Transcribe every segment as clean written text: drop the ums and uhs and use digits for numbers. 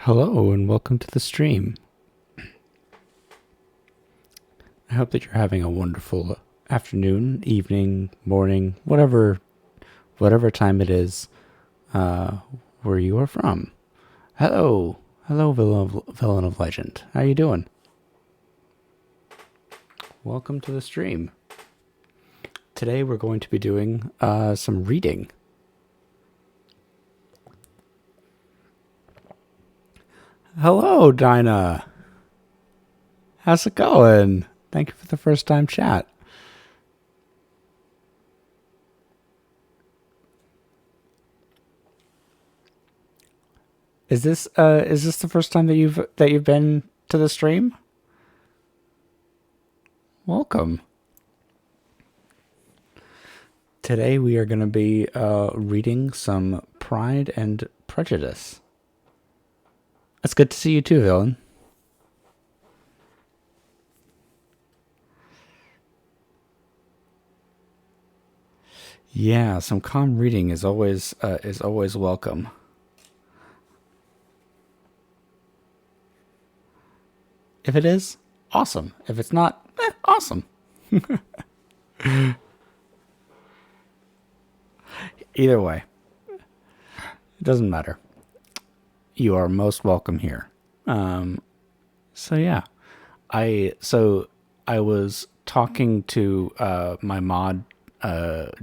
Hello and welcome to the stream. I hope that you're having a wonderful afternoon, evening, morning, whatever time it is where you are from. Hello, villain of legend. How you doing? Welcome to the stream. Today we're going to be doing some reading. Hello, Dinah. How's it going? Thank you for the first time chat. Is this the first time that you've been to the stream? Welcome. Today we are going to be reading some Pride and Prejudice. It's good to see you too, villain. Yeah, some calm reading is always welcome. If it is, awesome. If it's not, awesome. Either way, it doesn't matter. You are most welcome here. So yeah, I was talking to my mod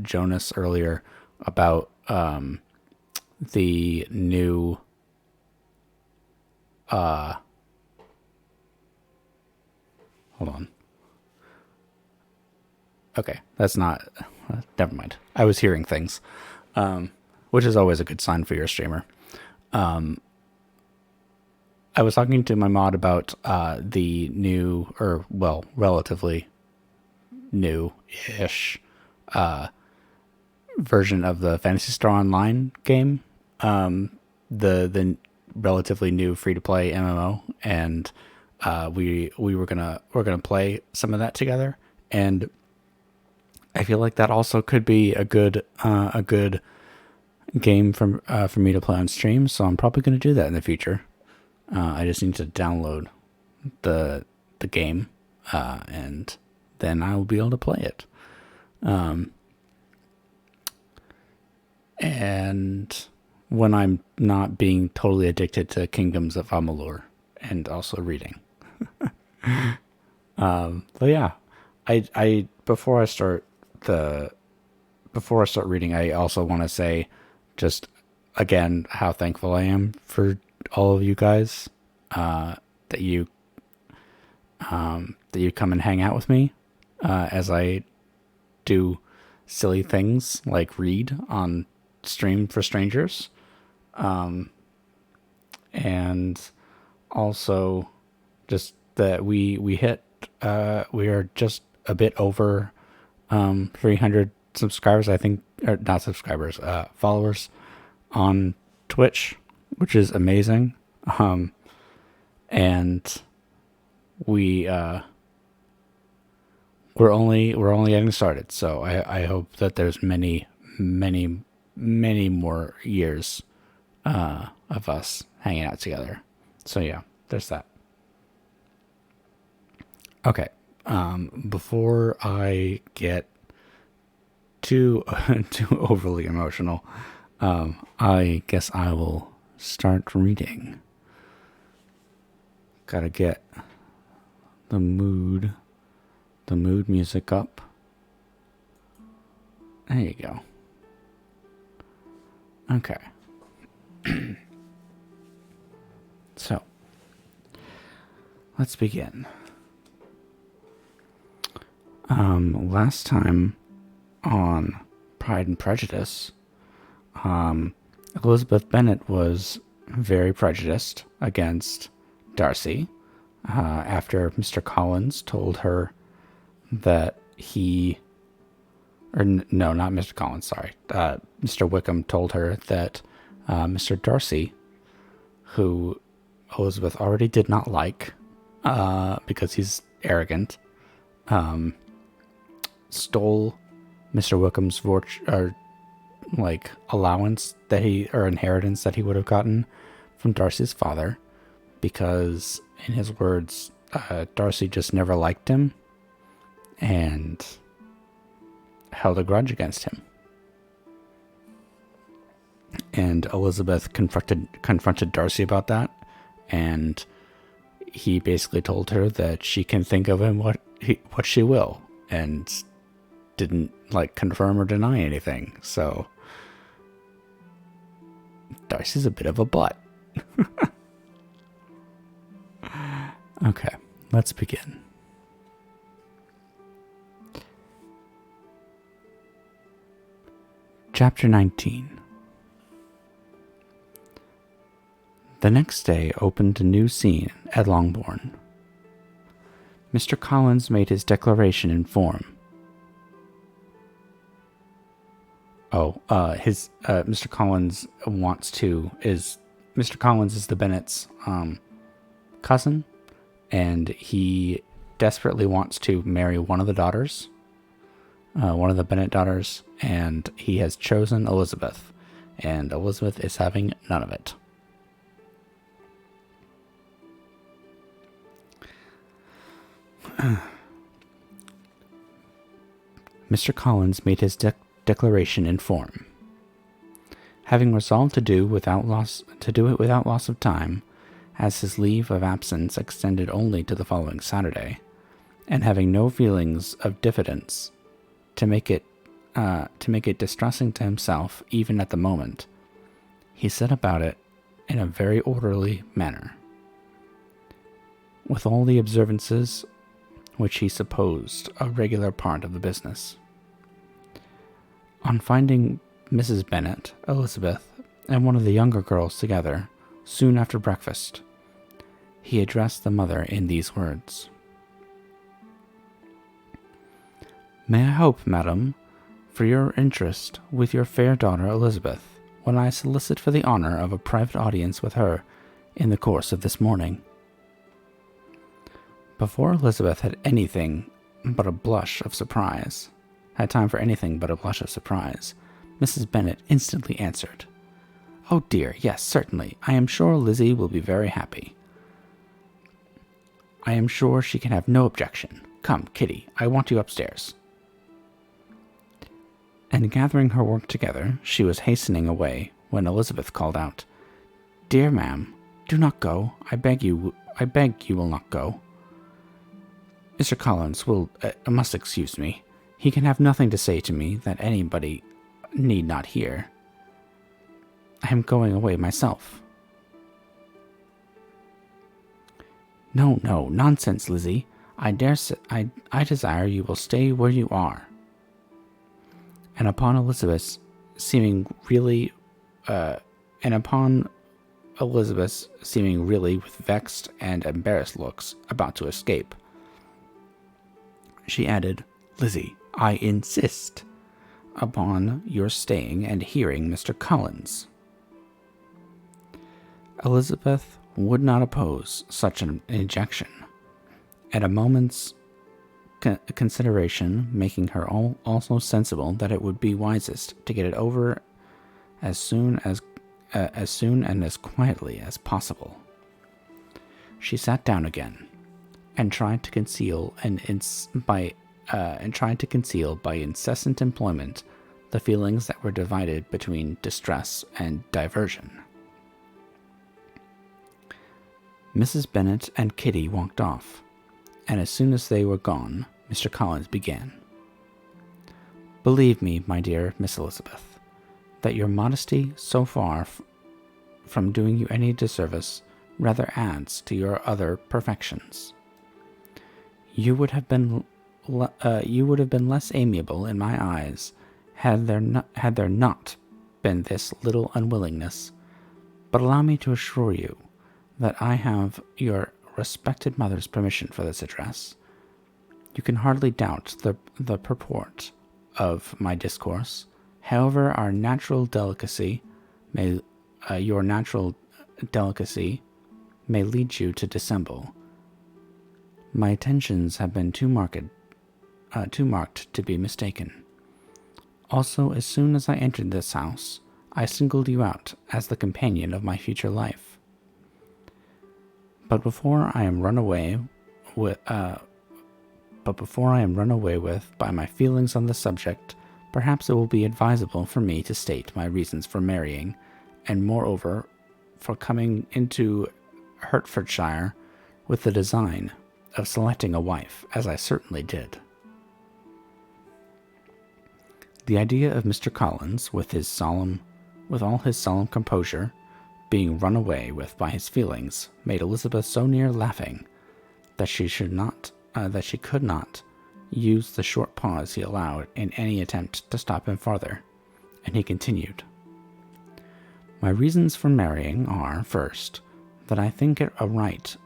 Jonas earlier about the new hold on. Okay, that's not never mind. I was hearing things. Which is always a good sign for your streamer. I was talking to my mod about the new, or well, relatively new-ish version of the Fantasy Star Online game. The relatively new free-to-play MMO, and we're gonna play some of that together, and I feel like that also could be a good game for me to play on stream. So I'm probably going to do that in the future. I just need to download the game, and then I will be able to play it. And when I'm not being totally addicted to Kingdoms of Amalur and also reading. But yeah, I before I start reading, I also want to say just again how thankful I am for all of you guys that you come and hang out with me as I do silly things like read on stream for strangers, and also just that we hit we are just a bit over 300 subscribers, I think, or not subscribers, followers on Twitch, which is amazing. And we're only getting started. So I hope that there's many more years of us hanging out together. So yeah, there's that. Okay. Before I get too overly emotional, I guess I will start reading. Gotta get the mood music up. There you go. Okay. So, let's begin. Last time on Pride and Prejudice, Elizabeth Bennet was very prejudiced against Darcy after Mr. Collins told her that no, not Mr. Collins, sorry. Mr. Wickham told her that Mr. Darcy, who Elizabeth already did not like because he's arrogant, stole Mr. Wickham's allowance or inheritance that he would have gotten from Darcy's father, because, in his words, Darcy just never liked him and held a grudge against him. And Elizabeth confronted Darcy about that, and he basically told her that she can think of him what she will, and didn't confirm or deny anything. So Darcy's a bit of a butt. Okay, let's begin. Chapter 19. The next day opened a new scene at Longbourn. Mr. Collins made his declaration in form. Mr. Collins Mr. Collins is the Bennet's cousin, and he desperately wants to marry one of the daughters, one of the Bennet daughters, and he has chosen Elizabeth, and Elizabeth is having none of it. Mr. Collins made his declaration in form. Having resolved to do it without loss of time, as his leave of absence extended only to the following Saturday, and having no feelings of diffidence to make it distressing to himself even at the moment, he set about it in a very orderly manner, with all the observances which he supposed a regular part of the business. On finding Mrs. Bennet, Elizabeth, and one of the younger girls together, soon after breakfast, he addressed the mother in these words. May I hope, madam, for your interest with your fair daughter Elizabeth, when I solicit for the honour of a private audience with her in the course of this morning? Before Elizabeth had time for anything but a blush of surprise, Mrs. Bennet instantly answered, "Oh dear, yes, certainly. I am sure Lizzie will be very happy. I am sure she can have no objection. Come, Kitty, I want you upstairs." And gathering her work together, she was hastening away when Elizabeth called out, "Dear ma'am, do not go. I beg you will not go. Mr. Collins must excuse me. He can have nothing to say to me that anybody need not hear. I am going away myself." No, nonsense, Lizzie. I desire you will stay where you are. And upon Elizabeth seeming really with vexed and embarrassed looks, about to escape, she added, "Lizzie, I insist upon your staying and hearing Mr. Collins." Elizabeth would not oppose such an ejection, at a moment's consideration making her also sensible that it would be wisest to get it over as soon and as quietly as possible. She sat down again, and tried to conceal by incessant employment the feelings that were divided between distress and diversion. Mrs. Bennet and Kitty walked off, and as soon as they were gone, Mr. Collins began. "Believe me, my dear Miss Elizabeth, that your modesty, so far from doing you any disservice, rather adds to your other perfections. You would have been less amiable in my eyes had there not been this little unwillingness. But allow me to assure you that I have your respected mother's permission for this address. You can hardly doubt the purport of my discourse. However, your natural delicacy may lead you to dissemble. My attentions have been too marked to be mistaken. Also, as soon as I entered this house, I singled you out as the companion of my future life. But before I am run away with, by my feelings on the subject, perhaps it will be advisable for me to state my reasons for marrying, and moreover, for coming into Hertfordshire with the design of selecting a wife, as I certainly did. The idea of Mr. Collins, with all his solemn composure, being run away with by his feelings, made Elizabeth so near laughing that she could not use the short pause he allowed in any attempt to stop him farther, and he continued, "My reasons for marrying are, first, that I think it a right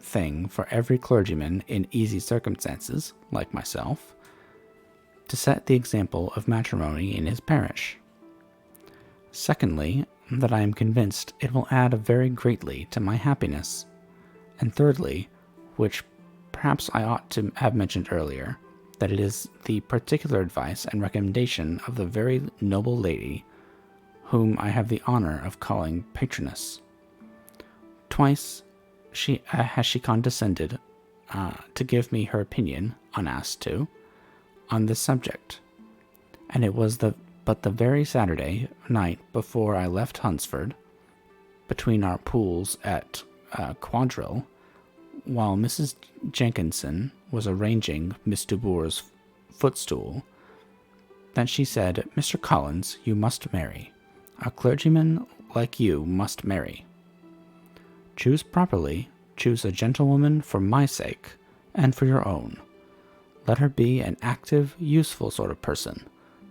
thing for every clergyman in easy circumstances, like myself, to set the example of matrimony in his parish. Secondly, that I am convinced it will add very greatly to my happiness. And thirdly, which perhaps I ought to have mentioned earlier, that it is the particular advice and recommendation of the very noble lady whom I have the honor of calling patroness. Twice has she condescended to give me her opinion, unasked to, on this subject, and it was but the very Saturday night before I left Hunsford, between our pools at quadrille, while Mrs. Jenkinson was arranging Miss Dubourg's footstool, that she said, 'Mr. Collins, you must marry. A clergyman like you must marry. Choose properly, choose a gentlewoman for my sake, and for your own. Let her be an active, useful sort of person,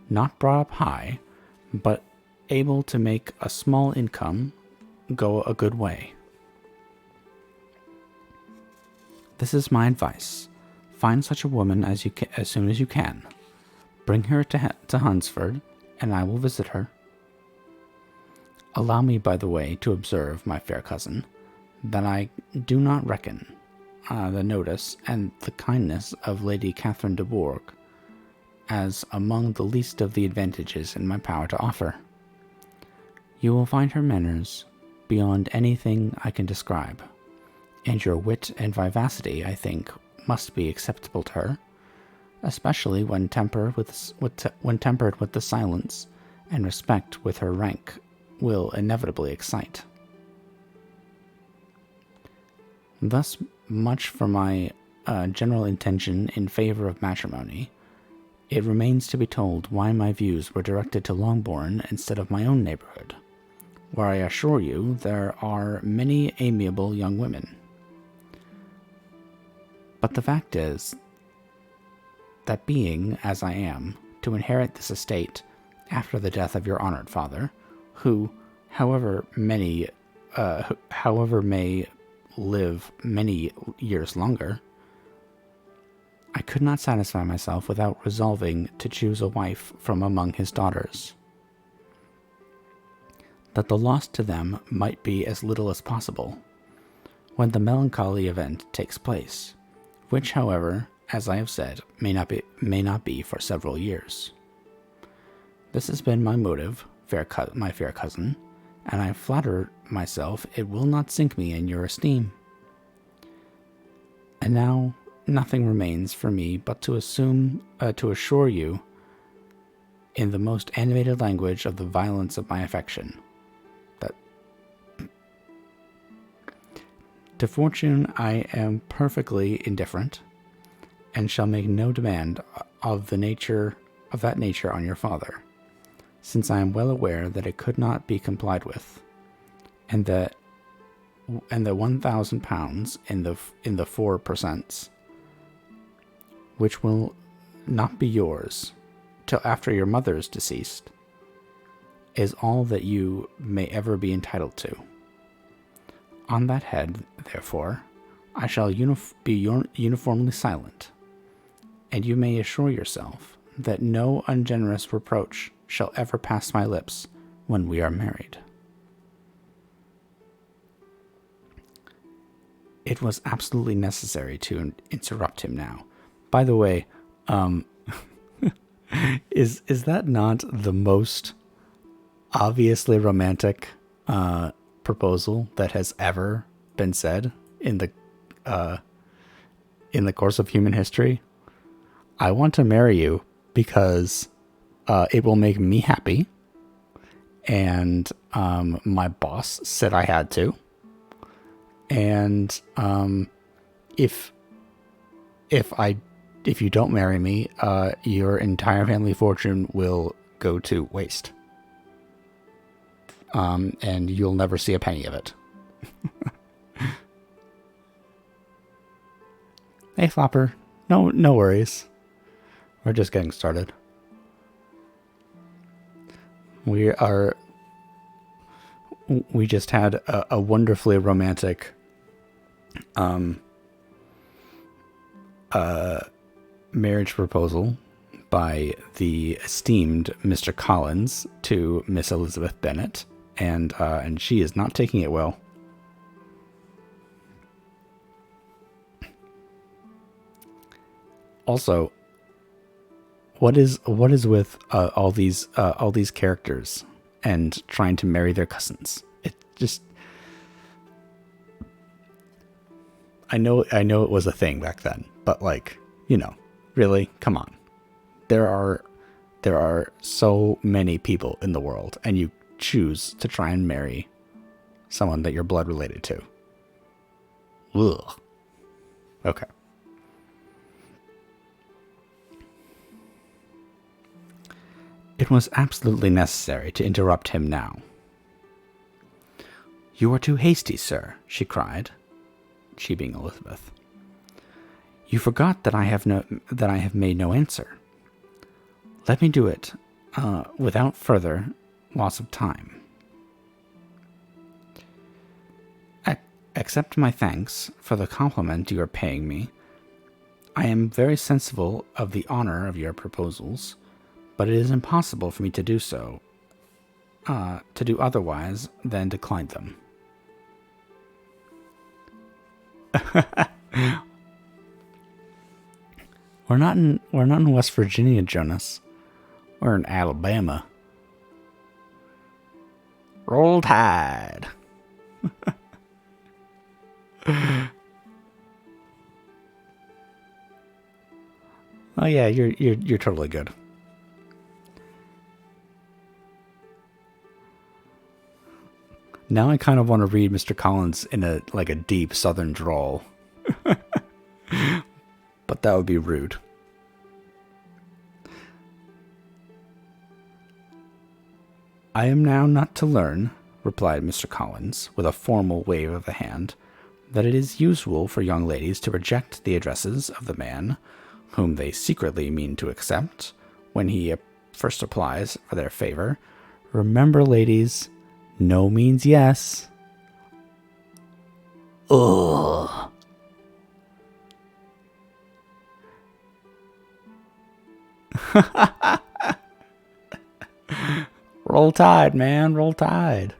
not brought up high, but able to make a small income go a good way. This is my advice. Find such a woman as soon as you can. Bring her to Hunsford, and I will visit her. Allow me, by the way, to observe, my fair cousin, that I do not reckon the notice and the kindness of Lady Catherine de Bourgh as among the least of the advantages in my power to offer. You will find her manners beyond anything I can describe, and your wit and vivacity, I think, must be acceptable to her, especially when tempered with the silence and respect with her rank will inevitably excite. Thus much for my general intention in favor of matrimony. It remains to be told why my views were directed to Longbourn instead of my own neighborhood, where I assure you there are many amiable young women. But the fact is that being, as I am, to inherit this estate after the death of your honored father, who, however may live many years longer, I could not satisfy myself without resolving to choose a wife from among his daughters, that the loss to them might be as little as possible when the melancholy event takes place, which, however, as I have said, may not be for several years. This has been my motive, my fair cousin, and I flatter myself it will not sink me in your esteem. And now nothing remains for me but to assure you, in the most animated language, of the violence of my affection, that to fortune I am perfectly indifferent, and shall make no demand of that nature on your father, since I am well aware that it could not be complied with, and the £1,000 in the 4%, which will not be yours till after your mother's deceased, is all that you may ever be entitled to. On that head, therefore, I shall be uniformly silent, and you may assure yourself that no ungenerous reproach shall ever pass my lips when we are married." It was absolutely necessary to interrupt him now. By the way, is that not the most obviously romantic proposal that has ever been said uh, in the course of human history. I want to marry you because it will make me happy, and my boss said I had to. And if if you don't marry me, your entire family fortune will go to waste. And you'll never see a penny of it. Hey, Flopper. No worries. We're just getting started. We just had a wonderfully romantic marriage proposal by the esteemed Mr. Collins to Miss Elizabeth Bennet, and she is not taking it well. Also, what is with all these characters and trying to marry their cousins? It just, I know it was a thing back then, but like, really, come on. There are so many people in the world, and you choose to try and marry someone that you're blood related to. Ugh. Okay. It was absolutely necessary to interrupt him now. You are too hasty, sir, she cried, she being Elizabeth. You forgot that I have made no answer. Let me do it without further loss of time. Accept my thanks for the compliment you are paying me. I am very sensible of the honor of your proposals, but it is impossible for me to do so, to do otherwise than decline them. We're not in West Virginia, Jonas. We're in Alabama. Roll Tide. Oh yeah, you're totally good. Now I kind of want to read Mr. Collins in a deep southern drawl. But that would be rude. I am now not to learn, replied Mr. Collins, with a formal wave of the hand, that it is usual for young ladies to reject the addresses of the man whom they secretly mean to accept when he first applies for their favor. Remember, ladies, no means yes. Ugh. Roll Tide, man. Roll Tide.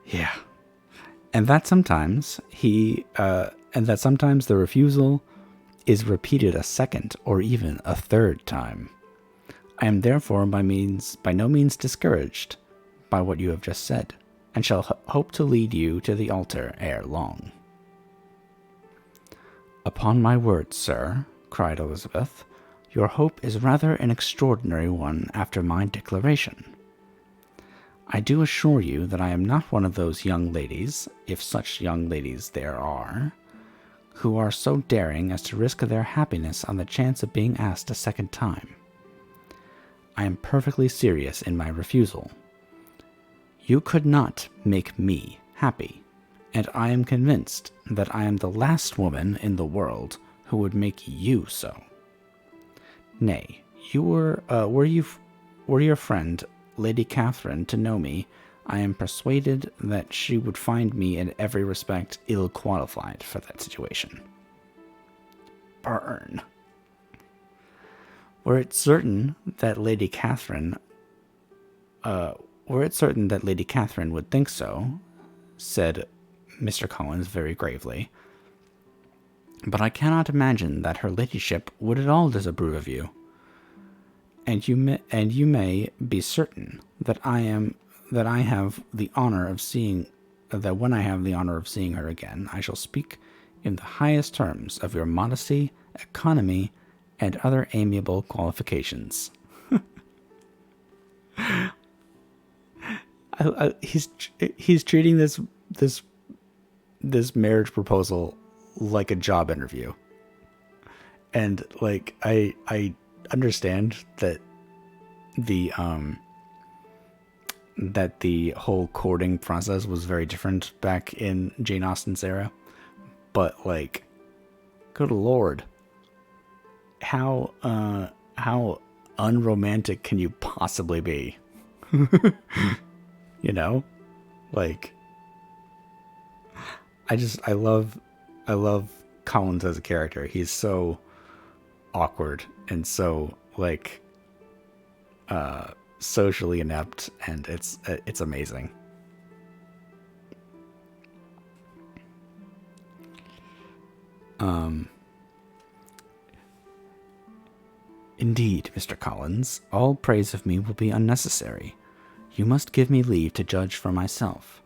Yeah. And that sometimes the refusal is repeated a second or even a third time. I am therefore by no means discouraged by what you have just said, and shall hope to lead you to the altar ere long. Upon my word, sir, cried Elizabeth, your hope is rather an extraordinary one after my declaration. I do assure you that I am not one of those young ladies, if such young ladies there are, who are so daring as to risk their happiness on the chance of being asked a second time. I am perfectly serious in my refusal. You could not make me happy, and I am convinced that I am the last woman in the world who would make you so. Nay, were your friend Lady Catherine to know me, I am persuaded that she would find me in every respect ill qualified for that situation. Burn. Were it certain that Lady Catherine would think so, said Mr. Collins very gravely, but I cannot imagine that her ladyship would at all disapprove of you. And you may be certain that I have the honor of seeing that when I have the honor of seeing her again, I shall speak in the highest terms of your modesty, economy, and other amiable qualifications. He's treating this marriage proposal like a job interview, and like I understand that the whole courting process was very different back in Jane Austen's era, but like, good lord, how unromantic can you possibly be? You know, like, I love Collins as a character. He's so awkward and so like socially inept, and it's amazing. Indeed, Mr. Collins, all praise of me will be unnecessary. You must give me leave to judge for myself,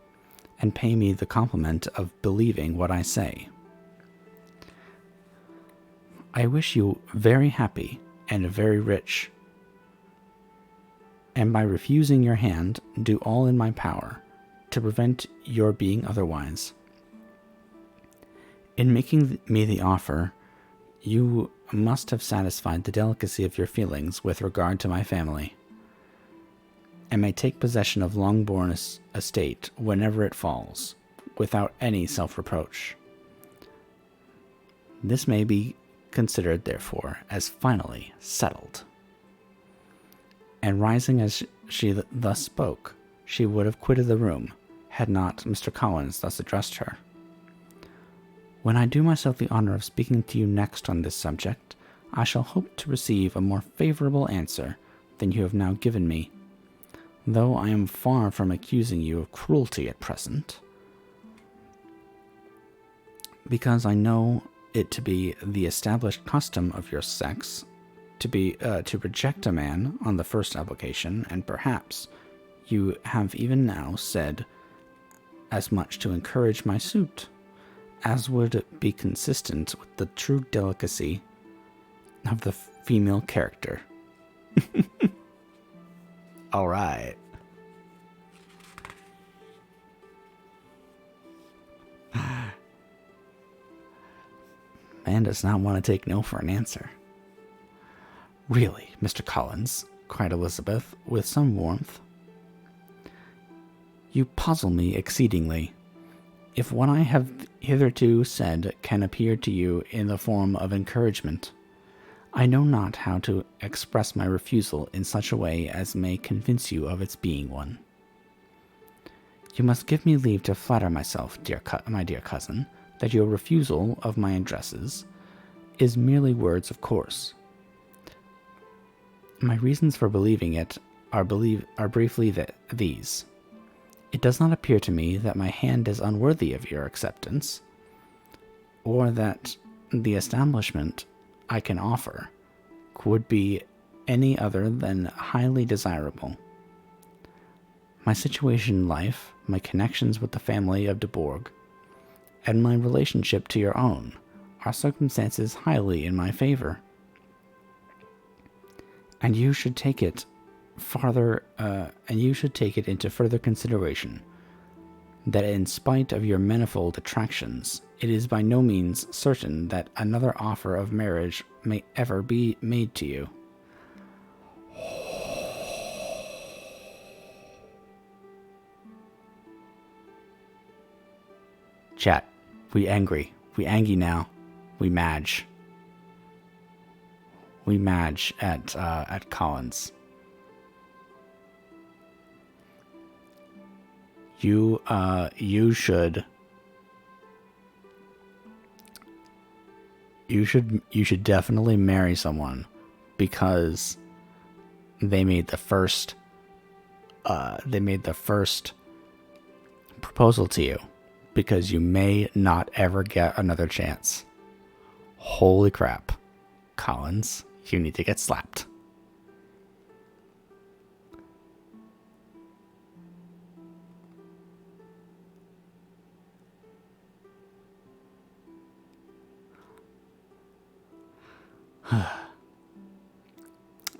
and pay me the compliment of believing what I say. I wish you very happy and very rich, and by refusing your hand, do all in my power to prevent your being otherwise. In making me the offer, you must have satisfied the delicacy of your feelings with regard to my family, and may take possession of Longbourn estate whenever it falls, without any self-reproach. This may be considered, therefore, as finally settled. And rising as she thus spoke, she would have quitted the room, had not Mr. Collins thus addressed her. When I do myself the honor of speaking to you next on this subject, I shall hope to receive a more favorable answer than you have now given me, though I am far from accusing you of cruelty at present, because I know it to be the established custom of your sex to reject a man on the first application, and perhaps you have even now said as much to encourage my suit, as would be consistent with the true delicacy of the female character. All right. Man does not want to take no for an answer. Really, Mr. Collins, cried Elizabeth with some warmth, you puzzle me exceedingly. If what I have hitherto said can appear to you in the form of encouragement, I know not how to express my refusal in such a way as may convince you of its being one. You must give me leave to flatter myself, my dear cousin, that your refusal of my addresses is merely words of course. My reasons for believing it are briefly these. It does not appear to me that my hand is unworthy of your acceptance, or that the establishment I can offer would be any other than highly desirable. My situation in life, my connections with the family of de Bourgh, and my relationship to your own are circumstances highly in my favor, and you should take it into further consideration that in spite of your manifold attractions, it is by no means certain that another offer of marriage may ever be made to you. Chat, we angry now. We madge at Collins. You should definitely marry someone because they made the first proposal to you, because you may not ever get another chance. Holy crap. Collins, you need to get slapped.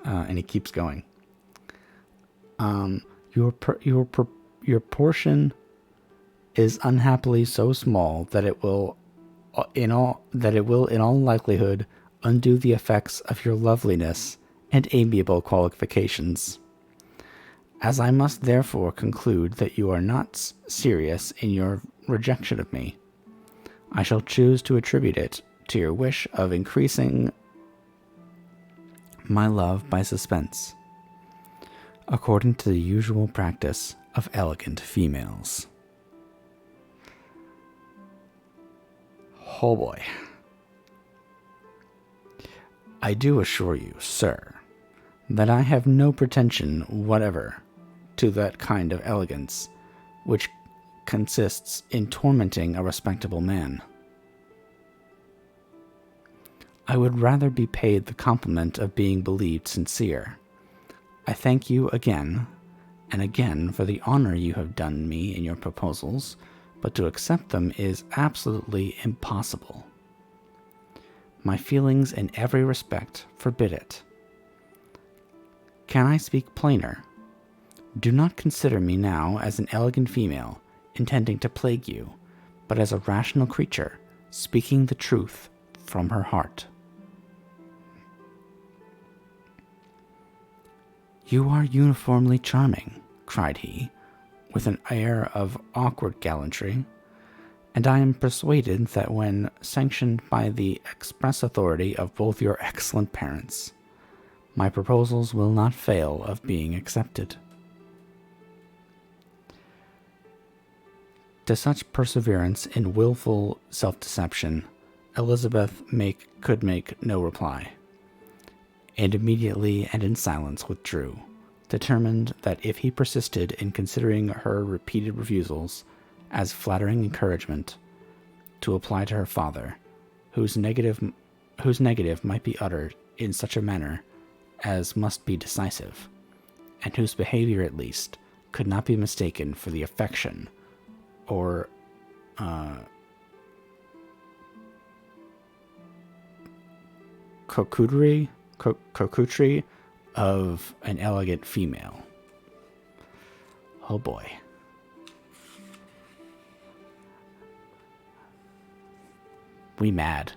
And he keeps going. Your portion is unhappily so small that it will in all likelihood undo the effects of your loveliness and amiable qualifications. As I must therefore conclude that you are not serious in your rejection of me, I shall choose to attribute it to your wish of increasing my love by suspense, according to the usual practice of elegant females. Oh boy. I do assure you, sir, that I have no pretension whatever to that kind of elegance which consists in tormenting a respectable man. I would rather be paid the compliment of being believed sincere. I thank you again and again for the honor you have done me in your proposals, but to accept them is absolutely impossible. My feelings in every respect forbid it. Can I speak plainer? Do not consider me now as an elegant female intending to plague you, but as a rational creature speaking the truth from her heart. You are uniformly charming, cried he, with an air of awkward gallantry, and I am persuaded that when sanctioned by the express authority of both your excellent parents, my proposals will not fail of being accepted. To such perseverance in wilful self-deception, Elizabeth could make no reply, and immediately and in silence withdrew, determined that if he persisted in considering her repeated refusals as flattering encouragement, to apply to her father, whose negative might be uttered in such a manner as must be decisive, and whose behavior at least could not be mistaken for the affection or coquetry of an elegant female. Oh boy. We mad.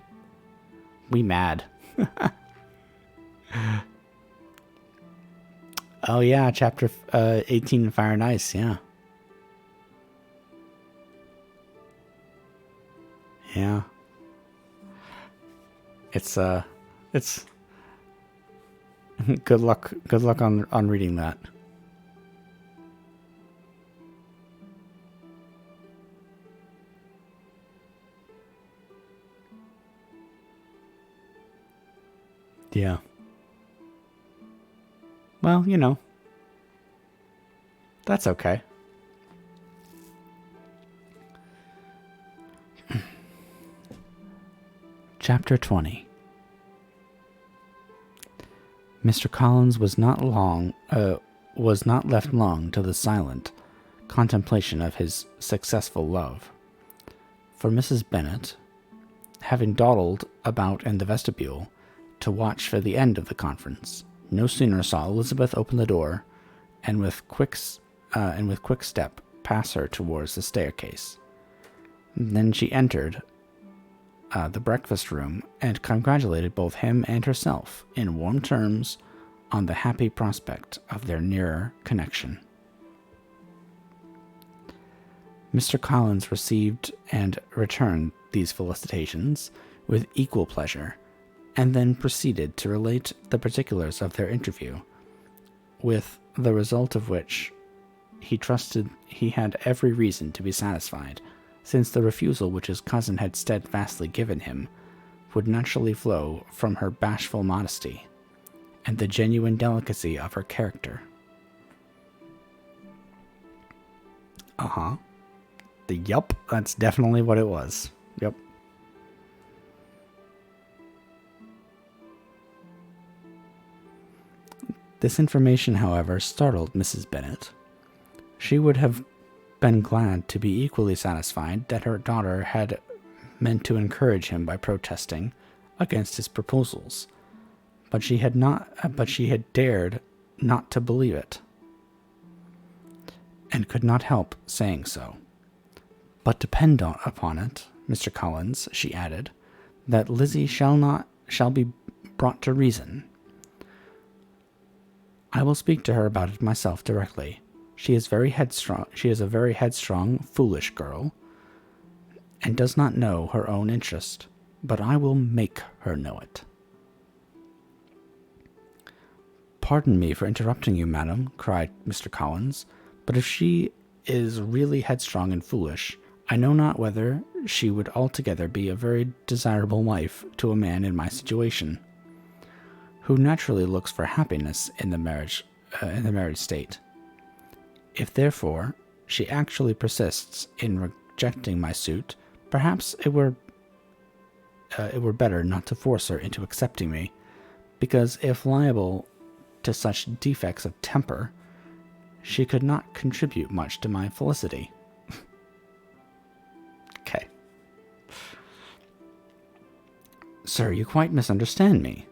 Oh yeah, chapter 18 Fire and Ice, yeah. Yeah. It's good luck on reading that. Yeah. Well, that's okay. Chapter 20. Mr. Collins was not left long to the silent contemplation of his successful love, for Mrs. Bennet, having dawdled about in the vestibule to watch for the end of the conference, no sooner saw Elizabeth open the door, and with quick step pass her towards the staircase. Then she entered the breakfast room and congratulated both him and herself in warm terms on the happy prospect of their nearer connection. Mr. Collins received and returned these felicitations with equal pleasure, and then proceeded to relate the particulars of their interview, with the result of which he trusted he had every reason to be satisfied, since the refusal which his cousin had steadfastly given him would naturally flow from her bashful modesty and the genuine delicacy of her character. Yup, that's definitely what it was. Yep. This information, however, startled Mrs. Bennet. She would have been glad to be equally satisfied that her daughter had meant to encourage him by protesting against his proposals, but she had dared not to believe it, and could not help saying so. But depend upon it, Mr. Collins, she added, that Lizzie shall be brought to reason. I will speak to her about it myself directly. She is very headstrong. She is a very headstrong, foolish girl, and does not know her own interest, but I will make her know it. Pardon me for interrupting you, madam, cried Mr. Collins, but if she is really headstrong and foolish, I know not whether she would altogether be a very desirable wife to a man in my situation, who naturally looks for happiness in the marriage state. If, therefore, she actually persists in rejecting my suit, perhaps it were better not to force her into accepting me, because if liable to such defects of temper, she could not contribute much to my felicity. Okay. Sir, you quite misunderstand me,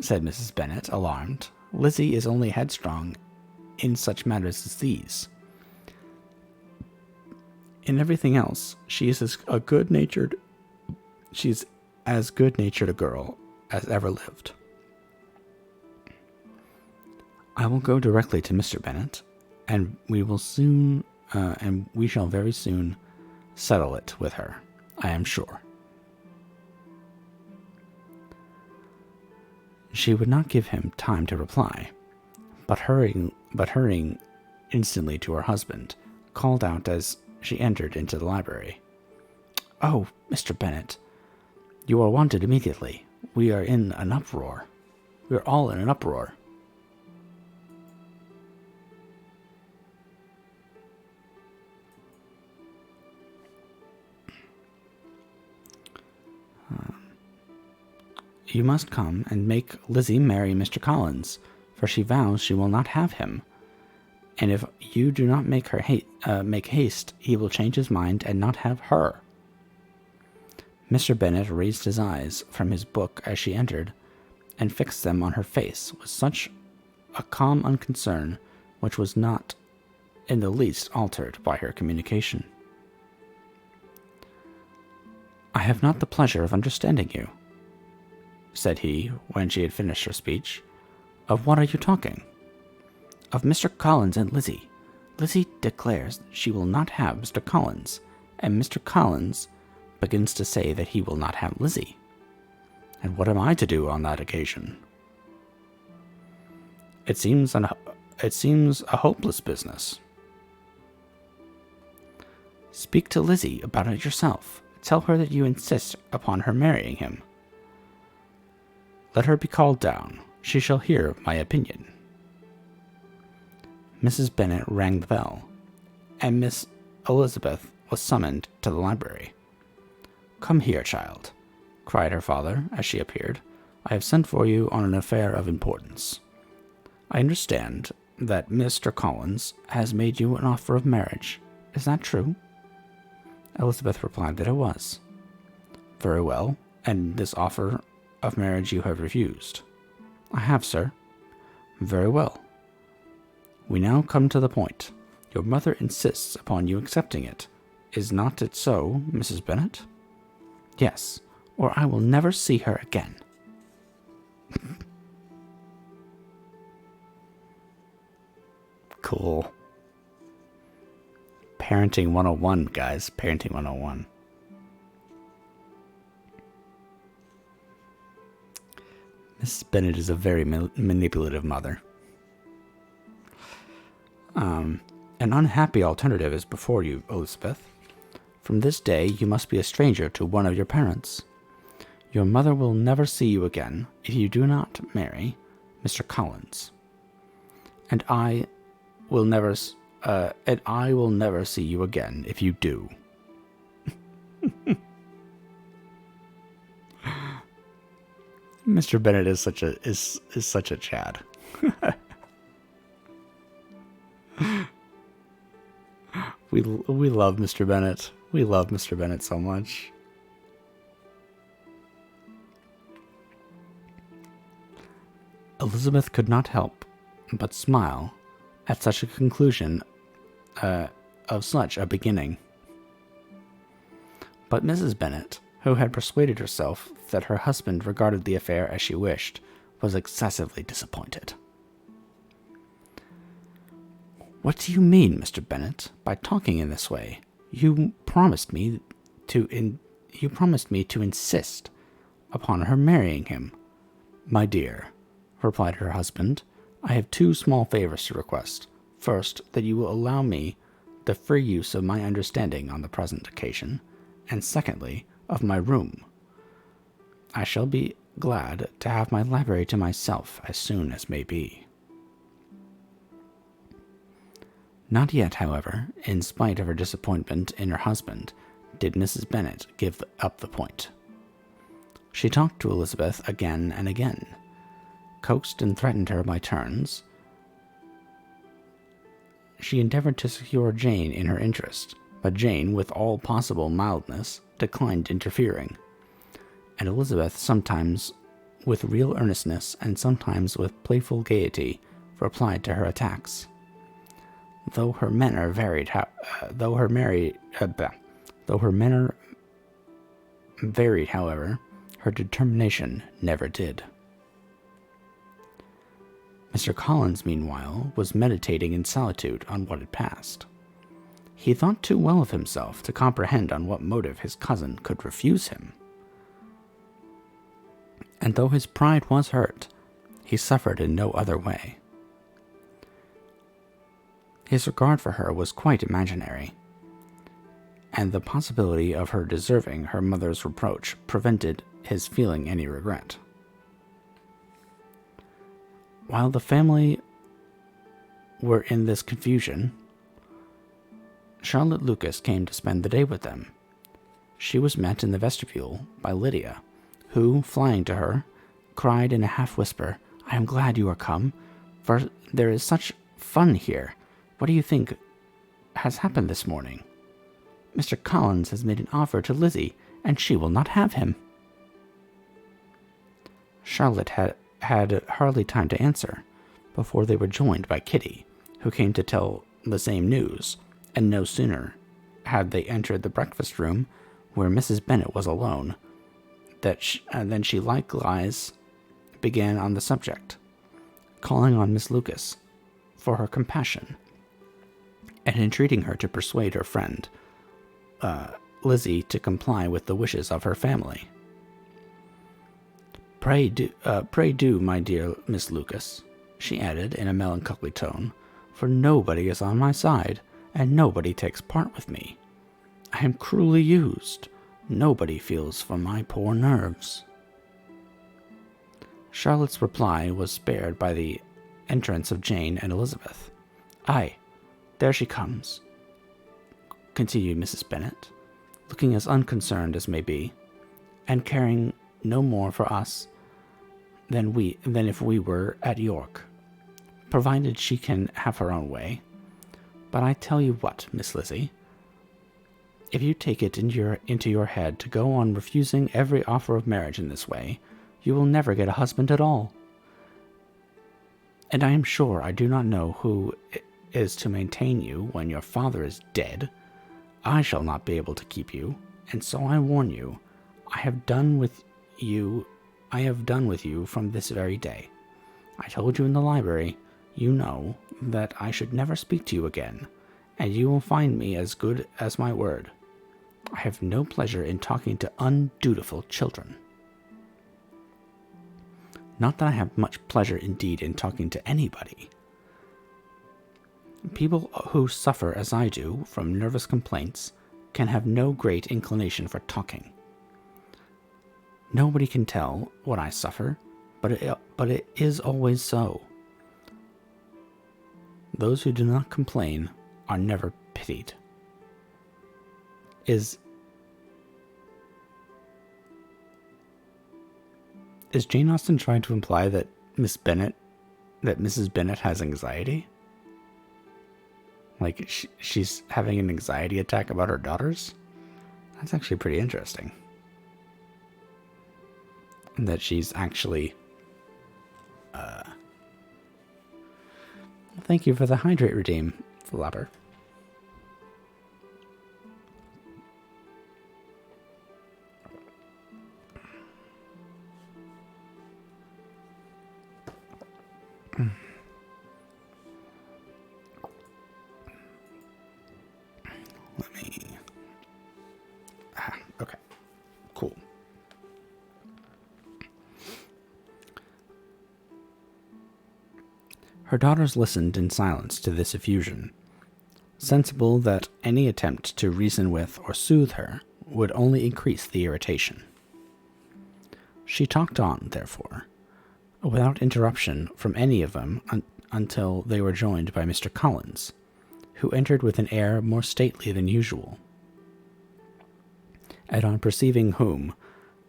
said Mrs. Bennet, alarmed. Lizzie is only headstrong in such matters as these. In everything else, she is as good-natured a girl as ever lived. I will go directly to Mr. Bennet, and we shall very soon settle it with her, I am sure. She would not give him time to reply, but hurrying instantly to her husband, called out as she entered into the library, "Oh, Mr. Bennet, you are wanted immediately. We are in an uproar. We are all in an uproar." You must come and make Lizzie marry Mr. Collins, for she vows she will not have him. And if you do not make haste, he will change his mind and not have her. Mr. Bennet raised his eyes from his book as she entered, and fixed them on her face with such a calm unconcern which was not in the least altered by her communication. "I have not the pleasure of understanding you," said he, when she had finished her speech. "Of what are you talking?" "Of Mr. Collins and Lizzie. Lizzie declares she will not have Mr. Collins, and Mr. Collins begins to say that he will not have Lizzie. And what am I to do on that occasion?" It seems a hopeless business." "Speak to Lizzie about it yourself. Tell her that you insist upon her marrying him." "Let her be called down. She shall hear my opinion." Mrs. Bennet rang the bell, and Miss Elizabeth was summoned to the library. "Come here, child," cried her father as she appeared. "I have sent for you on an affair of importance. I understand that Mr. Collins has made you an offer of marriage. Is that true?" Elizabeth replied that it was. "Very well, and this offer of marriage you have refused?" "I have, sir." "Very well. We now come to the point. Your mother insists upon you accepting it. Is not it so, Mrs. Bennet?" "Yes, or I will never see her again." Cool. Parenting 101, guys. Parenting 101. Mrs. Bennet is a very manipulative mother. An unhappy alternative is before you, Elizabeth. From this day you must be a stranger to one of your parents. Your mother will never see you again if you do not marry Mr. Collins, and I will never see you again if you do. Mr. Bennet is such a Chad. we love Mr. Bennet. We love Mr. Bennet so much. Elizabeth could not help but smile at such a conclusion of such a beginning. But Mrs. Bennet, who had persuaded herself that her husband regarded the affair as she wished, was excessively disappointed. "What do you mean, Mr. Bennet, by talking in this way? You promised me to insist upon her marrying him." "My dear," replied her husband, "I have two small favors to request. First, that you will allow me the free use of my understanding on the present occasion, and secondly, of my room. I shall be glad to have my library to myself as soon as may be." Not yet, however, in spite of her disappointment in her husband, did Mrs. Bennet give up the point. She talked to Elizabeth again and again, coaxed and threatened her by turns. She endeavored to secure Jane in her interest, but Jane, with all possible mildness, declined interfering, and Elizabeth, sometimes with real earnestness and sometimes with playful gaiety, replied to her attacks. Though her manner varied, however, her determination never did. Mr. Collins, meanwhile, was meditating in solitude on what had passed. He thought too well of himself to comprehend on what motive his cousin could refuse him. And though his pride was hurt, he suffered in no other way. His regard for her was quite imaginary, and the possibility of her deserving her mother's reproach prevented his feeling any regret. While the family were in this confusion, Charlotte Lucas came to spend the day with them. She was met in the vestibule by Lydia, who, flying to her, cried in a half-whisper, "I am glad you are come, for there is such fun here. What do you think has happened this morning? Mr. Collins has made an offer to Lizzie, and she will not have him." Charlotte had hardly time to answer before they were joined by Kitty, who came to tell the same news, and no sooner had they entered the breakfast room, where Mrs. Bennet was alone, than she likewise began on the subject, calling on Miss Lucas for her compassion, and entreating her to persuade her friend, Lizzie, to comply with the wishes of her family. Pray do, my dear Miss Lucas," she added in a melancholy tone, "for nobody is on my side, and nobody takes part with me. I am cruelly used. Nobody feels for my poor nerves." Charlotte's reply was spared by the entrance of Jane and Elizabeth. "Aye, there she comes," continued Mrs. Bennet, looking as unconcerned as may be, "and caring no more for us than if we were at York, provided she can have her own way. But I tell you what, Miss Lizzie, if you take it into your head to go on refusing every offer of marriage in this way, you will never get a husband at all. And I am sure I do not know who is to maintain you when your father is dead. I shall not be able to keep you, and so I warn you, I have done with you from this very day. I told you in the library, you know, that I should never speak to you again, and you will find me as good as my word. I have no pleasure in talking to undutiful children. Not that I have much pleasure indeed in talking to anybody. People who suffer as I do from nervous complaints can have no great inclination for talking. Nobody can tell what I suffer, but it is always so. Those who do not complain are never pitied. Is Jane Austen trying to imply that Mrs. Bennet has anxiety? Like, she's having an anxiety attack about her daughters? That's actually pretty interesting. That she's actually... Thank you for the hydrate redeem, Flapper. Let me... okay. Cool. Her daughters listened in silence to this effusion, sensible that any attempt to reason with or soothe her would only increase the irritation. She talked on, therefore, without interruption from any of them until they were joined by Mr. Collins, who entered with an air more stately than usual. And on perceiving whom,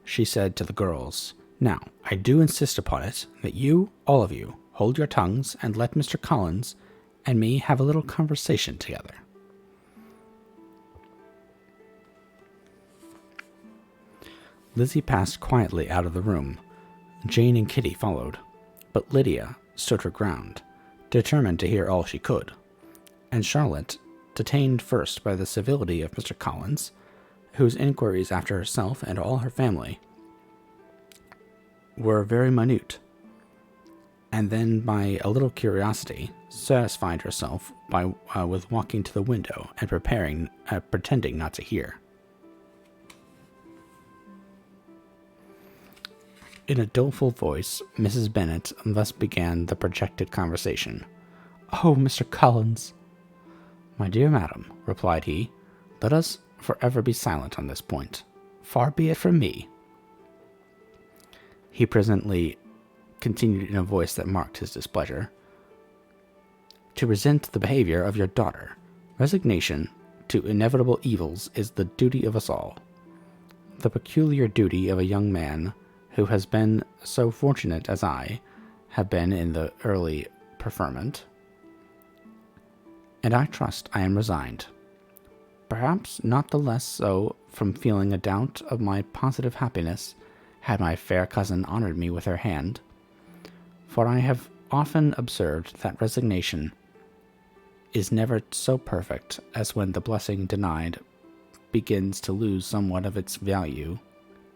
she said to the girls, "Now, I do insist upon it that you, all of you, hold your tongues and let Mr. Collins and me have a little conversation together." Lizzie passed quietly out of the room. Jane and Kitty followed, but Lydia stood her ground, determined to hear all she could, and Charlotte, detained first by the civility of Mr. Collins, whose inquiries after herself and all her family were very minute, and then by a little curiosity, satisfied herself with walking to the window and pretending not to hear. In a doleful voice, Mrs. Bennet thus began the projected conversation. "Oh, Mr. Collins!" "My dear madam," replied he, "let us forever be silent on this point. Far be it from me." He presently continued in a voice that marked his displeasure, "to resent the behavior of your daughter. Resignation to inevitable evils is the duty of us all. The peculiar duty of a young man who has been so fortunate as I have been in the early preferment, and I trust I am resigned. Perhaps not the less so from feeling a doubt of my positive happiness had my fair cousin honored me with her hand, for I have often observed that resignation is never so perfect as when the blessing denied begins to lose somewhat of its value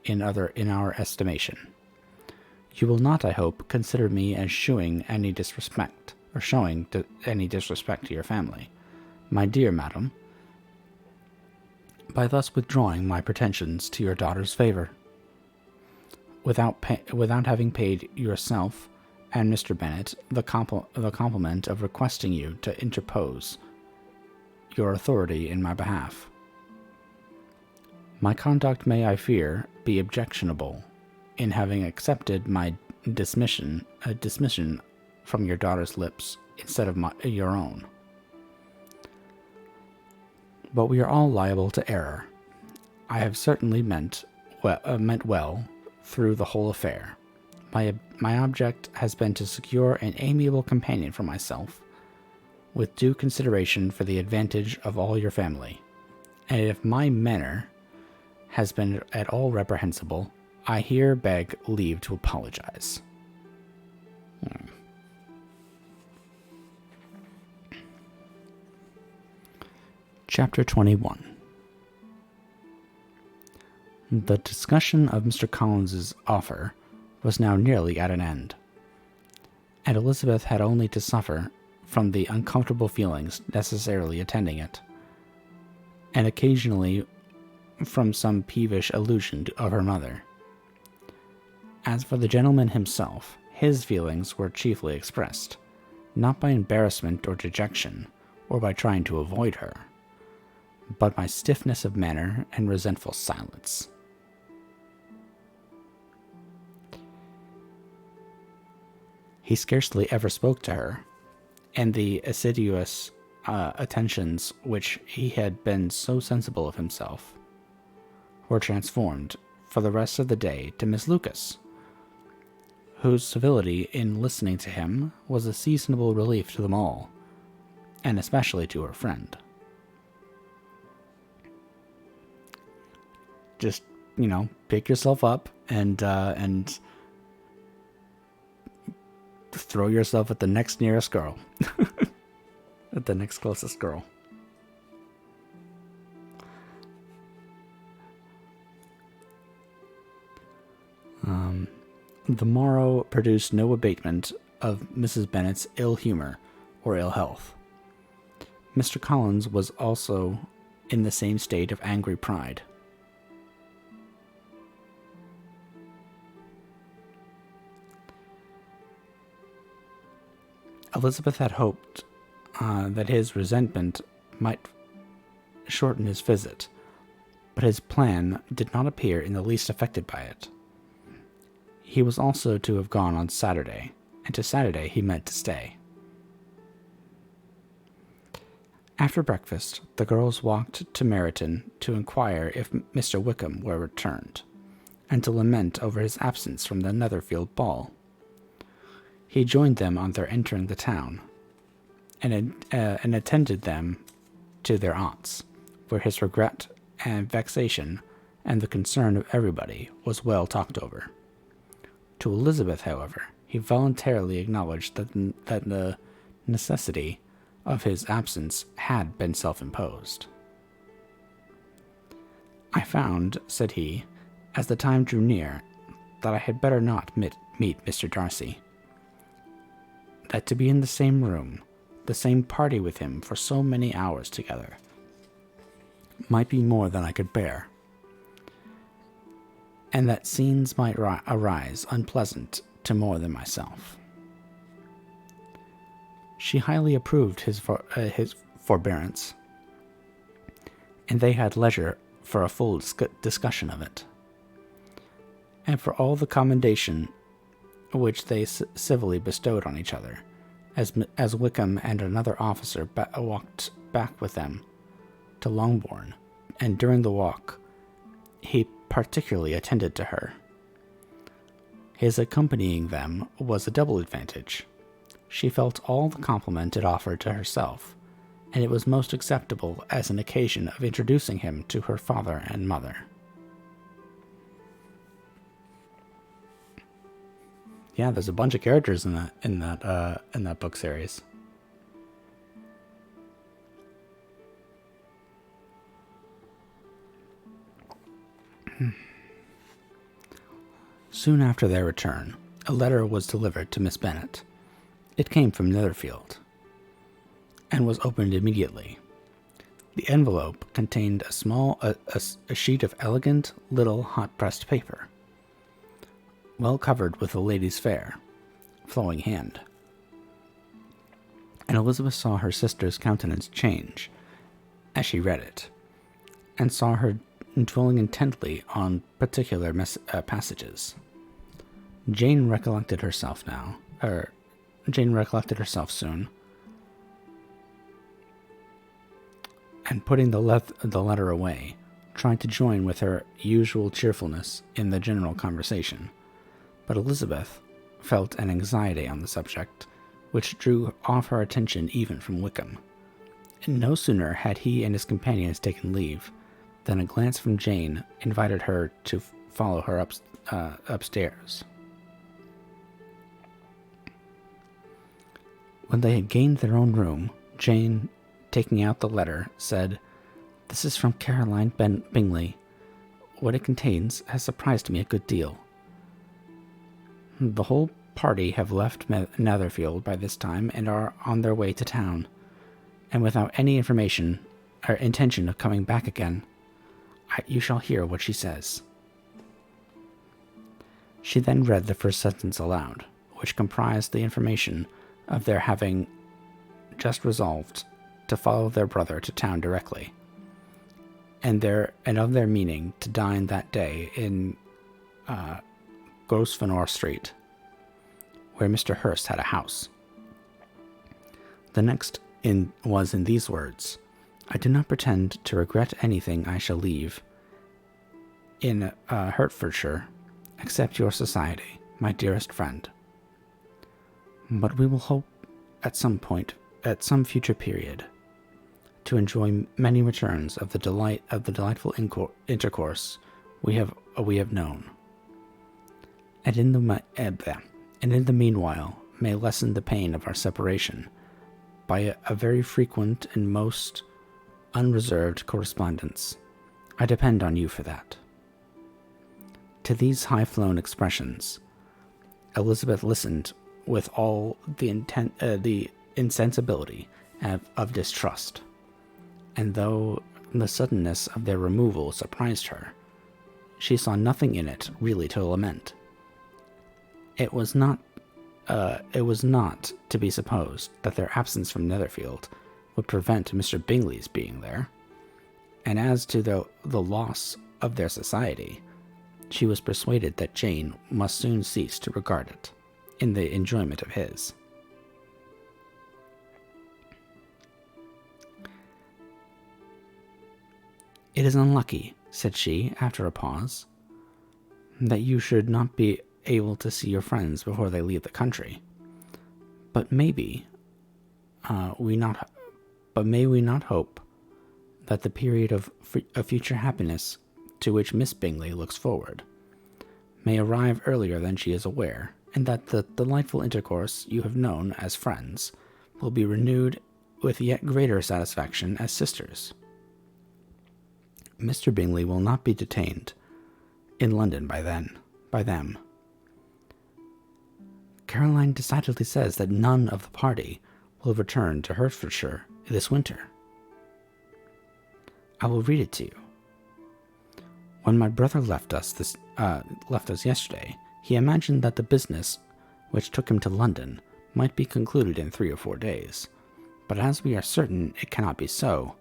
in our estimation. You will not, I hope, consider me as showing any disrespect to your family, my dear madam, by thus withdrawing my pretensions to your daughter's favor, without having paid yourself and Mr. Bennet the compliment of requesting you to interpose your authority in my behalf. My conduct may, I fear, be objectionable in having accepted my dismission from your daughter's lips instead of your own. But we are all liable to error. I have certainly meant well through the whole affair. My object has been to secure an amiable companion for myself, with due consideration for the advantage of all your family, and if my manner has been at all reprehensible, I here beg leave to apologize." Chapter 21. The discussion of Mr. Collins's offer was now nearly at an end, and Elizabeth had only to suffer from the uncomfortable feelings necessarily attending it, and occasionally from some peevish allusion of her mother. As for the gentleman himself, his feelings were chiefly expressed, not by embarrassment or dejection, or by trying to avoid her, but by stiffness of manner and resentful silence. He scarcely ever spoke to her, and the assiduous attentions which he had been so sensible of himself were transformed for the rest of the day to Miss Lucas, whose civility in listening to him was a seasonable relief to them all, and especially to her friend. Just, pick yourself up and throw yourself at the next nearest girl. At the next closest girl. The morrow produced no abatement of Mrs. Bennet's ill humor or ill health. Mr. Collins was also in the same state of angry pride. Elizabeth had hoped that his resentment might shorten his visit, but his plan did not appear in the least affected by it. He was also to have gone on Saturday, and to Saturday he meant to stay. After breakfast, the girls walked to Meryton to inquire if Mr. Wickham were returned, and to lament over his absence from the Netherfield ball. He joined them on their entering the town, and attended them to their aunt's, where his regret and vexation and the concern of everybody was well talked over. To Elizabeth, however, he voluntarily acknowledged that the necessity of his absence had been self-imposed. "I found," said he, as the time drew near, "that I had better not meet Mr. Darcy. That to be in the same room, the same party with him for so many hours together, might be more than I could bear, and that scenes might arise unpleasant to more than myself." She highly approved his forbearance, and they had leisure for a full discussion of it, and for all the commendation which they civilly bestowed on each other, as Wickham and another officer walked back with them to Longbourn, and during the walk he particularly attended to her. His accompanying them was a double advantage. She felt all the compliment it offered to herself, and it was most acceptable as an occasion of introducing him to her father and mother. Yeah, there's a bunch of characters in that book series. Soon after their return, a letter was delivered to Miss Bennet. It came from Netherfield, and was opened immediately. The envelope contained a sheet of elegant little hot-pressed paper, well covered with a lady's fair, flowing hand. And Elizabeth saw her sister's countenance change as she read it, and saw her dwelling intently on particular passages. Jane recollected herself soon, and putting the letter away, tried to join with her usual cheerfulness in the general conversation. But Elizabeth felt an anxiety on the subject, which drew off her attention even from Wickham. And no sooner had he and his companions taken leave, than a glance from Jane invited her to follow her upstairs. When they had gained their own room, Jane, taking out the letter, said, "This is from Caroline Bingley. What it contains has surprised me a good deal. The whole party have left Netherfield by this time and are on their way to town, and without any information or intention of coming back again. You shall hear what she says." She then read the first sentence aloud, which comprised the information of their having just resolved to follow their brother to town directly, and of their meaning to dine that day in Grosvenor Street, where Mr. Hurst had a house. The next was in these words: "I do not pretend to regret anything I shall leave in Hertfordshire, except your society, my dearest friend. But we will hope at some at some future period, to enjoy many returns of the delightful intercourse we have known, and in the meanwhile may lessen the pain of our separation by a very frequent and most unreserved correspondence. I depend on you for that." To these high-flown expressions, Elizabeth listened with all the insensibility of distrust, and though the suddenness of their removal surprised her, she saw nothing in it really to lament. It was not to be supposed that their absence from Netherfield would prevent Mr. Bingley's being there, and as to the loss of their society, she was persuaded that Jane must soon cease to regard it in the enjoyment of his. "It is unlucky," said she, after a pause, "that you should not be able to see your friends before they leave the country. But may we not hope that the period of future happiness to which Miss Bingley looks forward may arrive earlier than she is aware, and that the delightful intercourse you have known as friends will be renewed with yet greater satisfaction as sisters. Mr. Bingley will not be detained in London by them. Caroline decidedly says that none of the party will return to Hertfordshire this winter. I will read it to you. When my brother left us yesterday, he imagined that the business which took him to London might be concluded in 3 or 4 days, but as we are certain it cannot be so,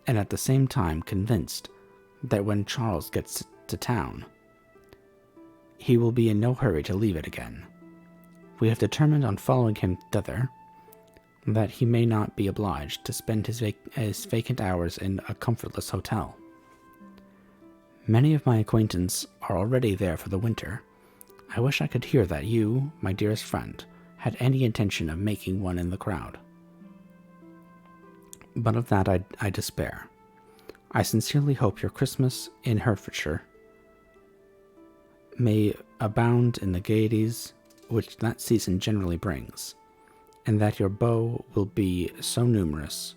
and at the same time convinced that when Charles gets to town, he will be in no hurry to leave it again, we have determined on following him thither, that he may not be obliged to spend his vacant hours in a comfortless hotel. Many of my acquaintance are already there for the winter. I wish I could hear that you, my dearest friend, had any intention of making one in the crowd. But of that I despair. I sincerely hope your Christmas in Hertfordshire may abound in the gaieties which that season generally brings, and that your beaux will be so numerous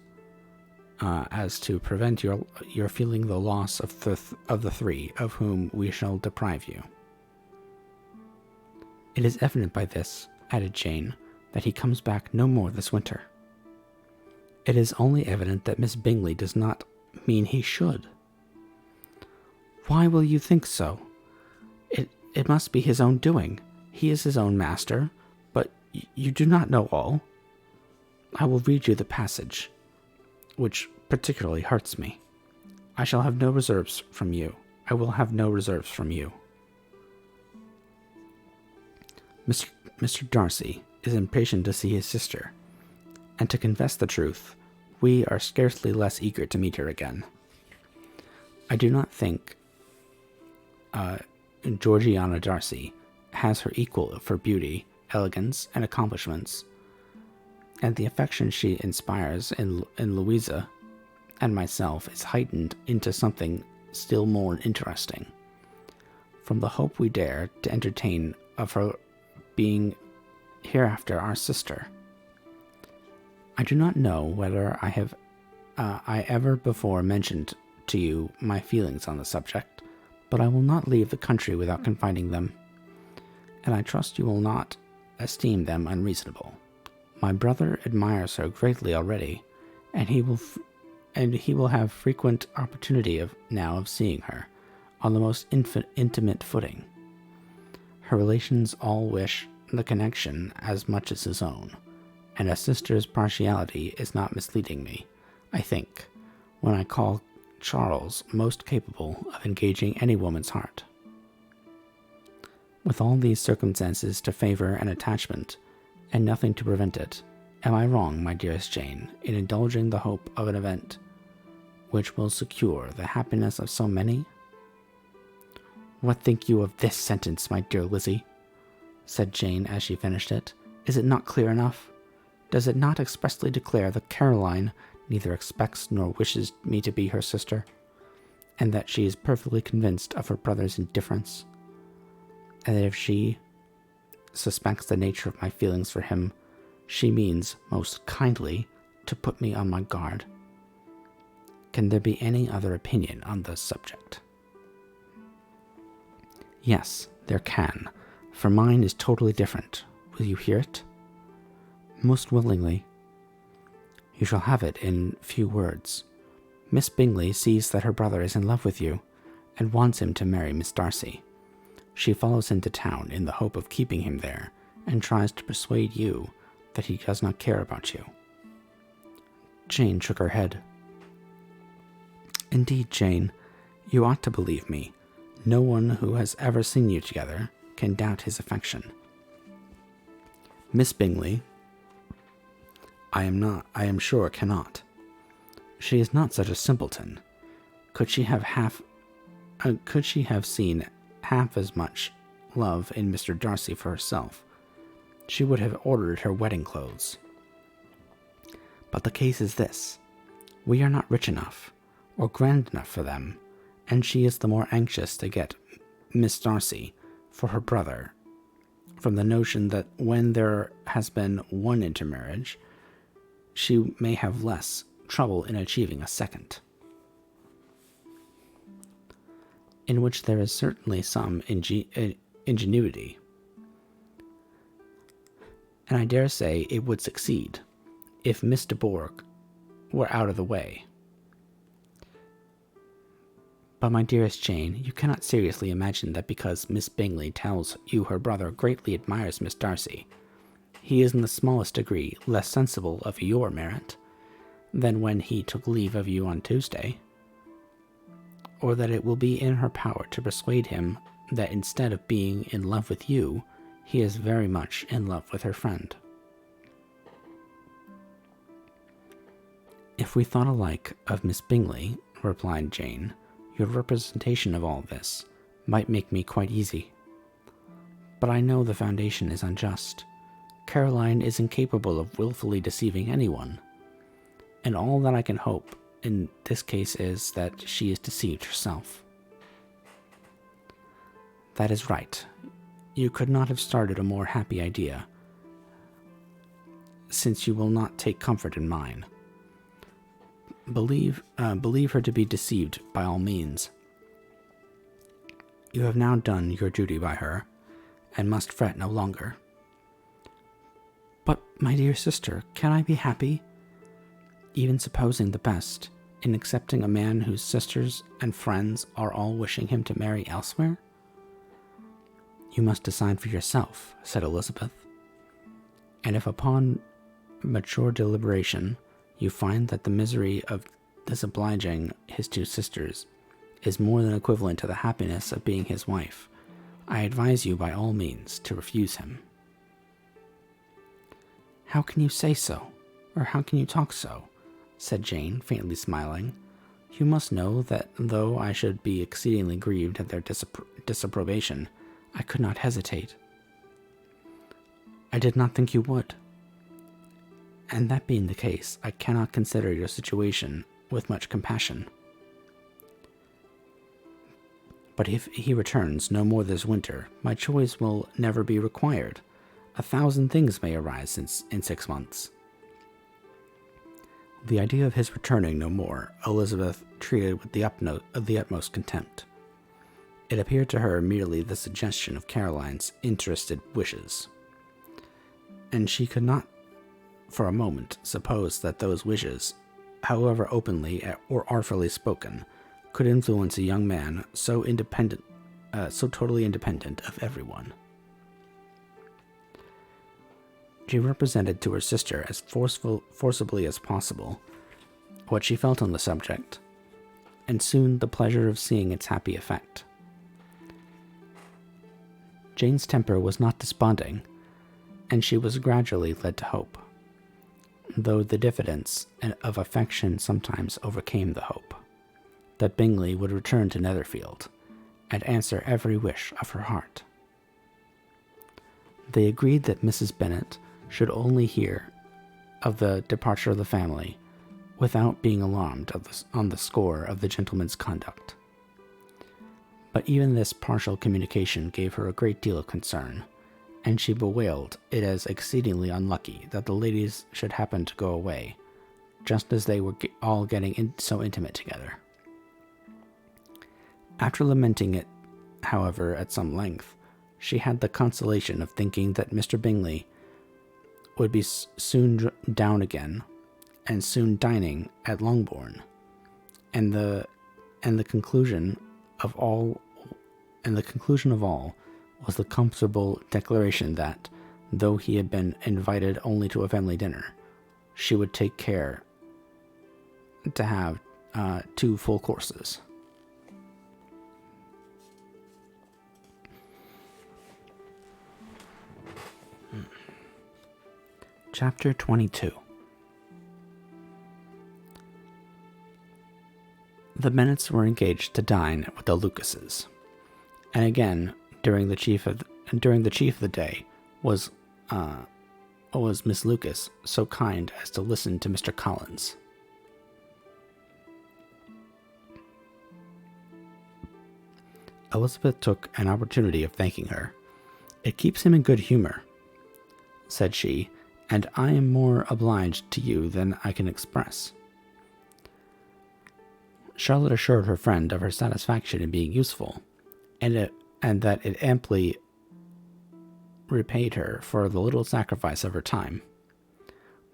as to prevent your feeling the loss of the 3 of whom we shall deprive you. It is evident by this, added Jane, that he comes back no more this winter. It is only evident that Miss Bingley does not mean he should. Why will you think so? It must be his own doing. He is his own master, but you do not know all. I will read you the passage, which particularly hurts me. I shall have no reserves from you. I will have no reserves from you. Mr. Darcy is impatient to see his sister, and to confess the truth, we are scarcely less eager to meet her again. I do not think Georgiana Darcy has her equal for beauty, elegance, and accomplishments, and the affection she inspires in Louisa and myself is heightened into something still more interesting, from the hope we dare to entertain of her being hereafter our sister. I do not know whether I ever before mentioned to you my feelings on the subject, but I will not leave the country without confiding them, and I trust you will not esteem them unreasonable. My brother admires her greatly already, and he will have frequent opportunity now of seeing her on the most intimate footing. Her relations all wish the connection as much as his own, and a sister's partiality is not misleading me, I think, when I call Charles most capable of engaging any woman's heart. With all these circumstances to favor an attachment, and nothing to prevent it, am I wrong, my dearest Jane, in indulging the hope of an event which will secure the happiness of so many? What think you of this sentence, my dear Lizzie? Said Jane as she finished it. Is it not clear enough? Does it not expressly declare that Caroline neither expects nor wishes me to be her sister, and that she is perfectly convinced of her brother's indifference, and that if she suspects the nature of my feelings for him, she means most kindly to put me on my guard? Can there be any other opinion on this subject? Yes, there can, for mine is totally different. Will you hear it? Most willingly. You shall have it in few words. Miss Bingley sees that her brother is in love with you, and wants him to marry Miss Darcy. She follows him to town in the hope of keeping him there, and tries to persuade you that he does not care about you. Jane shook her head. Indeed, Jane, you ought to believe me. No one who has ever seen you together can doubt his affection. Miss Bingley, I am sure, cannot. She is not such a simpleton. Could she have seen half as much love in Mr. Darcy for herself, she would have ordered her wedding clothes. But the case is this. We are not rich enough, or grand enough for them, and she is the more anxious to get Miss Darcy for her brother, from the notion that when there has been one intermarriage, she may have less trouble in achieving a second. In which there is certainly some ingenuity, and I dare say it would succeed if Miss de Bourgh were out of the way. But my dearest Jane, you cannot seriously imagine that because Miss Bingley tells you her brother greatly admires Miss Darcy, he is in the smallest degree less sensible of your merit than when he took leave of you on Tuesday, or that it will be in her power to persuade him that instead of being in love with you, he is very much in love with her friend. If we thought alike of Miss Bingley, replied Jane, your representation of all this might make me quite easy. But I know the foundation is unjust. Caroline is incapable of willfully deceiving anyone, and all that I can hope in this case is that she is deceived herself. That is right. You could not have started a more happy idea, since you will not take comfort in mine. Believe her to be deceived by all means. You have now done your duty by her, and must fret no longer. But, my dear sister, can I be happy, even supposing the best, in accepting a man whose sisters and friends are all wishing him to marry elsewhere? You must decide for yourself, said Elizabeth. And if upon mature deliberation you find that the misery of disobliging his two sisters is more than equivalent to the happiness of being his wife, I advise you by all means to refuse him. How can you say so, or how can you talk so? Said Jane, faintly smiling. You must know that though I should be exceedingly grieved at their disapprobation, I could not hesitate. I did not think you would. And that being the case, I cannot consider your situation with much compassion. But if he returns no more this winter, my choice will never be required. 1,000 things may arise in 6 months. The idea of his returning no more, Elizabeth treated with the utmost contempt. It appeared to her merely the suggestion of Caroline's interested wishes, and she could not for a moment suppose that those wishes, however openly or artfully spoken, could influence a young man so totally independent of everyone. She represented to her sister as forcibly as possible what she felt on the subject, and soon the pleasure of seeing its happy effect. Jane's temper was not desponding, and she was gradually led to hope, though the diffidence of affection sometimes overcame the hope, that Bingley would return to Netherfield, and answer every wish of her heart. They agreed that Mrs. Bennet should only hear of the departure of the family, without being alarmed on the score of the gentleman's conduct. But even this partial communication gave her a great deal of concern, and she bewailed it as exceedingly unlucky that the ladies should happen to go away, just as they were all getting so intimate together. After lamenting it, however, at some length, she had the consolation of thinking that Mr. Bingley would be soon down again, and soon dining at Longbourn, and the conclusion of all was the comfortable declaration that, though he had been invited only to a family dinner, she would take care to have 2 full courses. Chapter 22. The Bennets were engaged to dine with the Lucases, and again during the chief of the day was Miss Lucas so kind as to listen to Mr. Collins. Elizabeth took an opportunity of thanking her. "It keeps him in good humor," said she, "and I am more obliged to you than I can express." Charlotte assured her friend of her satisfaction in being useful, and that it amply repaid her for the little sacrifice of her time.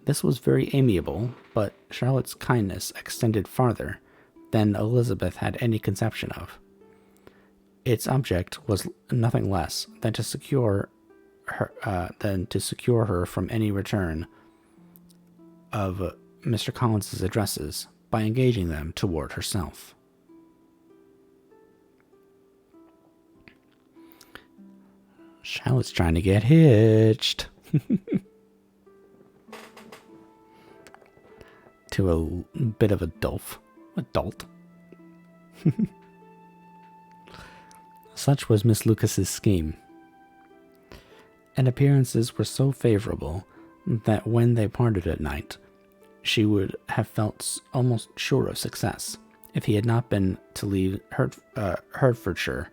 This was very amiable, but Charlotte's kindness extended farther than Elizabeth had any conception of. Its object was nothing less than to secure her from any return of Mr. Collins's addresses by engaging them toward herself. Charlotte's trying to get hitched to a bit of adult. Such was Miss Lucas's scheme, and appearances were so favorable that when they parted at night, she would have felt almost sure of success if he had not been to leave Hertfordshire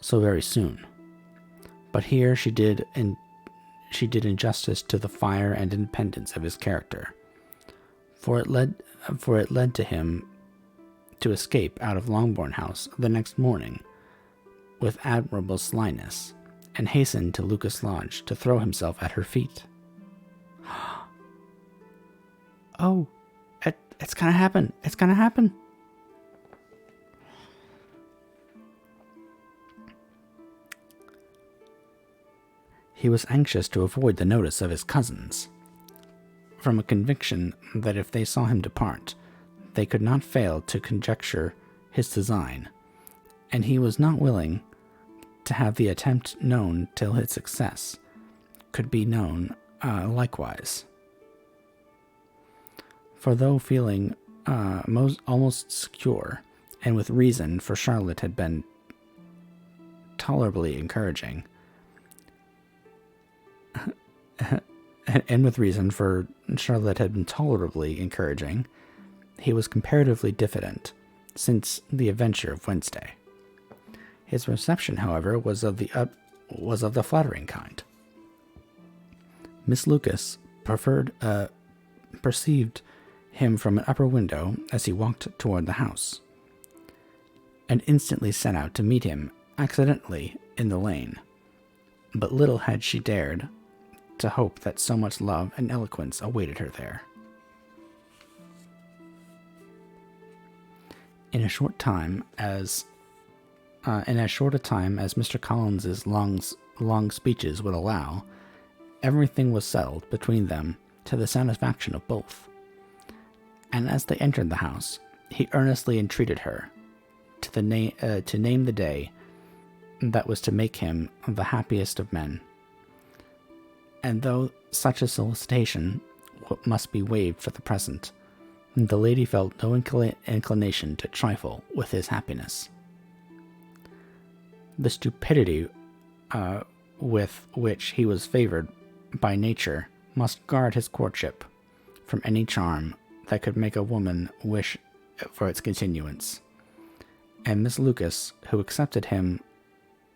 so very soon. But here she did injustice to the fire and independence of his character, for it led to him to escape out of Longbourn House the next morning with admirable slyness, and hasten to Lucas Lodge to throw himself at her feet. "Oh, it's gonna happen! It's gonna happen!" He was anxious to avoid the notice of his cousins, from a conviction that if they saw him depart, they could not fail to conjecture his design, and he was not willing to have the attempt known till his success could be known likewise. For though feeling almost secure, and with reason, for Charlotte had been tolerably encouraging, he was comparatively diffident since the adventure of Wednesday. His reception, however, was of the flattering kind. Miss Lucas perceived him from an upper window as he walked toward the house, and instantly set out to meet him accidentally in the lane. But little had she dared to hope that so much love and eloquence awaited her there. In as short a time as Mr. Collins's long speeches would allow, everything was settled between them to the satisfaction of both. And as they entered the house, he earnestly entreated her to name the day that was to make him the happiest of men. And though such a solicitation must be waived for the present, the lady felt no inclination to trifle with his happiness. The stupidity with which he was favored by nature must guard his courtship from any charm that could make a woman wish for its continuance. And Miss Lucas, who accepted him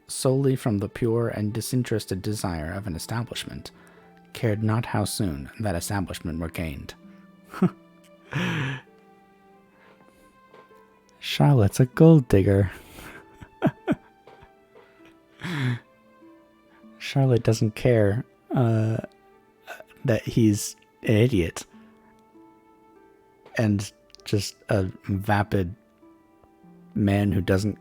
solely from the pure and disinterested desire of an establishment, cared not how soon that establishment were gained. Charlotte's a gold digger. Charlotte doesn't care that he's an idiot and just a vapid man who doesn't,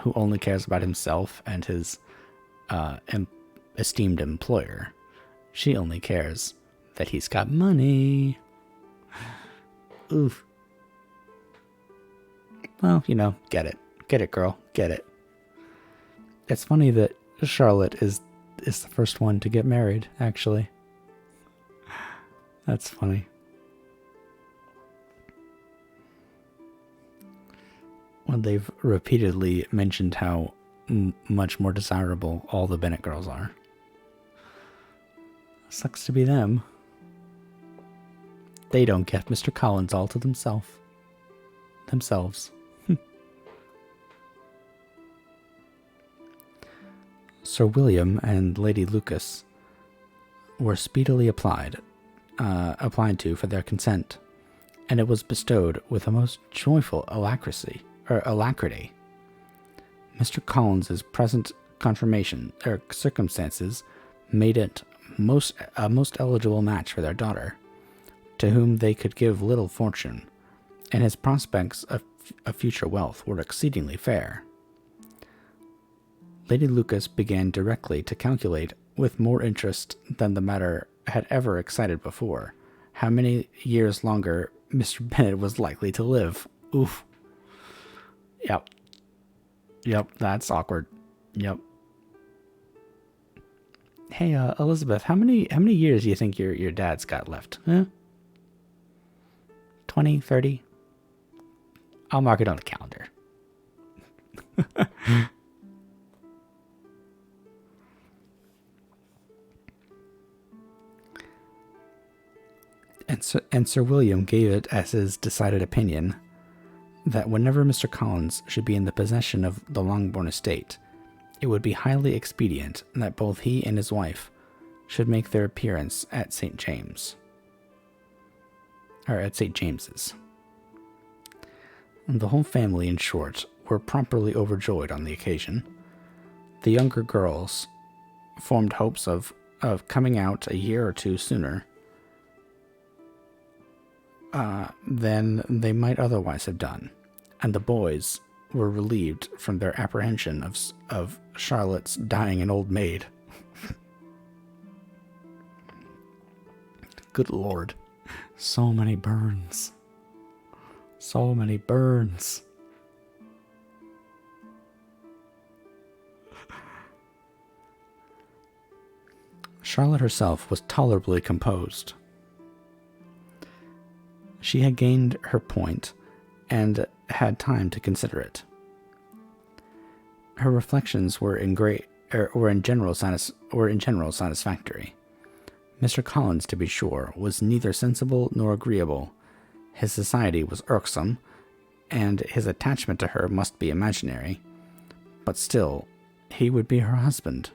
who only cares about himself and his esteemed employer. She only cares that he's got money. Oof. Well, get it. Get it, girl. Get it. It's funny that Charlotte is the first one to get married, actually. That's funny. Well, they've repeatedly mentioned how much more desirable all the Bennett girls are. Sucks to be them. They don't get Mr. Collins all to themselves. Sir William and Lady Lucas were speedily applied to for their consent, and it was bestowed with a most joyful alacrity. Mr. Collins's present circumstances made it a most eligible match for their daughter, to whom they could give little fortune, and his prospects of future wealth were exceedingly fair. Lady Lucas began directly to calculate, with more interest than the matter had ever excited before, how many years longer Mr. Bennet was likely to live. Oof. Yep, that's awkward. Yep. Hey, Elizabeth, how many years do you think your dad's got left? 20, 30? I'll mark it on the calendar. And Sir William gave it as his decided opinion that whenever Mr. Collins should be in the possession of the Longbourn estate, it would be highly expedient that both he and his wife should make their appearance at St. James's. The whole family, in short, were properly overjoyed on the occasion. The younger girls formed hopes of coming out a year or two sooner than they might otherwise have done, and the boys were relieved from their apprehension of Charlotte's dying an old maid. Good Lord. So many burns. So many burns. Charlotte herself was tolerably composed. She had gained her point and had time to consider it. Her reflections were in general satisfactory. Mr. Collins, to be sure, was neither sensible nor agreeable. His society was irksome, and his attachment to her must be imaginary. But still, he would be her husband.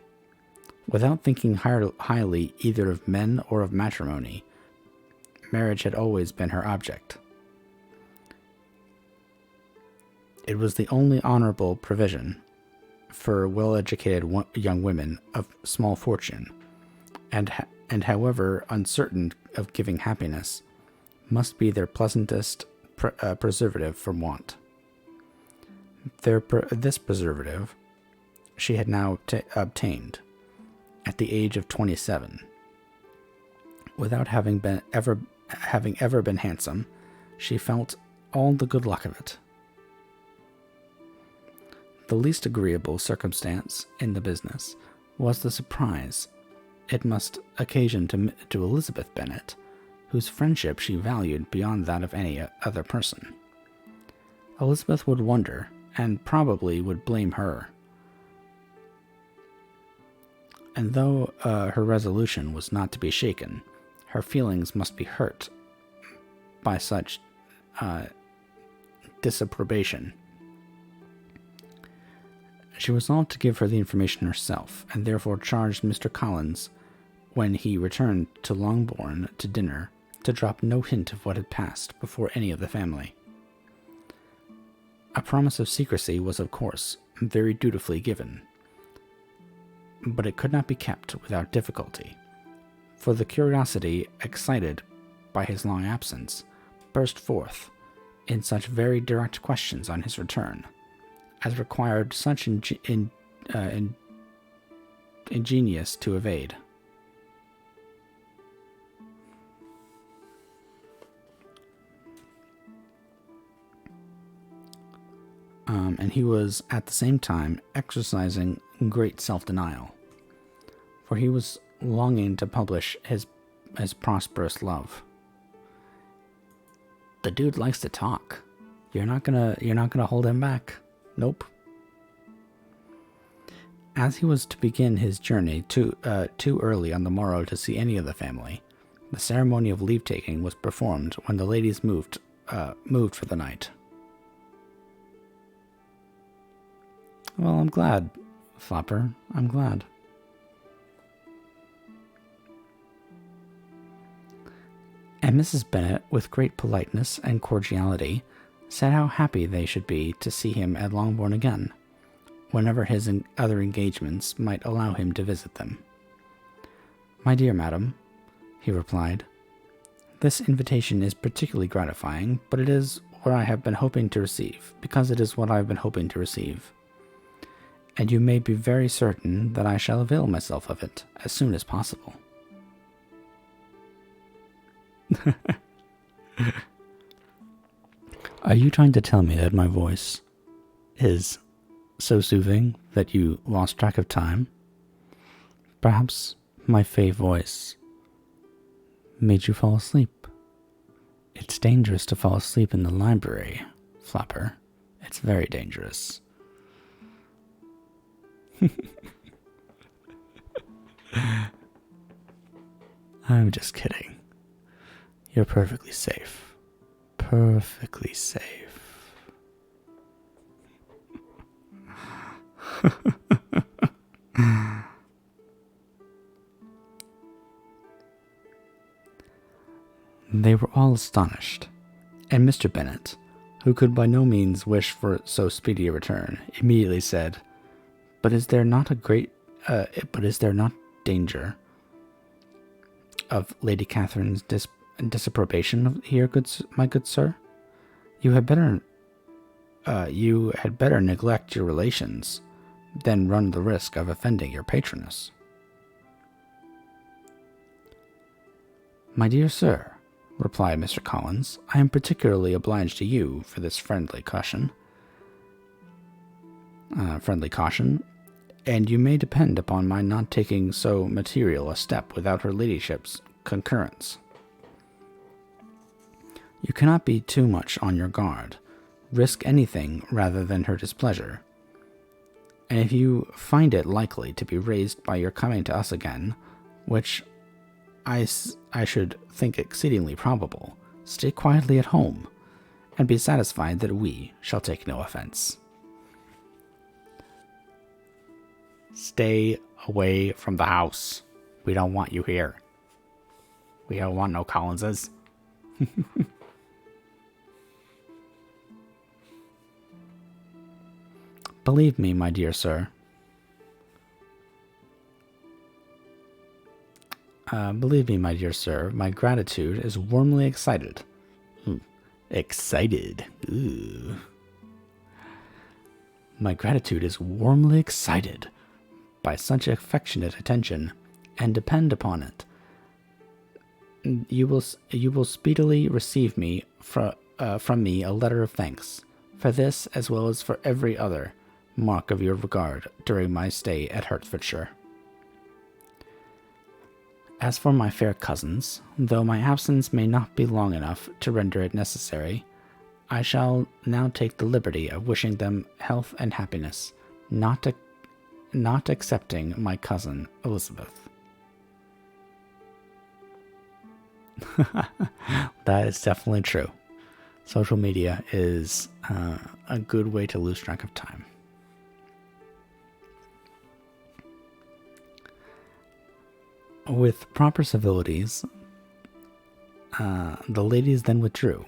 Without thinking highly either of men or of matrimony, marriage had always been her object. It was the only honorable provision for well-educated young women of small fortune, and however uncertain of giving happiness, must be their pleasantest preservative from want. This preservative she had now obtained at the age of 27. Without having ever been handsome, she felt all the good luck of it. The least agreeable circumstance in the business was the surprise it must occasion to Elizabeth Bennet, whose friendship she valued beyond that of any other person. Elizabeth would wonder, and probably would blame her. And though her resolution was not to be shaken, her feelings must be hurt by such disapprobation. She resolved to give her the information herself, and therefore charged Mr. Collins, when he returned to Longbourn to dinner, to drop no hint of what had passed before any of the family. A promise of secrecy was, of course, very dutifully given, but it could not be kept without difficulty, for the curiosity excited by his long absence burst forth in such very direct questions on his return, as required such ingenious to evade. And he was at the same time exercising great self-denial, for he was longing to publish his prosperous love. The dude likes to talk. You're not gonna hold him back. Nope. As he was to begin his journey too early on the morrow to see any of the family, the ceremony of leave-taking was performed when the ladies moved for the night. Well, I'm glad, Flopper. I'm glad. And Mrs. Bennet, with great politeness and cordiality, said how happy they should be to see him at Longbourn again, whenever his other engagements might allow him to visit them. My dear madam, he replied, this invitation is particularly gratifying, but it is what I have been hoping to receive, because it is what I have been hoping to receive. And you may be very certain that I shall avail myself of it as soon as possible. Are you trying to tell me that my voice is so soothing that you lost track of time? Perhaps my fey voice made you fall asleep. It's dangerous to fall asleep in the library, Flopper. It's very dangerous. I'm just kidding. You're perfectly safe. Perfectly safe. They were all astonished, and Mr. Bennet, who could by no means wish for so speedy a return, immediately said, But is there not danger of Lady Catherine's disapprobation here, my good sir? You had better neglect your relations than run the risk of offending your patroness. My dear sir, replied Mr. Collins, I am particularly obliged to you for this friendly caution, and you may depend upon my not taking so material a step without her ladyship's concurrence. You cannot be too much on your guard. Risk anything rather than her displeasure. And if you find it likely to be raised by your coming to us again, which I should think exceedingly probable, stay quietly at home, and be satisfied that we shall take no offense. Stay away from the house. We don't want you here. We don't want no Collinses. Believe me, my dear sir. My gratitude is warmly excited. Excited. Ooh. My gratitude is warmly excited by such affectionate attention, and depend upon it, you will speedily receive from me a letter of thanks for this as well as for every other mark of your regard during my stay at Hertfordshire. As for my fair cousins, though my absence may not be long enough to render it necessary, I shall now take the liberty of wishing them health and happiness, not excepting my cousin Elizabeth. That is definitely true. Social media is a good way to lose track of time. With proper civilities, the ladies then withdrew,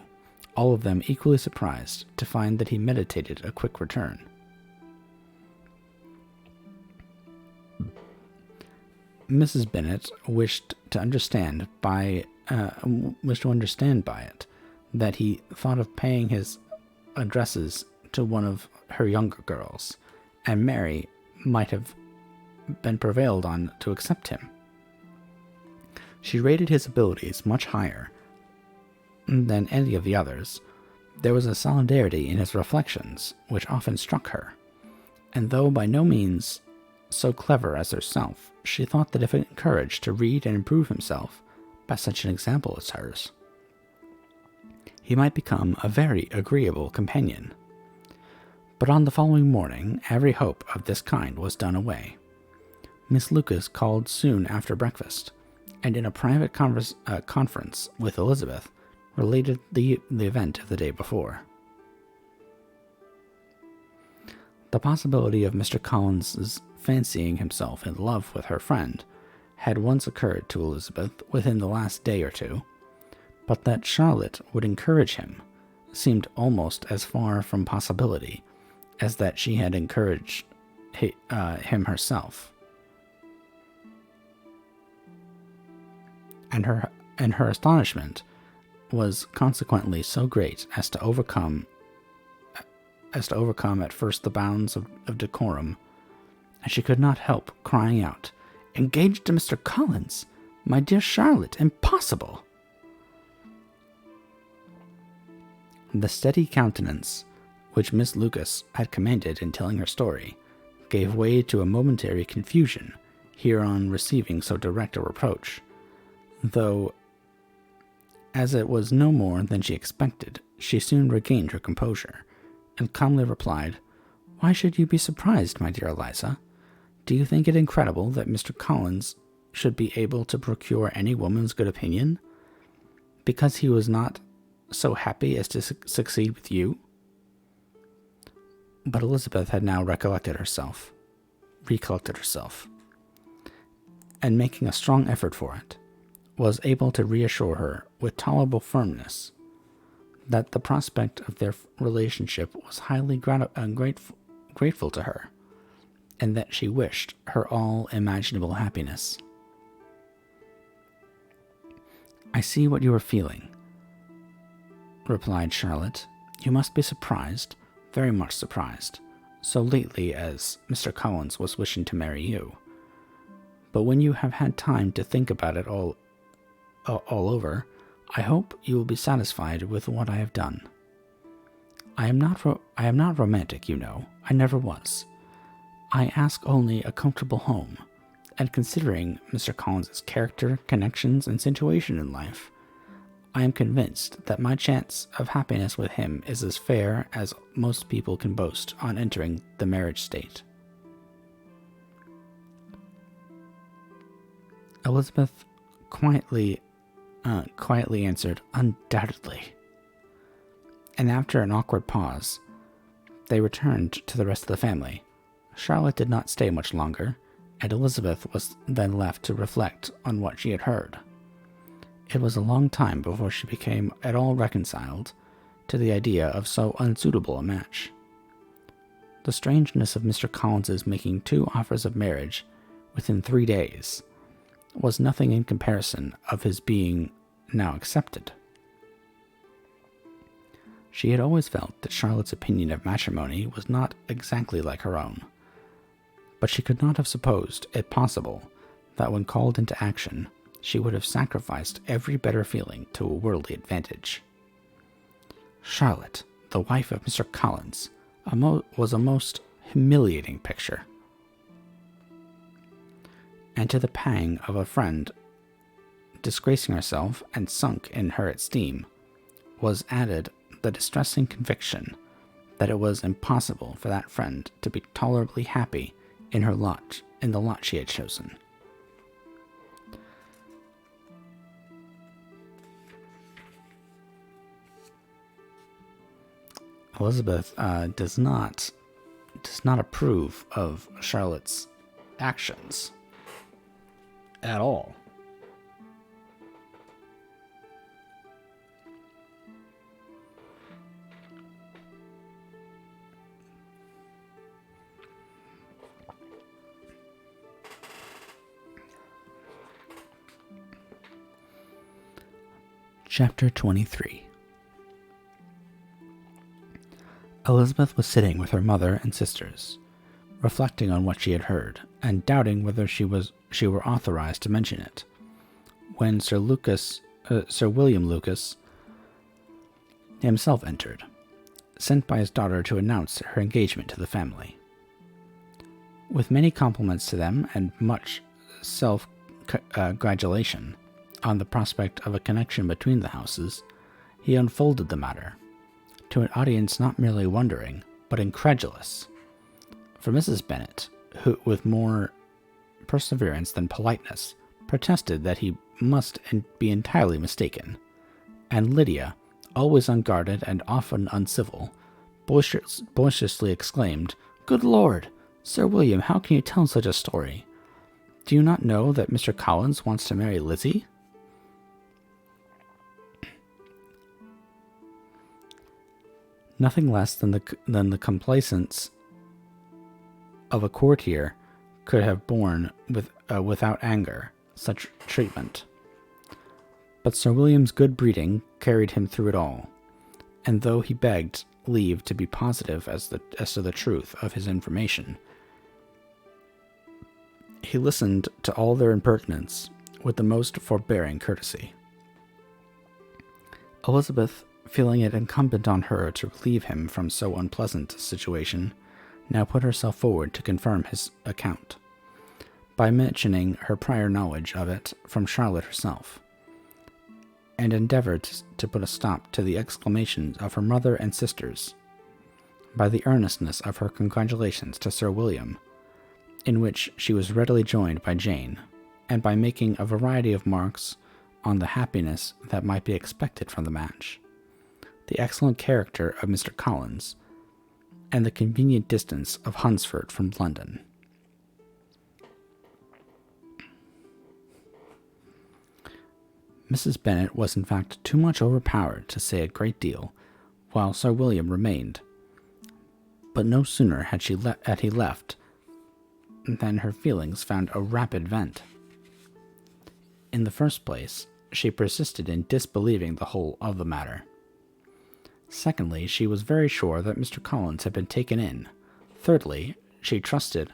all of them equally surprised to find that he meditated a quick return. Mrs. Bennet wished to understand by it that he thought of paying his addresses to one of her younger girls, and Mary might have been prevailed on to accept him. She rated his abilities much higher than any of the others. There was a solidarity in his reflections which often struck her, and though by no means so clever as herself, she thought that if encouraged to read and improve himself by such an example as hers, he might become a very agreeable companion. But on the following morning, every hope of this kind was done away. Miss Lucas called soon after breakfast, and in a private conference with Elizabeth, related the event of the day before. The possibility of Mr. Collins's fancying himself in love with her friend had once occurred to Elizabeth within the last day or two, but that Charlotte would encourage him seemed almost as far from possibility as that she had encouraged him herself. And her astonishment was consequently so great as to overcome at first the bounds of decorum, and she could not help crying out, "Engaged to Mr. Collins? My dear Charlotte, impossible!" The steady countenance which Miss Lucas had commanded in telling her story gave way to a momentary confusion here on receiving so direct a reproach, though, as it was no more than she expected, she soon regained her composure, and calmly replied, "Why should you be surprised, my dear Eliza? Do you think it incredible that Mr. Collins should be able to procure any woman's good opinion, because he was not so happy as to succeed with you?" But Elizabeth had now recollected herself, and making a strong effort for it, was able to reassure her with tolerable firmness that the prospect of their relationship was highly grateful to her, and that she wished her all imaginable happiness. "I see what you are feeling," replied Charlotte. "You must be surprised, very much surprised, so lately as Mr. Collins was wishing to marry you. But when you have had time to think about it all over, I hope you will be satisfied with what I have done. I am not romantic, you know. I never was. I ask only a comfortable home, and considering Mr. Collins's character, connections, and situation in life, I am convinced that my chance of happiness with him is as fair as most people can boast on entering the marriage state." Elizabeth quietly answered, "Undoubtedly." And after an awkward pause, they returned to the rest of the family. Charlotte did not stay much longer, and Elizabeth was then left to reflect on what she had heard. It was a long time before she became at all reconciled to the idea of so unsuitable a match. The strangeness of Mr. Collins's making 2 offers of marriage within 3 days was nothing in comparison of his being now accepted. She had always felt that Charlotte's opinion of matrimony was not exactly like her own, but she could not have supposed it possible that when called into action, she would have sacrificed every better feeling to a worldly advantage. Charlotte, the wife of Mr. Collins, was a most humiliating picture. And to the pang of a friend disgracing herself and sunk in her esteem was added the distressing conviction that it was impossible for that friend to be tolerably happy in the lot she had chosen. Elizabeth does not approve of Charlotte's actions at all. Chapter 23. Elizabeth was sitting with her mother and sisters, reflecting on what she had heard, and doubting whether she were authorized to mention it, when Sir William Lucas himself entered, sent by his daughter to announce her engagement to the family. With many compliments to them and much self-gratulation on the prospect of a connection between the houses, he unfolded the matter to an audience not merely wondering, but incredulous. For Mrs. Bennet, who, with more perseverance than politeness, protested that he must be entirely mistaken, and Lydia, always unguarded and often uncivil, boisterously exclaimed, "Good Lord! Sir William, how can you tell such a story? Do you not know that Mr. Collins wants to marry Lizzie?" Nothing less than the complacence of a courtier could have borne without anger such treatment. But Sir William's good breeding carried him through it all, and though he begged leave to be positive as to the truth of his information, he listened to all their impertinence with the most forbearing courtesy. Elizabeth, feeling it incumbent on her to relieve him from so unpleasant a situation, now put herself forward to confirm his account, by mentioning her prior knowledge of it from Charlotte herself, and endeavored to put a stop to the exclamations of her mother and sisters, by the earnestness of her congratulations to Sir William, in which she was readily joined by Jane, and by making a variety of marks on the happiness that might be expected from the match, the excellent character of Mr. Collins, and the convenient distance of Hunsford from London. Mrs. Bennet was in fact too much overpowered to say a great deal, while Sir William remained. But no sooner had he left than her feelings found a rapid vent. In the first place, she persisted in disbelieving the whole of the matter. Secondly, she was very sure that Mr. Collins had been taken in. Thirdly, she trusted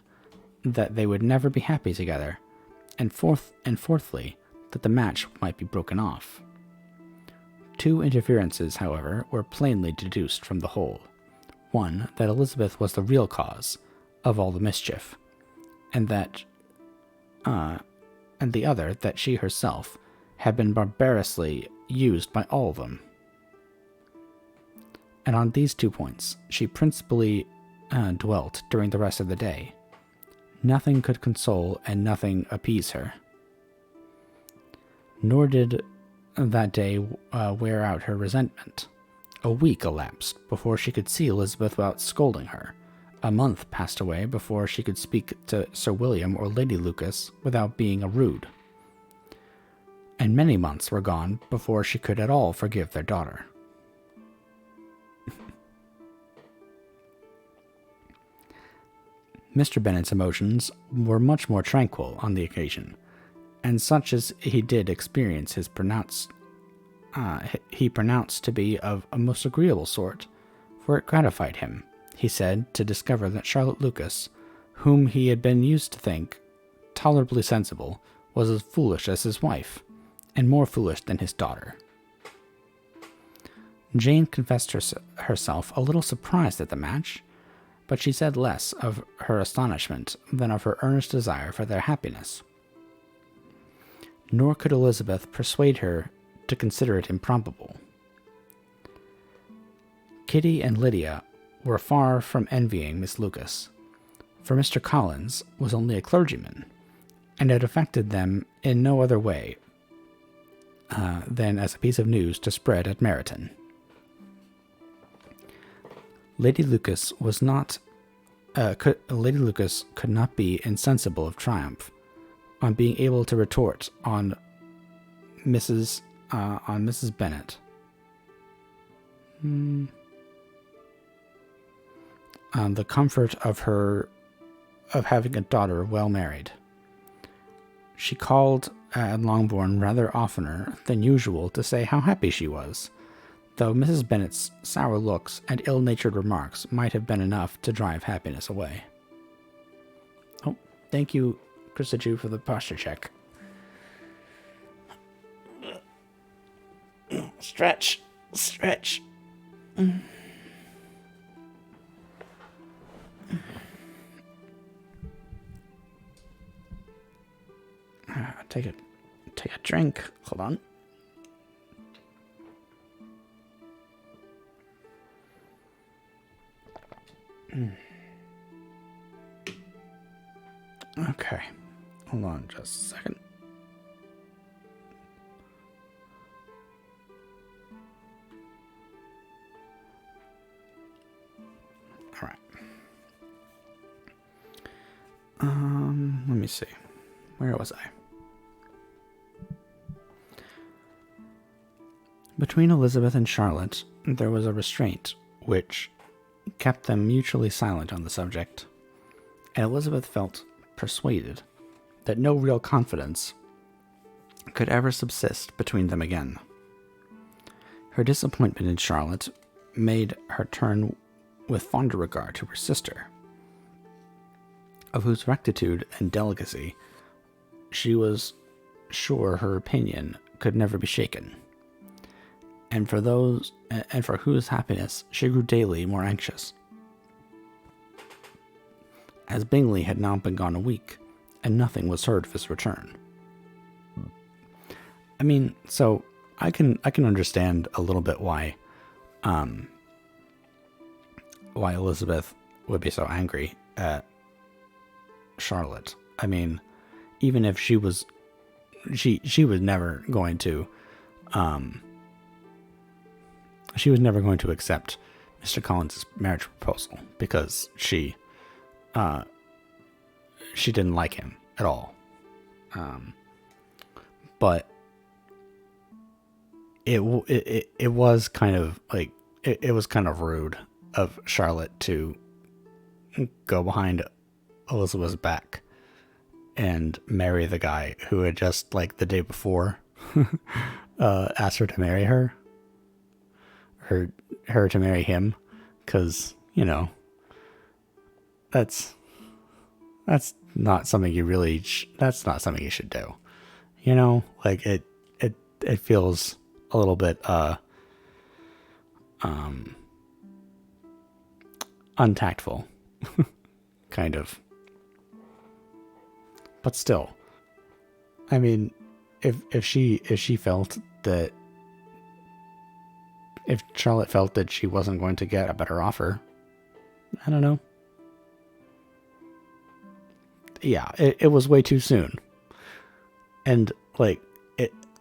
that they would never be happy together. And fourthly, that the match might be broken off. Two interferences, however, were plainly deduced from the whole. One, that Elizabeth was the real cause of all the mischief, and the other, that she herself had been barbarously used by all of them. And on these 2 points she principally dwelt during the rest of the day. Nothing could console and nothing appease her. Nor did that day wear out her resentment. A week elapsed before she could see Elizabeth without scolding her. A month passed away before she could speak to Sir William or Lady Lucas without being rude. And many months were gone before she could at all forgive their daughter. Mr. Bennet's emotions were much more tranquil on the occasion, and such as he did experience he pronounced to be of a most agreeable sort, for it gratified him, he said, to discover that Charlotte Lucas, whom he had been used to think tolerably sensible, was as foolish as his wife, and more foolish than his daughter. Jane confessed herself a little surprised at the match, but she said less of her astonishment than of her earnest desire for their happiness. Nor could Elizabeth persuade her to consider it improbable. Kitty and Lydia were far from envying Miss Lucas, for Mr. Collins was only a clergyman, and it affected them in no other way than as a piece of news to spread at Meryton. Lady Lucas was not. Lady Lucas could not be insensible of triumph on being able to retort on Mrs. Bennet. The comfort of having a daughter well married. She called at Longbourn rather oftener than usual to say how happy she was, though Mrs. Bennet's sour looks and ill-natured remarks might have been enough to drive happiness away. Oh, thank you, Krista Jew, for the posture check. Stretch. Take a drink. Hold on. Okay. Hold on just a second. All right. Let me see. Where was I? Between Elizabeth and Charlotte, there was a restraint which kept them mutually silent on the subject, and Elizabeth felt persuaded that no real confidence could ever subsist between them again. Her disappointment in Charlotte made her turn with fonder regard to her sister, of whose rectitude and delicacy she was sure her opinion could never be shaken, and for whose happiness she grew daily more anxious. As Bingley had now been gone a week, and nothing was heard of his return. I mean, so I can understand a little bit why Elizabeth would be so angry at Charlotte. I mean, even if she was never going to accept Mr. Collins' marriage proposal because she didn't like him at all. But it was kind of like it was kind of rude of Charlotte to go behind Elizabeth's back and marry the guy who had just, like, the day before asked her to marry her to marry him, because, you know, that's not something you really that's not something you should do, you know. Like, it feels a little bit untactful kind of. But still, I mean, if Charlotte felt that she wasn't going to get a better offer, I don't know. Yeah, it was way too soon. And, like,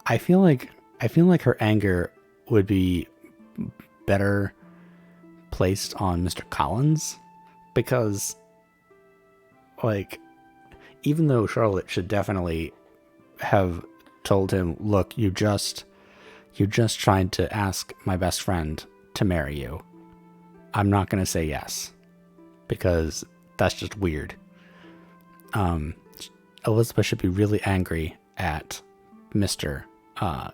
I feel like her anger would be better placed on Mr. Collins, because, like, even though Charlotte should definitely have told him, look, you just tried to ask my best friend to marry you. I'm not going to say yes, because that's just weird. Elizabeth should be really angry at Mr.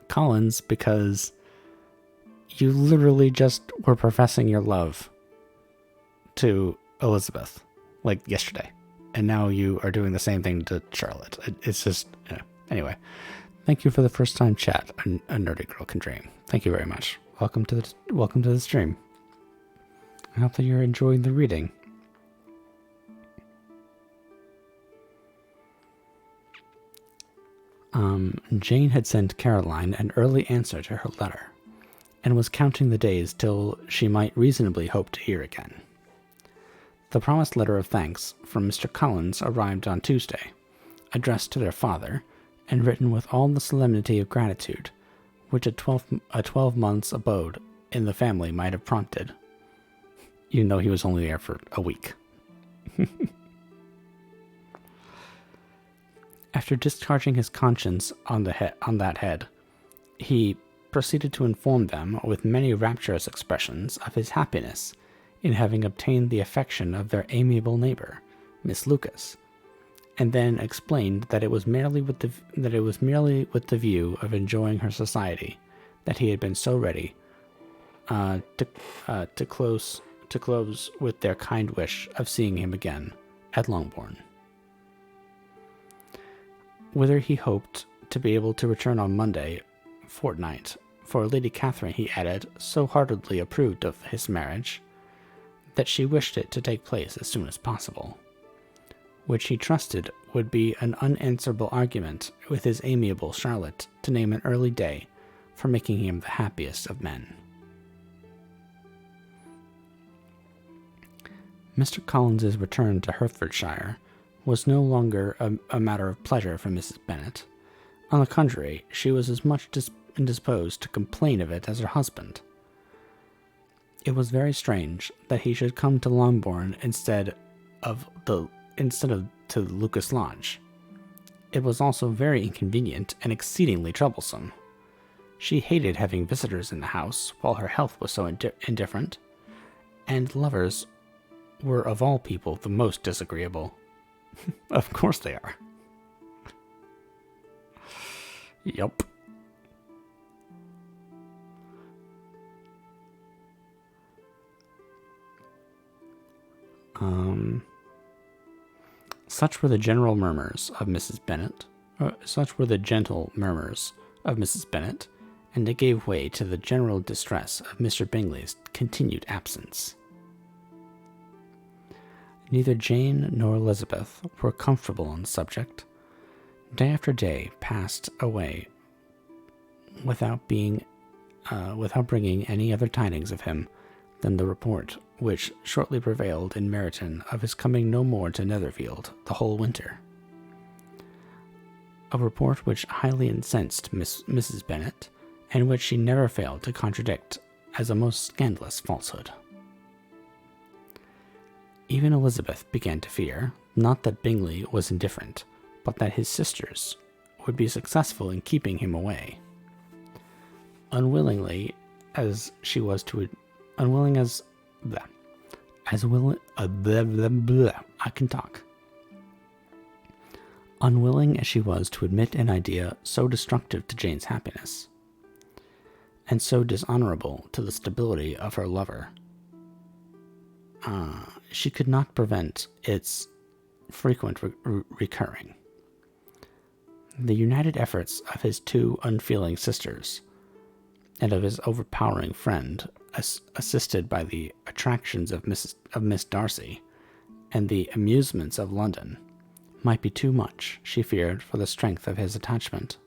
Collins, because you literally just were professing your love to Elizabeth, like, yesterday. And now you are doing the same thing to Charlotte. It's just, you know. Anyway, thank you for the first time chat. A nerdy girl can dream. Thank you very much. Welcome to the stream. I hope that you're enjoying the reading. Jane had sent Caroline an early answer to her letter, and was counting the days till she might reasonably hope to hear again. The promised letter of thanks from Mr. Collins arrived on Tuesday, addressed to their father, and written with all the solemnity of gratitude which a 12 months' abode in the family might have prompted. even though he was only there for a week. After discharging his conscience on that head, he proceeded to inform them with many rapturous expressions of his happiness in having obtained the affection of their amiable neighbor, Miss Lucas, and then explained that it was merely with the view of enjoying her society that he had been so ready to close with their kind wish of seeing him again at Longbourn, whither he hoped to be able to return on Monday fortnight. For Lady Catherine, he added, so heartily approved of his marriage that she wished it to take place as soon as possible, which he trusted would be an unanswerable argument with his amiable Charlotte to name an early day for making him the happiest of men. Mr. Collins's return to Hertfordshire was no longer a matter of pleasure for Mrs. Bennet. On the contrary, she was as much indisposed to complain of it as her husband. It was very strange that he should come to Longbourn instead of to Lucas Lodge. It was also very inconvenient and exceedingly troublesome. She hated having visitors in the house while her health was so indifferent, and lovers were of all people the most disagreeable. Of course they are. Yup. Such were the general murmurs of Mrs. Bennet. Such were the gentle murmurs of Mrs. Bennet, and they gave way to the general distress of Mr. Bingley's continued absence. Neither Jane nor Elizabeth were comfortable on the subject. Day after day passed away without bringing any other tidings of him than the report which shortly prevailed in Meryton of his coming no more to Netherfield the whole winter. A report which highly incensed Mrs. Bennet, and which she never failed to contradict as a most scandalous falsehood. Even Elizabeth began to fear, not that Bingley was indifferent, but that his sisters would be successful in keeping him away. Unwilling as she was to admit an idea so destructive to Jane's happiness, and so dishonorable to the stability of her lover, she could not prevent its frequent recurring. The united efforts of his two unfeeling sisters, and of his overpowering friend, assisted by the attractions of Miss Darcy, and the amusements of London, might be too much, she feared, for the strength of his attachment.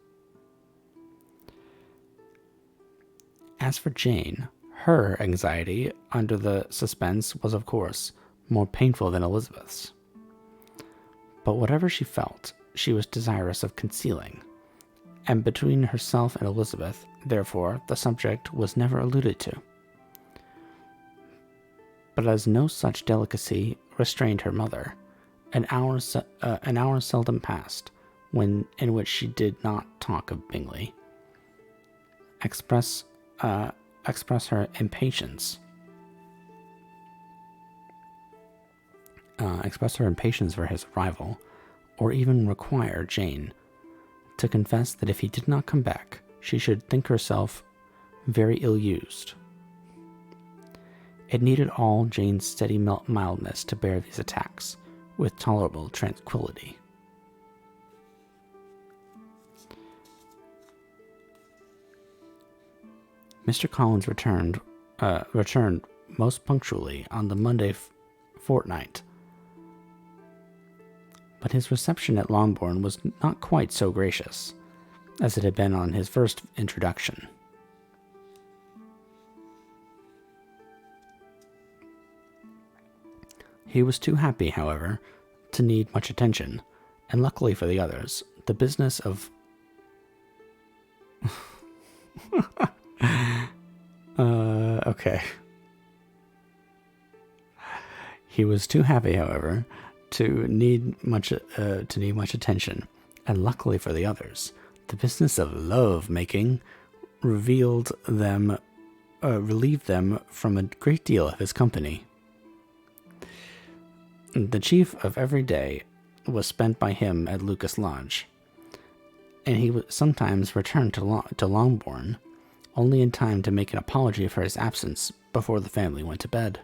As for Jane, her anxiety under the suspense was, of course, more painful than Elizabeth's. But whatever she felt, she was desirous of concealing, and between herself and Elizabeth, therefore, the subject was never alluded to. But as no such delicacy restrained her mother, an hour seldom passed in which she did not talk of Bingley, express her impatience for his arrival, or even require Jane to confess that if he did not come back, she should think herself very ill-used. It needed all Jane's steady mildness to bear these attacks with tolerable tranquillity. Mr. Collins returned most punctually on the Monday fortnight, but his reception at Longbourn was not quite so gracious as it had been on his first introduction. He was too happy, however, to need much attention, and luckily for the others, the business of okay. He was too happy, however, to need much attention, and luckily for the others, the business of love making relieved them from a great deal of his company. The chief of every day was spent by him at Lucas Lodge, and he would sometimes return to Longbourn, only in time to make an apology for his absence before the family went to bed.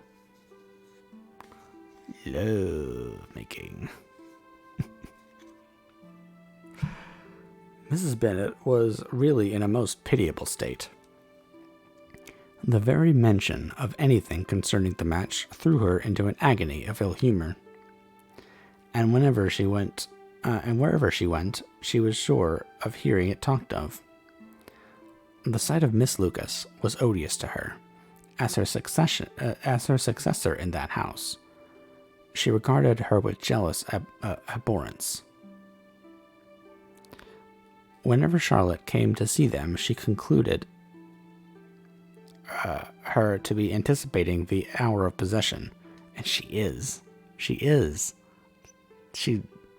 Love making. Mrs. Bennet was really in a most pitiable state. The very mention of anything concerning the match threw her into an agony of ill humor, and wherever she went, she was sure of hearing it talked of. The sight of Miss Lucas was odious to her, as her successor in that house. She regarded her with jealous abhorrence. Whenever Charlotte came to see them, she concluded her to be anticipating the hour of possession, and she is. She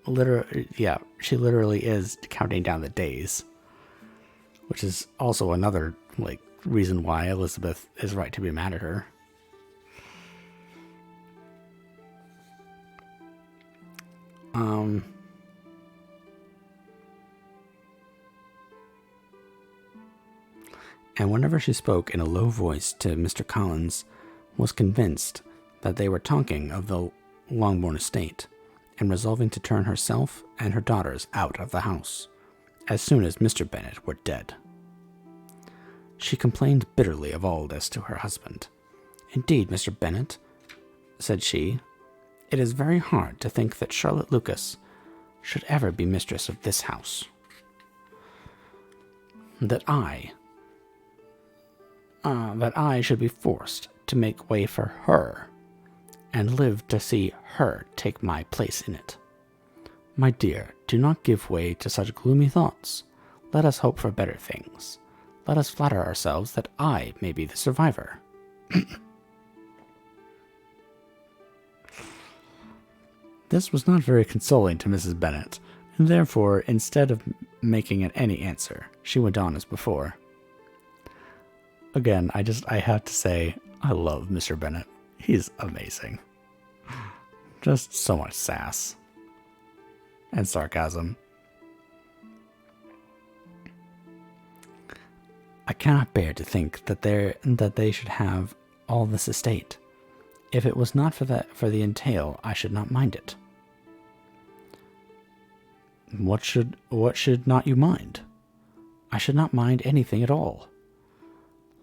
literally is counting down the days, which is also another reason why Elizabeth is right to be mad at her. And whenever she spoke in a low voice to Mr. Collins, was convinced that they were talking of the Longbourn estate, and resolving to turn herself and her daughters out of the house as soon as Mr. Bennet were dead. She complained bitterly of all this to her husband. "Indeed, Mr. Bennet," said she, "it is very hard to think that Charlotte Lucas should ever be mistress of this house. That I should be forced to make way for her, and live to see her take my place in it. My dear, do not give way to such gloomy thoughts. Let us hope for better things. Let us flatter ourselves that I may be the survivor." This was not very consoling to Mrs. Bennet, and therefore, instead of making any answer, she went on as before. Again, I have to say, I love Mr. Bennet. He's amazing. Just so much sass and sarcasm. "I cannot bear to think that they should have all this estate. If it was not for the entail, I should not mind it." What should not you mind? I should not mind anything at all.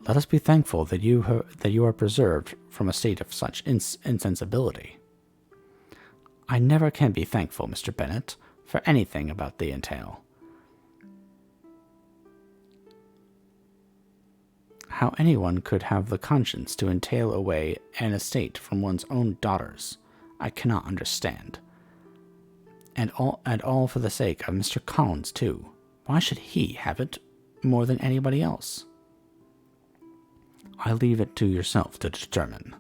Let us be thankful that you are preserved from a state of such insensibility. I never can be thankful, Mr. Bennet, for anything about the entail. How anyone could have the conscience to entail away an estate from one's own daughters, I cannot understand. And all for the sake of Mr. Collins, too. Why should he have it more than anybody else? I leave it to yourself to determine,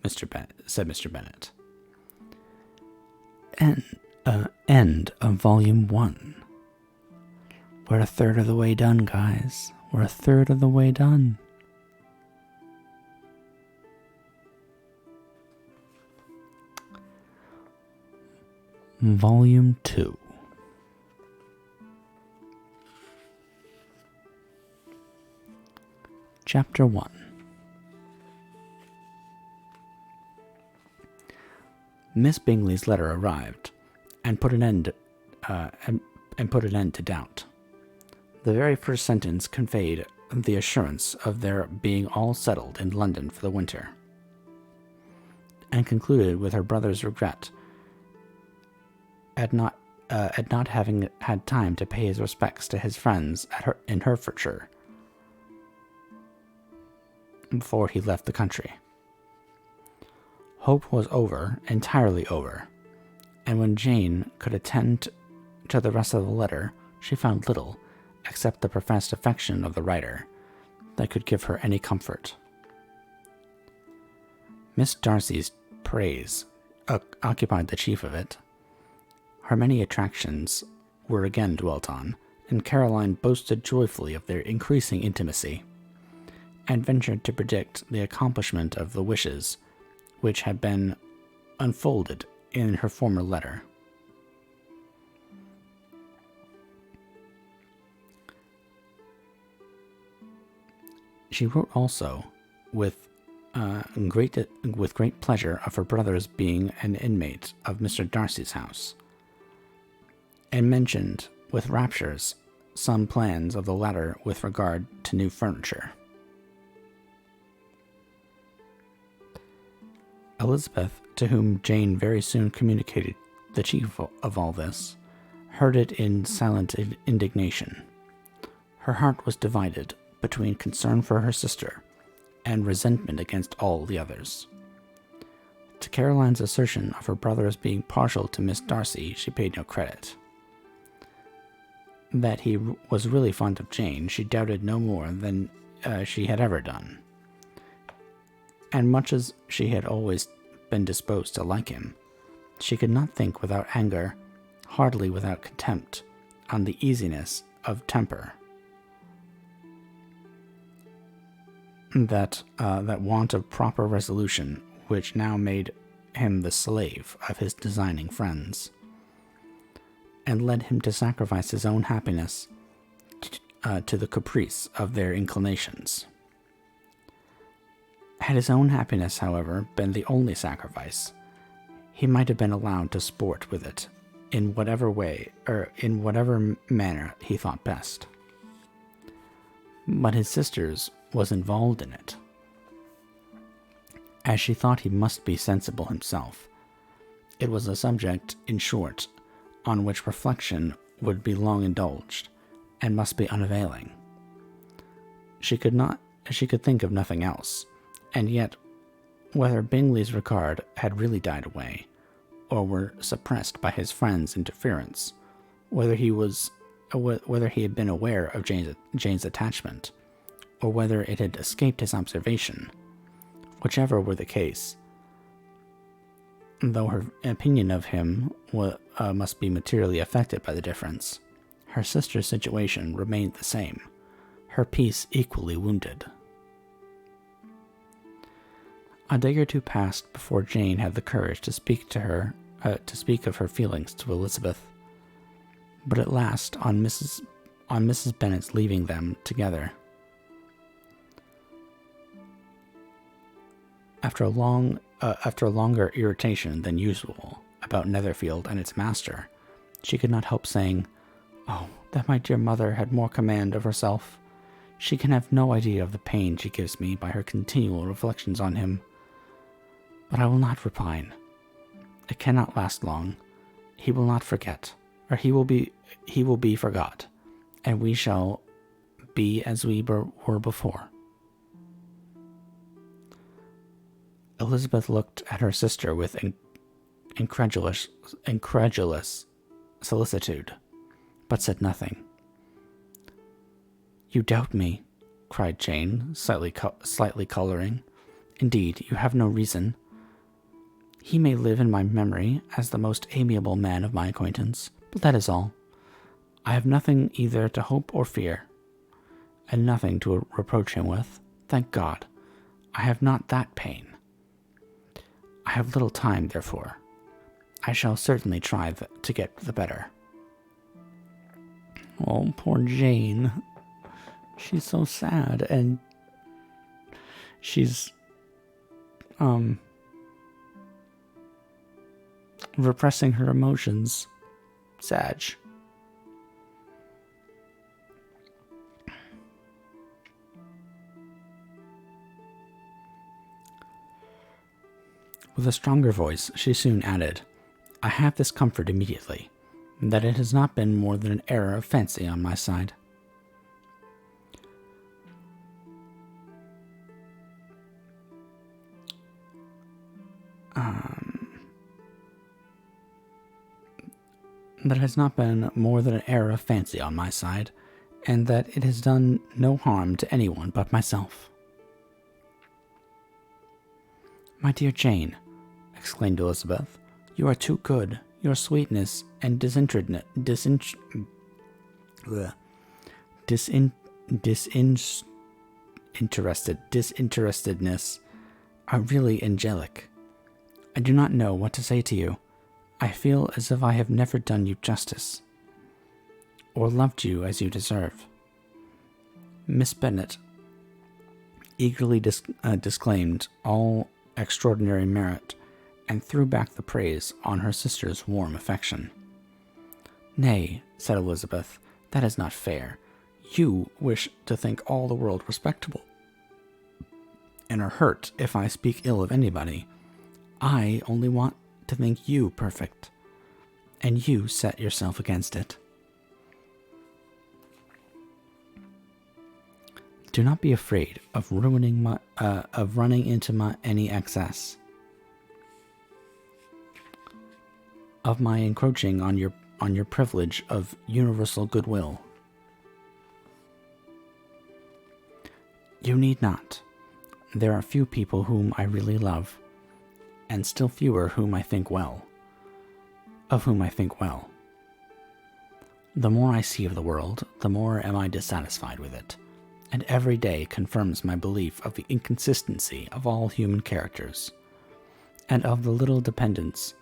said Mr. Bennet. End of Volume 1. We're a third of the way done, guys. We're a third of the way done. Volume 2. Chapter 1. Miss Bingley's letter arrived, and put an end to doubt. The very first sentence conveyed the assurance of their being all settled in London for the winter, and concluded with her brother's regret at not having had time to pay his respects to his friends in Hertfordshire before he left the country. Hope was over, entirely over, and when Jane could attend to the rest of the letter, she found little, except the professed affection of the writer, that could give her any comfort. Miss Darcy's praise occupied the chief of it. Her many attractions were again dwelt on, and Caroline boasted joyfully of their increasing intimacy, and ventured to predict the accomplishment of the wishes which had been unfolded in her former letter. She wrote also with great pleasure of her brother's being an inmate of Mr. Darcy's house, and mentioned with raptures some plans of the latter with regard to new furniture. Elizabeth, to whom Jane very soon communicated the chief of all this, heard it in silent indignation. Her heart was divided between concern for her sister and resentment against all the others. To Caroline's assertion of her brother's being partial to Miss Darcy she paid no credit. That he was really fond of Jane she doubted no more than she had ever done. And much as she had always been disposed to like him, she could not think without anger, hardly without contempt, on the easiness of temper that want of proper resolution which now made him the slave of his designing friends, and led him to sacrifice his own happiness to the caprice of their inclinations. Had his own happiness, however, been the only sacrifice, he might have been allowed to sport with it in whatever way or in whatever manner he thought best. But his sister's was involved in it, as she thought he must be sensible himself. It was a subject, in short, on which reflection would be long indulged, and must be unavailing. She could think of nothing else, and yet, whether Bingley's regard had really died away, or were suppressed by his friend's interference, whether he had been aware of Jane's attachment, or whether it had escaped his observation, whichever were the case, though her opinion of him must be materially affected by the difference, her sister's situation remained the same, her peace equally wounded. A day or two passed before Jane had the courage to speak of her feelings to Elizabeth, but at last, on Mrs. Bennet's leaving them together, after a longer irritation than usual about Netherfield and its master, she could not help saying, "Oh, that my dear mother had more command of herself. She can have no idea of the pain she gives me by her continual reflections on him. But I will not repine. It cannot last long. He will not forget, or he will be forgot, and we shall be as we were before." Elizabeth looked at her sister with incredulous solicitude, but said nothing. "You doubt me," cried Jane, slightly coloring. "Indeed, you have no reason. He may live in my memory as the most amiable man of my acquaintance, but that is all. I have nothing either to hope or fear, and nothing to reproach him with. Thank God, I have not that pain. I have little time, therefore. I shall certainly try to get the better." Oh, poor Jane. She's so sad, and she's repressing her emotions. Sad. With a stronger voice, she soon added, "I have this comfort immediately, that it has not been more than an error of fancy on my side." That it has not been more than an error of fancy on my side, and that it has done no harm to anyone but myself. "My dear Jane," exclaimed Elizabeth. "You are too good. Your sweetness and disinterestedness are really angelic. I do not know what to say to you. I feel as if I have never done you justice, or loved you as you deserve." Miss Bennet eagerly disclaimed all extraordinary merit, and threw back the praise on her sister's warm affection. "Nay," said Elizabeth, "that is not fair. You wish to think all the world respectable, and are hurt if I speak ill of anybody. I only want to think you perfect, and you set yourself against it. Do not be afraid of running into any excess, of my encroaching on your privilege of universal goodwill. You need not. There are few people whom I really love, and still fewer of whom I think well. The more I see of the world, the more am I dissatisfied with it, and every day confirms my belief of the inconsistency of all human characters, and of the little dependence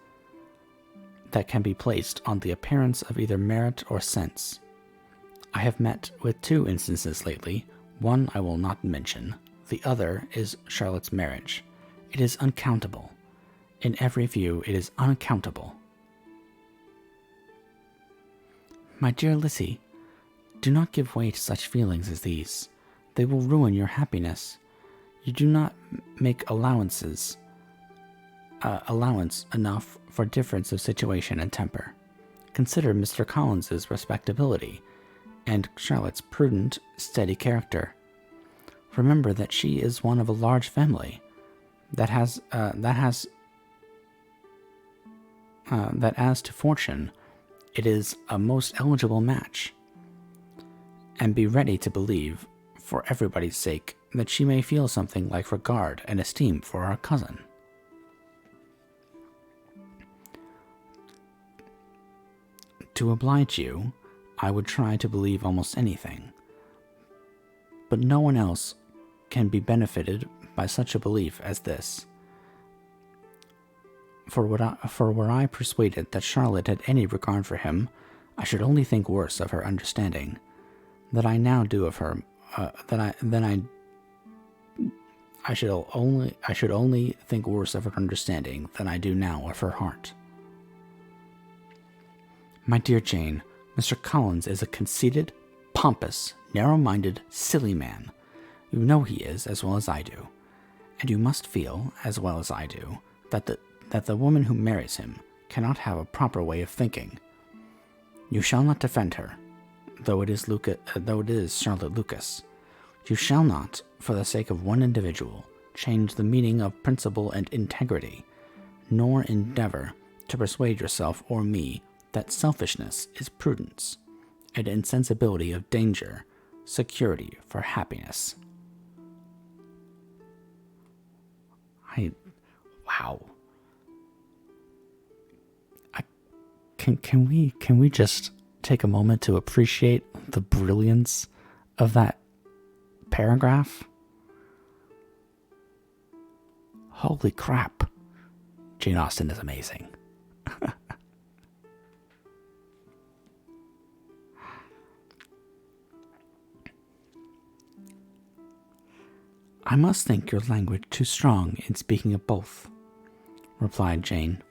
that can be placed on the appearance of either merit or sense. I have met with 2 instances lately. One I will not mention. The other is Charlotte's marriage. It is uncountable. In every view, it is unaccountable. My dear Lizzie, do not give way to such feelings as these. They will ruin your happiness. You do not make allowance enough for difference of situation and temper. Consider Mr. Collins's respectability, and Charlotte's prudent, steady character. Remember that she is one of a large family, that as to fortune, it is a most eligible match. And be ready to believe, for everybody's sake, that she may feel something like regard and esteem for our cousin. To oblige you, I would try to believe almost anything, but no one else can be benefited by such a belief as this. For were I persuaded that Charlotte had any regard for him, I should only think worse of her understanding than I now do of her. I should only think worse of her understanding than I do now of her heart. My dear Jane, Mr. Collins is a conceited, pompous, narrow-minded, silly man. You know he is, as well as I do, and you must feel, as well as I do, that the woman who marries him cannot have a proper way of thinking. You shall not defend her, though it is Charlotte Lucas. You shall not, for the sake of one individual, change the meaning of principle and integrity, nor endeavor to persuade yourself or me that selfishness is prudence, and insensibility of danger, security for happiness. Wow. Can we just take a moment to appreciate the brilliance of that paragraph? Holy crap. Jane Austen is amazing. I must think your language too strong in speaking of both, replied Jane,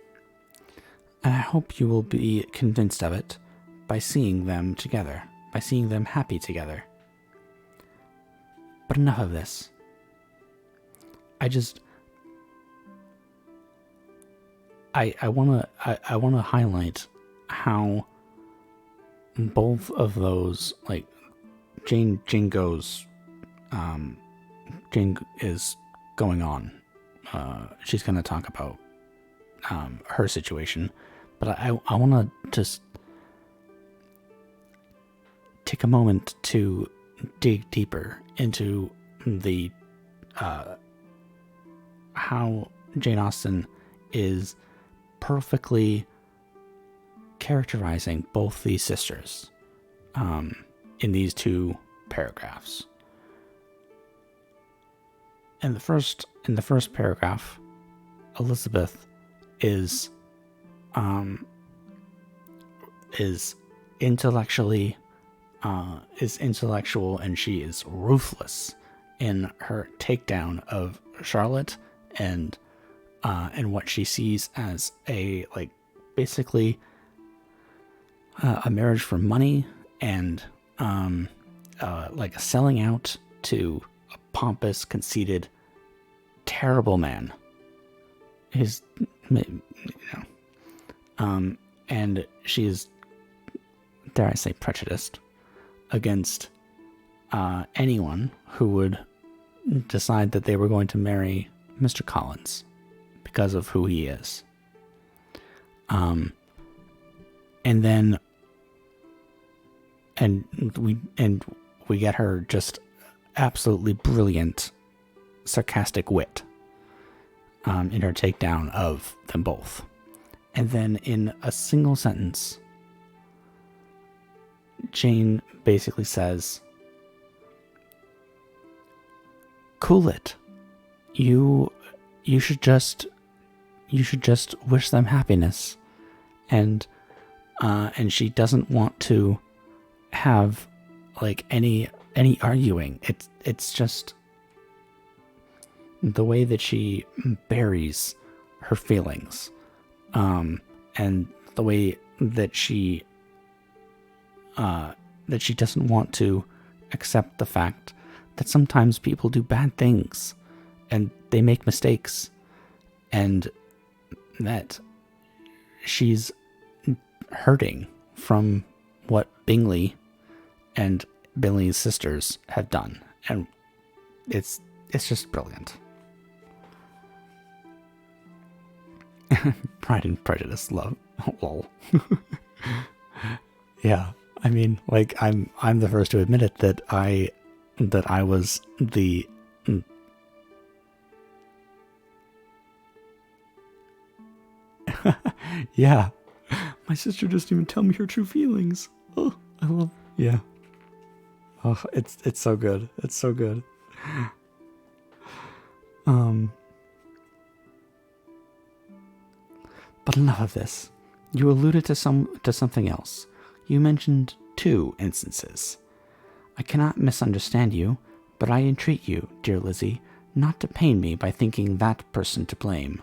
and I hope you will be convinced of it by seeing them happy together. But enough of this. I want to highlight how both of those, like, Jane is going on. She's going to talk about her situation, but I want to just take a moment to dig deeper into the how Jane Austen is perfectly characterizing both these sisters in these two paragraphs. In the first paragraph, Elizabeth is intellectual, and she is ruthless in her takedown of Charlotte and what she sees as a basically a marriage for money and a selling out to a pompous, conceited, terrible man. And she is, dare I say, prejudiced against anyone who would decide that they were going to marry Mr. Collins because of who he is. And we get her just absolutely brilliant, sarcastic wit in her takedown of them both. And then in a single sentence, Jane basically says, "Cool it. You should just wish them happiness." And she doesn't want to have any arguing. It's just the way that she buries her feelings, and the way that she doesn't want to accept the fact that sometimes people do bad things and they make mistakes, and that she's hurting from what Bingley and Bingley's sisters have done. And it's just brilliant. Pride and Prejudice, love. Lol. Yeah, I mean, I'm the first to admit it that I was the yeah. My sister doesn't even tell me her true feelings. Oh, I love. Yeah. Oh, it's so good. It's so good. But enough of this. You alluded to something else. You mentioned 2 instances. I cannot misunderstand you, but I entreat you, dear Lizzie, not to pain me by thinking that person to blame,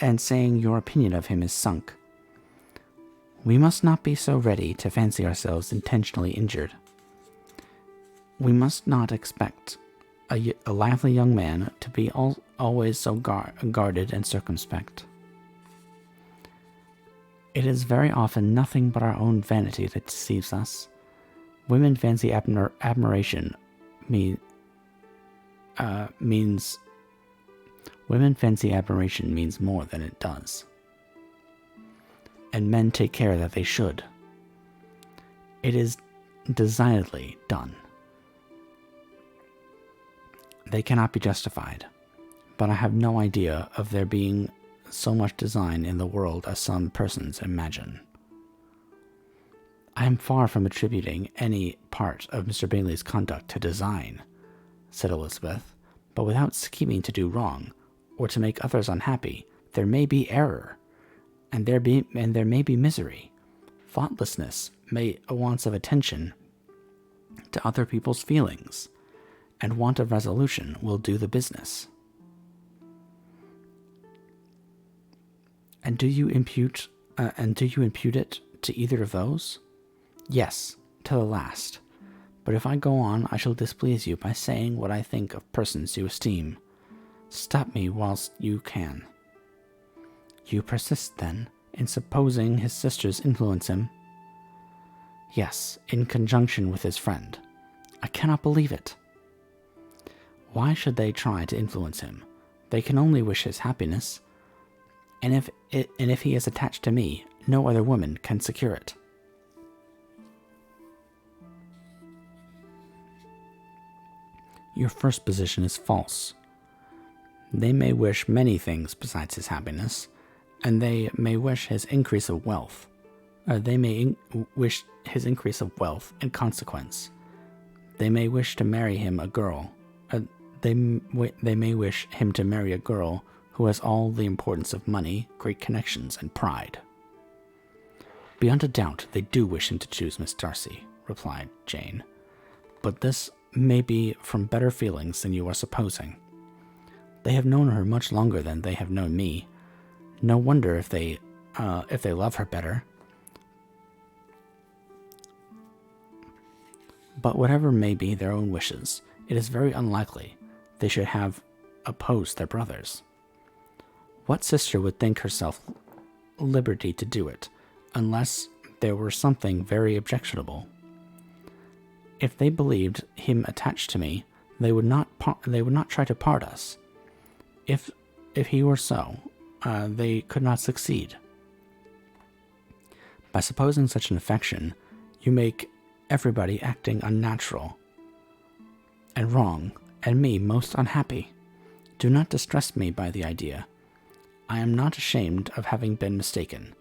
and saying your opinion of him is sunk. We must not be so ready to fancy ourselves intentionally injured. We must not expect a lively young man to be always so guarded and circumspect. It is very often nothing but our own vanity that deceives us. Women fancy admiration means more than it does, and men take care that they should. It is designedly done. They cannot be justified, but I have no idea of there being so much design in the world as some persons imagine. I am far from attributing any part of Mr. Bingley's conduct to design, said Elizabeth, but without scheming to do wrong, or to make others unhappy, there may be error, and there may be misery, thoughtlessness, a want of attention to other people's feelings, and want of resolution will do the business. And do you impute it to either of those? Yes, to the last. But if I go on, I shall displease you by saying what I think of persons you esteem. Stop me whilst you can. You persist, then, in supposing his sisters influence him? Yes, in conjunction with his friend. I cannot believe it. Why should they try to influence him? They can only wish his happiness. And if he is attached to me, no other woman can secure it. Your first position is false. They may wish many things besides his happiness, and they may wish his increase of wealth. They may wish his increase of wealth in consequence. They may wish to marry him a girl. They may wish him to marry a girl who has all the importance of money, great connections, and pride. Beyond a doubt, they do wish him to choose Miss Darcy, replied Jane. But this may be from better feelings than you are supposing. They have known her much longer than they have known me. No wonder if they love her better. But whatever may be their own wishes, it is very unlikely they should have opposed their brothers. What sister would think herself liberty to do it, unless there were something very objectionable? If they believed him attached to me, they would not try to part us. If he were so, they could not succeed. By supposing such an affection, you make everybody acting unnatural and wrong, and me most unhappy. Do not distress me by the idea. I am not ashamed of having been mistaken,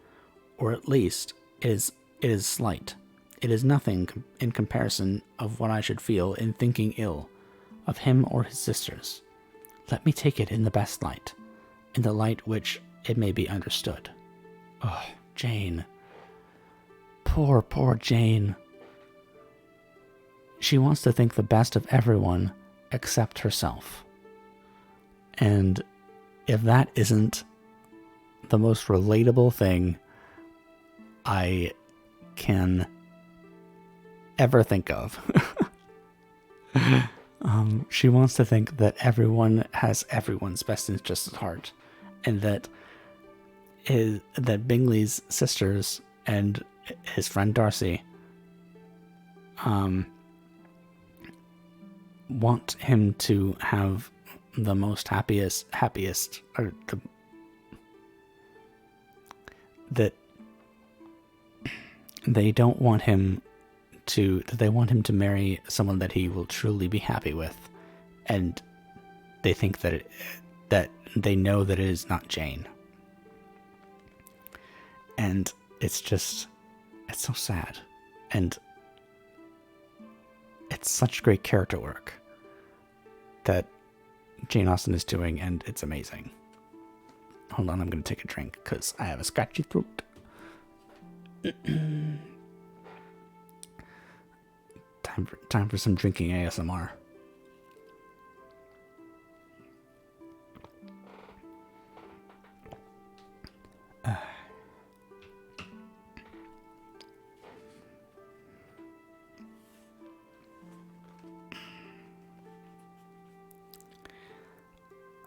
or at least it is slight. It is nothing in comparison of what I should feel in thinking ill of him or his sisters. Let me take it in the best light, in the light which it may be understood. Oh, Jane. Poor, poor Jane. She wants to think the best of everyone except herself. And if that isn't the most relatable thing I can ever think of. She wants to think that everyone has everyone's best interests at heart, and that Bingley's sisters and his friend Darcy want him to have the most happiest, or that they don't want him they want him to marry someone that he will truly be happy with, and they think that they know that it is not Jane. And it's so sad, and it's such great character work that Jane Austen is doing, and it's amazing. Hold on, I'm going to take a drink because I have a scratchy throat. Time for some drinking ASMR.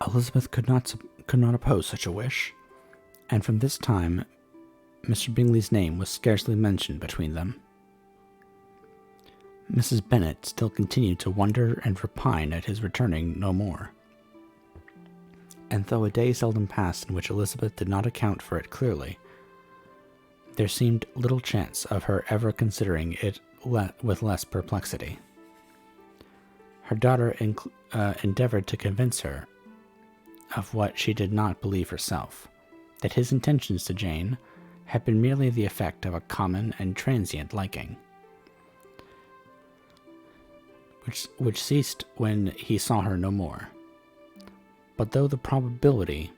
Elizabeth could not oppose such a wish, and from this time Mr. Bingley's name was scarcely mentioned between them. Mrs. Bennet still continued to wonder and repine at his returning no more. And though a day seldom passed in which Elizabeth did not account for it clearly, there seemed little chance of her ever considering it with less perplexity. Her daughter endeavored to convince her of what she did not believe herself, that his intentions to Jane had been merely the effect of a common and transient liking, which ceased when he saw her no more. But though the probability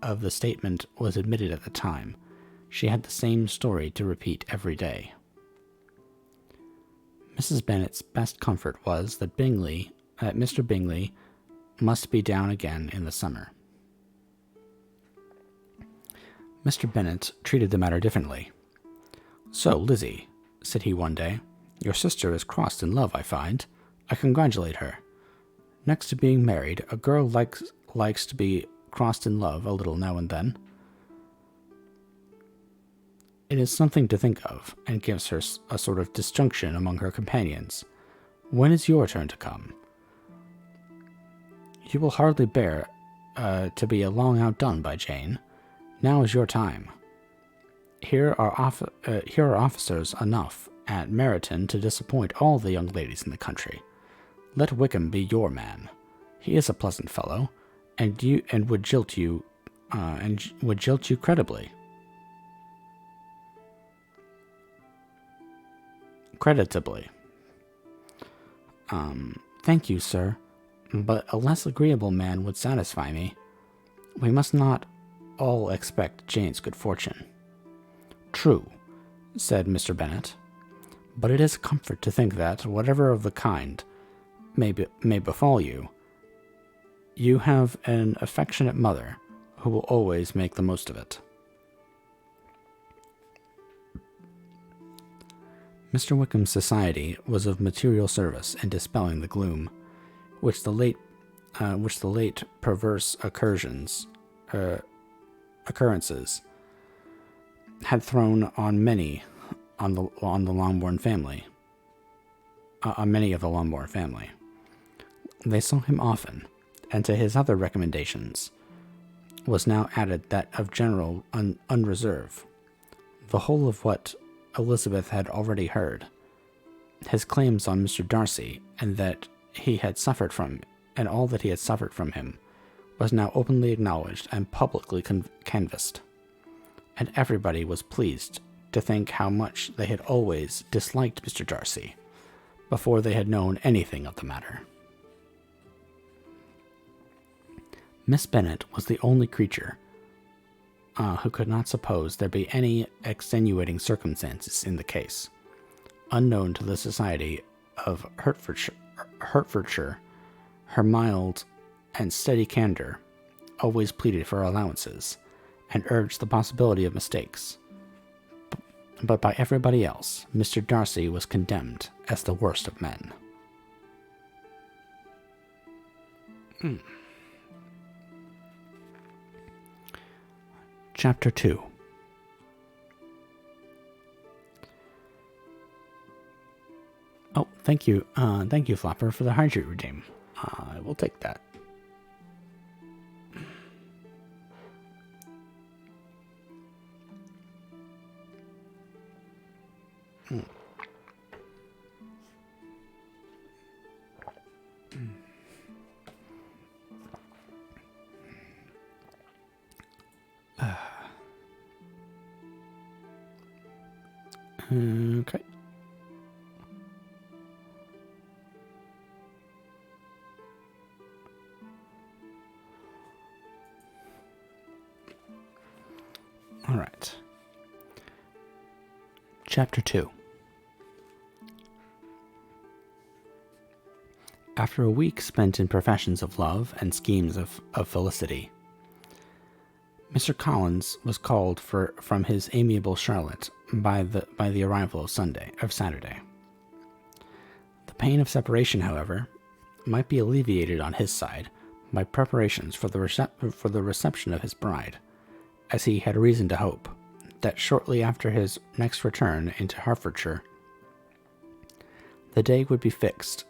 of the statement was admitted at the time, she had the same story to repeat every day. Mrs. Bennet's best comfort was that Mr. Bingley must be down again in the summer. Mr. Bennet treated the matter differently. "So, Lizzie," said he one day, "your sister is crossed in love, I find. I congratulate her. Next to being married, a girl likes to be crossed in love a little now and then. It is something to think of, and gives her a sort of disjunction among her companions. When is your turn to come? You will hardly bear to be long outdone by Jane. Now is your time. Here are officers enough, at Meryton to disappoint all the young ladies in the country. Let Wickham be your man. He is a pleasant fellow, and would jilt you creditably. Thank you, sir, but a less agreeable man would satisfy me. We must not all expect Jane's good fortune. True, said Mr. Bennet, but it is a comfort to think that, whatever of the kind may befall you, you have an affectionate mother who will always make the most of it. Mr. Wickham's society was of material service in dispelling the gloom which the late perverse occurrences had thrown on many of the Longbourn family. They saw him often, and to his other recommendations was now added that of general unreserve. The whole of what Elizabeth had already heard, his claims on Mr. Darcy, and all that he had suffered from him, was now openly acknowledged and publicly canvassed, and everybody was pleased to think how much they had always disliked Mr. Darcy before they had known anything of the matter. Miss Bennet was the only creature who could not suppose there be any extenuating circumstances in the case. Unknown to the society of Hertfordshire, her mild and steady candor always pleaded for allowances, and urged the possibility of mistakes. But by everybody else, Mr. Darcy was condemned as the worst of men. Chapter 2. Oh, thank you, Flopper, for the hydrate redeem. I will take that. Okay. All right. Chapter 2. After a week spent in professions of love and schemes of felicity, Mr. Collins was called from his amiable Charlotte by the arrival of Saturday. The pain of separation, however, might be alleviated on his side by preparations for the reception of his bride, as he had reason to hope that shortly after his next return into Hertfordshire, the day would be fixed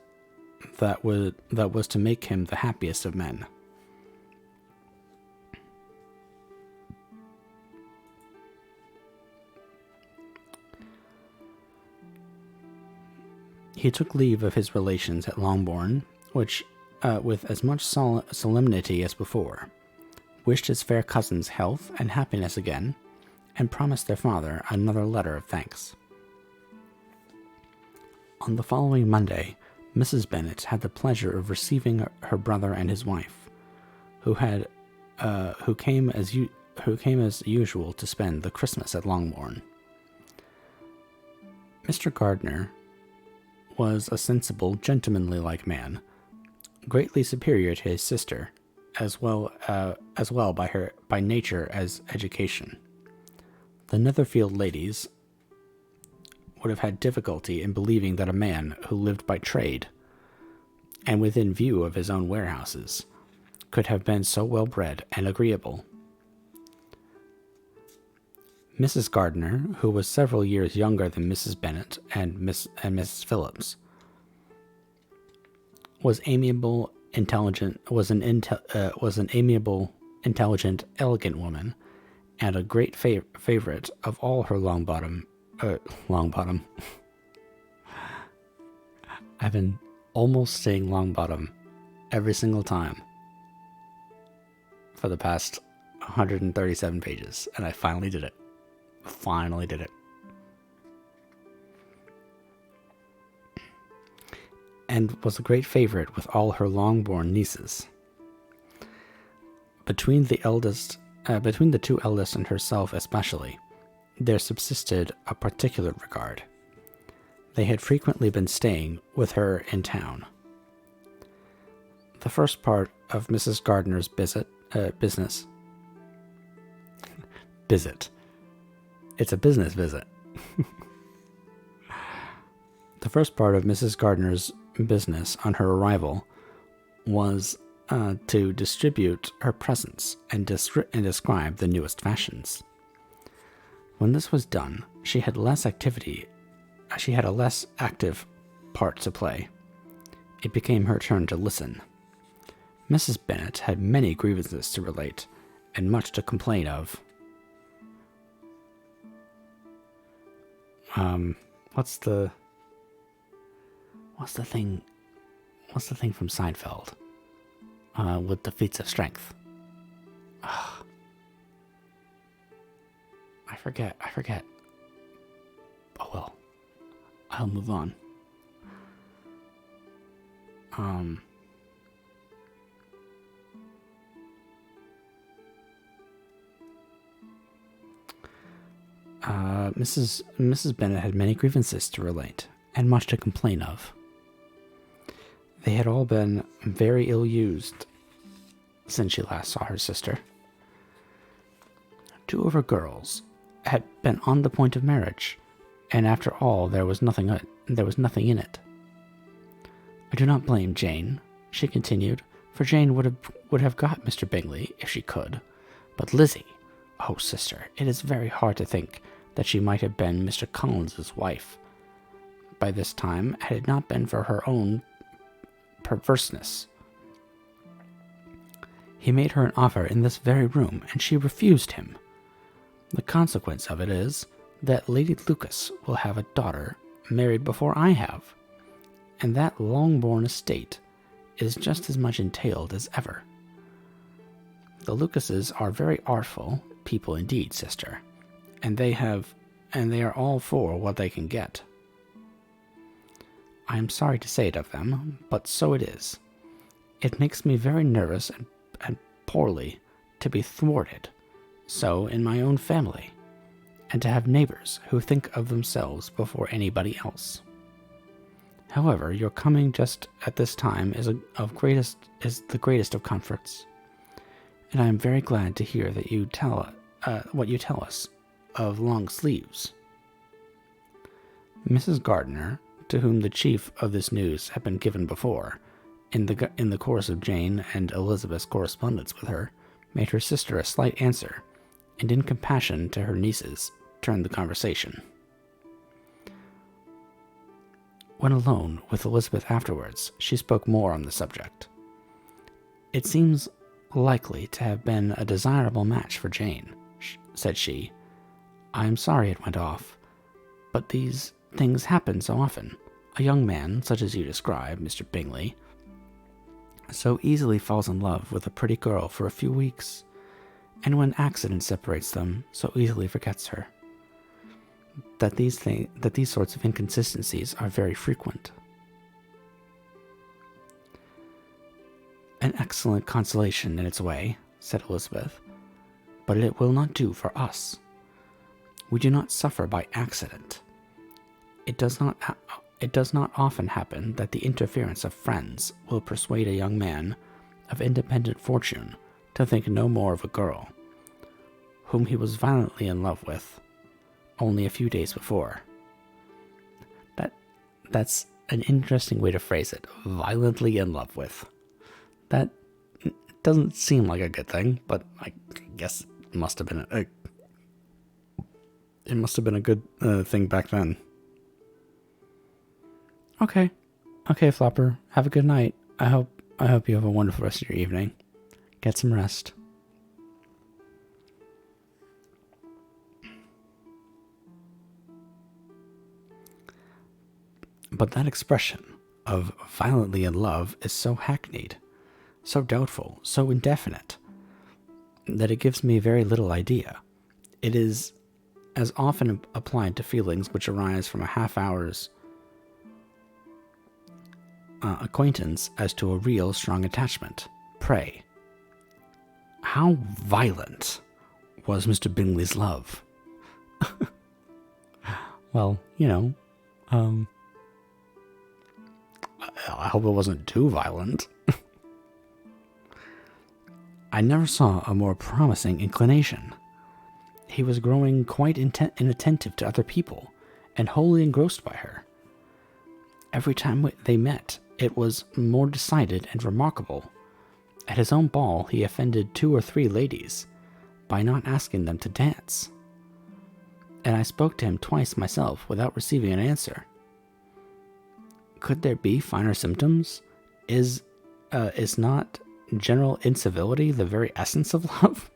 that was to make him the happiest of men. He took leave of his relations at Longbourn, which, with as much solemnity as before, wished his fair cousins health and happiness again, and promised their father another letter of thanks. On the following Monday, Mrs. Bennet had the pleasure of receiving her brother and his wife, who came as usual to spend the Christmas at Longbourn. Mr. Gardiner was a sensible, gentlemanly-like man, greatly superior to his sister, as well by nature as education. The Netherfield ladies would have had difficulty in believing that a man who lived by trade, and within view of his own warehouses, could have been so well bred and agreeable. Mrs. Gardiner, who was several years younger than Mrs. Bennet and Mrs. Phillips, was an amiable, intelligent, elegant woman, and a great favorite of all her Longbottom I've been almost saying Longbottom every single time for the past 137 pages, and I finally did it. Finally did it. And was a great favorite with all her long-born nieces. Between the two eldest and herself especially, there subsisted a particular regard. They had frequently been staying with her in town. The first part of Mrs. Gardner's business. Visit. It's a business visit. The first part of Mrs. Gardner's business on her arrival was to distribute her presents and describe the newest fashions. When this was done, she had less activity. She had a less active part to play. It became her turn to listen. Mrs. Bennet had many grievances to relate, and much to complain of. What's the thing from Seinfeld? With the feats of strength. I forget. Oh well. I'll move on. Mrs. Bennet had many grievances to relate, and much to complain of. They had all been very ill-used since she last saw her sister. 2 of her girls had been on the point of marriage, and after all there was nothing in it. I do not blame Jane, she continued, for Jane would have got Mr. Bingley if she could. But Lizzie, oh sister, it is very hard to think that she might have been Mr. Collins's wife by this time, had it not been for her own perverseness. He made her an offer in this very room, and she refused him. The consequence of it is that Lady Lucas will have a daughter married before I have, and that Longbourn estate is just as much entailed as ever. The Lucases are very artful people indeed, sister, and they are all for what they can get. I am sorry to say it of them, but so it is. It makes me very nervous and poorly to be thwarted so in my own family, and to have neighbors who think of themselves before anybody else. However, your coming just at this time is the greatest of comforts, and I am very glad to hear that you tell what you tell us of long sleeves. Mrs. Gardiner, to whom the chief of this news had been given before, in the course of Jane and Elizabeth's correspondence with her, made her sister a slight answer, and in compassion to her nieces, turned the conversation. When alone with Elizabeth afterwards, she spoke more on the subject. It seems likely to have been a desirable match for Jane, said she. I am sorry it went off, but these things happen so often. A young man, such as you describe, Mr. Bingley, so easily falls in love with a pretty girl for a few weeks, and when accident separates them, so easily forgets her. That these sorts of inconsistencies are very frequent. An excellent consolation in its way, said Elizabeth, but it will not do for us. We do not suffer by accident. It does not often happen that the interference of friends will persuade a young man of independent fortune to think no more of a girl, whom he was violently in love with only a few days before. That's an interesting way to phrase it. Violently in love with. That doesn't seem like a good thing, but I guess it must have been a good thing back then. Okay, Flopper. Have a good night. I hope you have a wonderful rest of your evening. Get some rest. But that expression of violently in love is so hackneyed, so doubtful, so indefinite, that it gives me very little idea. It is as often applied to feelings which arise from a half-hour's acquaintance as to a real strong attachment. Pray, how violent was Mr. Bingley's love? Well, I hope it wasn't too violent. I never saw a more promising inclination. He was growing quite inattentive to other people, and wholly engrossed by her. Every time they met, it was more decided and remarkable. At his own ball, he offended 2 or 3 ladies by not asking them to dance, and I spoke to him twice myself without receiving an answer. Could there be finer symptoms? Is not general incivility the very essence of love?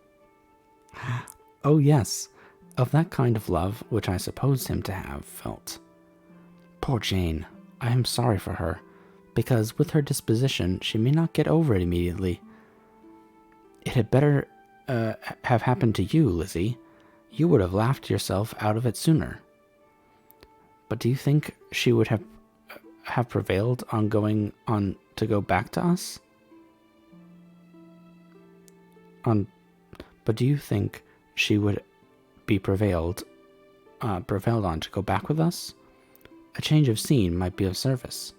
Oh yes, of that kind of love which I supposed him to have felt. Poor Jane, I am sorry for her, because with her disposition she may not get over it immediately. It had better have happened to you, Lizzie. You would have laughed yourself out of it sooner. But do you think she would have prevailed on going on to go back to us? But do you think she would be prevailed on to go back with us? A change of scene might be of service,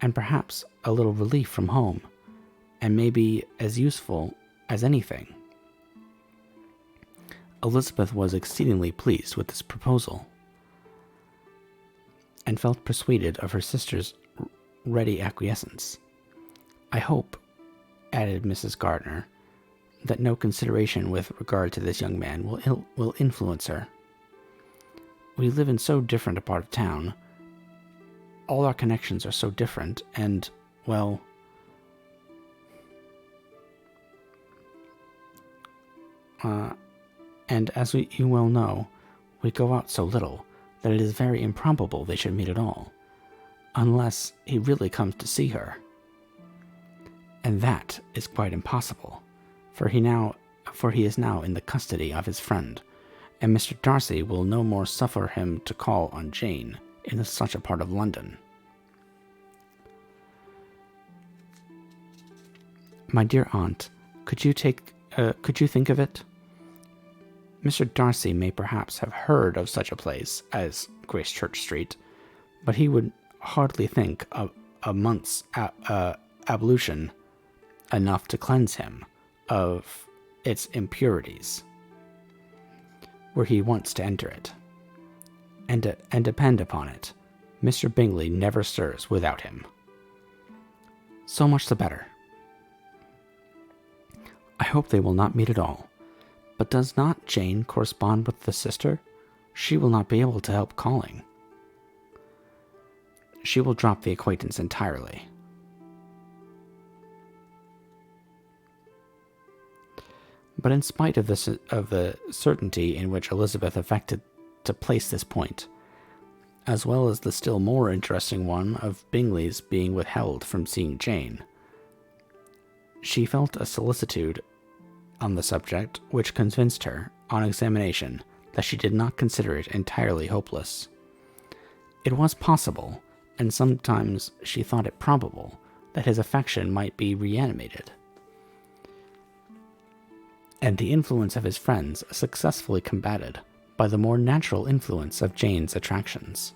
and perhaps a little relief from home, and may be as useful as anything. Elizabeth was exceedingly pleased with this proposal, and felt persuaded of her sister's ready acquiescence. I hope, added Mrs. Gardiner, that no consideration with regard to this young man will influence her. We live in so different a part of town. All our connections are so different, and, well, and as you well know, we go out so little that it is very improbable they should meet at all, unless he really comes to see her. And that is quite impossible, for he is now in the custody of his friend, and Mr. Darcy will no more suffer him to call on Jane in such a part of London. My dear aunt, could you think of it? Mr. Darcy may perhaps have heard of such a place as Gracechurch Street, but he would hardly think of a month's ablution enough to cleanse him of its impurities, were he once to enter it. And depend upon it, Mr. Bingley never stirs without him. So much the better. I hope they will not meet at all. But does not Jane correspond with the sister? She will not be able to help calling. She will drop the acquaintance entirely. But in spite of the certainty in which Elizabeth affected to place this point, as well as the still more interesting one of Bingley's being withheld from seeing Jane, she felt a solicitude on the subject which convinced her, on examination, that she did not consider it entirely hopeless. It was possible, and sometimes she thought it probable, that his affection might be reanimated, and the influence of his friends successfully combated by the more natural influence of Jane's attractions.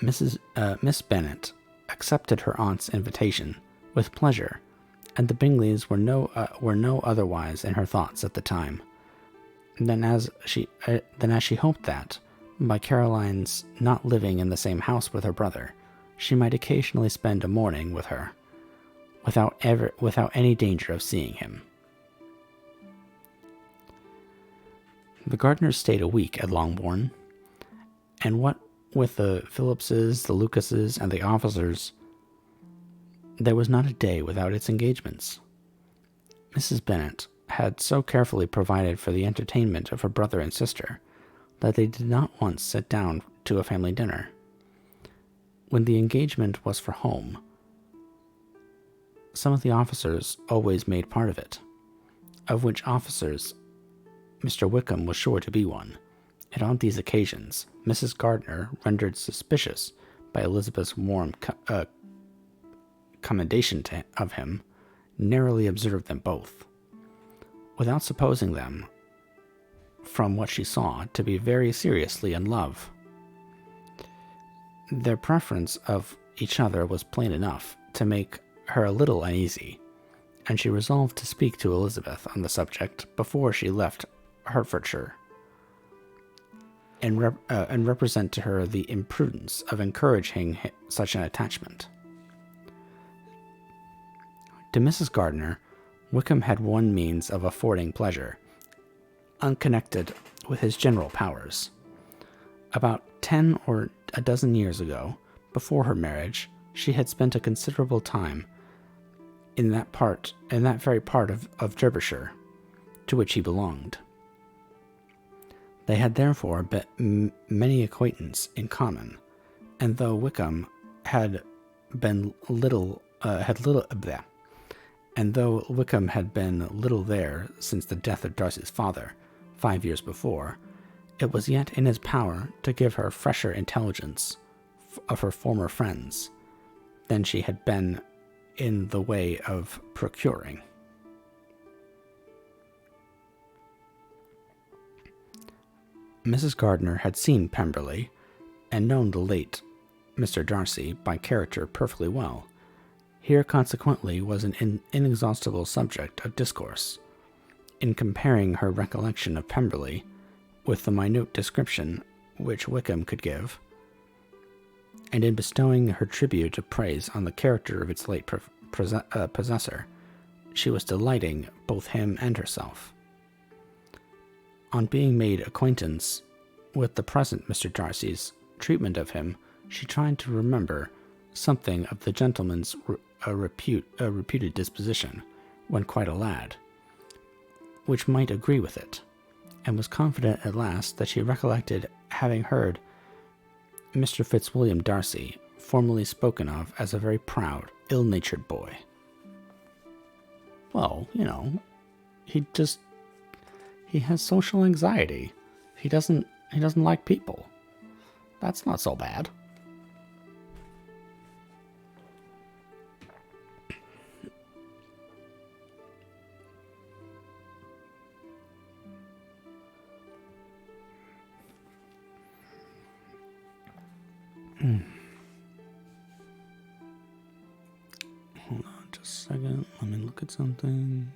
Miss Bennet accepted her aunt's invitation with pleasure, and the Bingleys were no otherwise in her thoughts at the time than as she hoped that, by Caroline's not living in the same house with her brother, she might occasionally spend a morning with her, without any danger of seeing him. The Gardiners stayed a week at Longbourn, and what with the Phillipses, the Lucases, and the officers, there was not a day without its engagements. Mrs. Bennet had so carefully provided for the entertainment of her brother and sister that they did not once sit down to a family dinner. When the engagement was for home, some of the officers always made part of it, of which officers Mr. Wickham was sure to be one, and on these occasions Mrs. Gardner, rendered suspicious by Elizabeth's warm commendation of him, narrowly observed them both, without supposing them, from what she saw, to be very seriously in love. Their preference of each other was plain enough to make her a little uneasy, and she resolved to speak to Elizabeth on the subject before she left Hertfordshire, and represent to her the imprudence of encouraging such an attachment. To Mrs. Gardner, Wickham had one means of affording pleasure, unconnected with his general powers. About 10 or a dozen years ago, before her marriage, she had spent a considerable time in that very part of Derbyshire to which he belonged. They had therefore many acquaintance in common, and though Wickham had been little there since the death of Darcy's father, 5 years before, it was yet in his power to give her fresher intelligence of her former friends than she had been in the way of procuring. Mrs. Gardner had seen Pemberley, and known the late Mr. Darcy by character perfectly well. Here consequently was an inexhaustible subject of discourse. In comparing her recollection of Pemberley with the minute description which Wickham could give, and in bestowing her tribute of praise on the character of its late possessor, she was delighting both him and herself. On being made acquaintance with the present Mr. Darcy's treatment of him, she tried to remember something of the gentleman's reputed disposition when quite a lad, which might agree with it, and was confident at last that she recollected having heard Mr. Fitzwilliam Darcy formerly spoken of as a very proud, ill-natured boy. Well, he has social anxiety. He doesn't like people. That's not so bad. Hold on just a second. Let me look at something.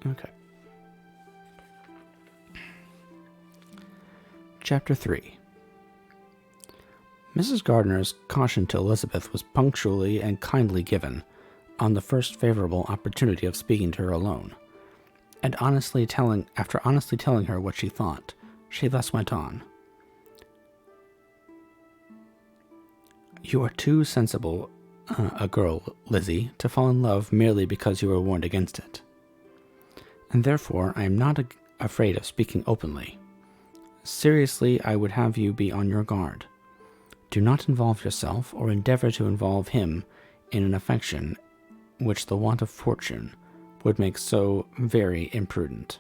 Okay. Chapter 3. Mrs. Gardner's caution to Elizabeth was punctually and kindly given on the first favorable opportunity of speaking to her alone, and after honestly telling her what she thought, she thus went on. You are too sensible a girl, Lizzie, to fall in love merely because you were warned against it. And therefore I am not afraid of speaking openly. Seriously, I would have you be on your guard. Do not involve yourself or endeavor to involve him in an affection which the want of fortune would make so very imprudent.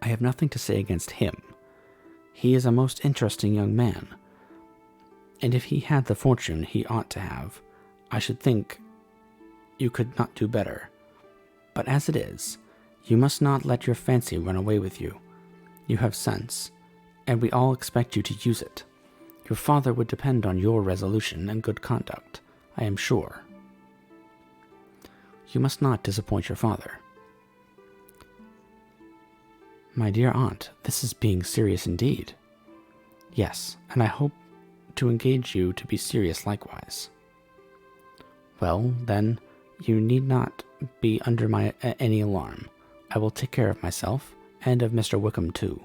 I have nothing to say against him. He is a most interesting young man, and if he had the fortune he ought to have, I should think you could not do better. But as it is, you must not let your fancy run away with you. You have sense, and we all expect you to use it. Your father would depend on your resolution and good conduct, I am sure. You must not disappoint your father. My dear aunt, this is being serious indeed. Yes, and I hope to engage you to be serious likewise. Well, then, you need not be under any alarm. I will take care of myself, and of Mr. Wickham too.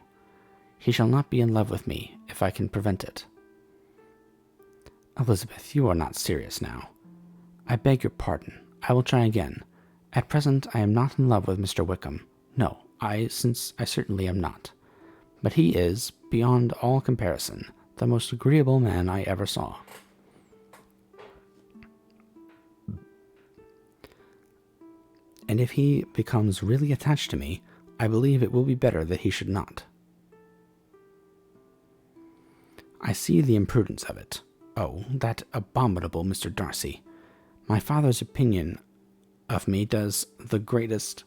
He shall not be in love with me, if I can prevent it. Elizabeth, you are not serious now. I beg your pardon. I will try again. At present, I am not in love with Mr. Wickham. No, I certainly am not. But he is, beyond all comparison, the most agreeable man I ever saw. And if he becomes really attached to me, I believe it will be better that he should not. I see the imprudence of it. Oh, that abominable Mr. Darcy. My father's opinion of me does the greatest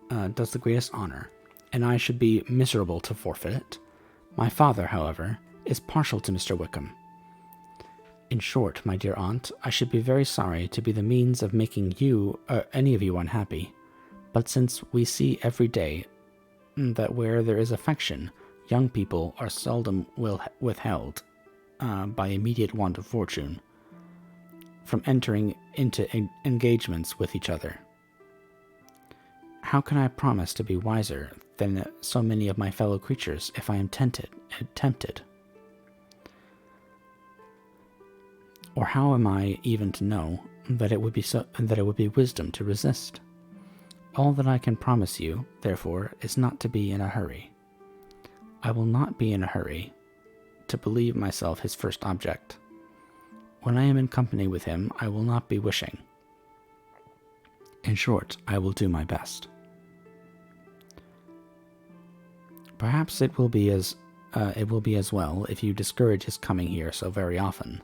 honor, and I should be miserable to forfeit it. My father, however, is partial to Mr. Wickham. In short, my dear aunt, I should be very sorry to be the means of making you, any of you, unhappy. But since we see every day that where there is affection, young people are seldom withheld by immediate want of fortune from entering into engagements with each other. How can I promise to be wiser than so many of my fellow creatures if I am tempted? Or how am I even to know that it would be wisdom to resist? All that I can promise you, therefore, is not to be in a hurry. I will not be in a hurry to believe myself his first object. When I am in company with him, I will not be wishing. In short, I will do my best. Perhaps it will be as well if you discourage his coming here so very often.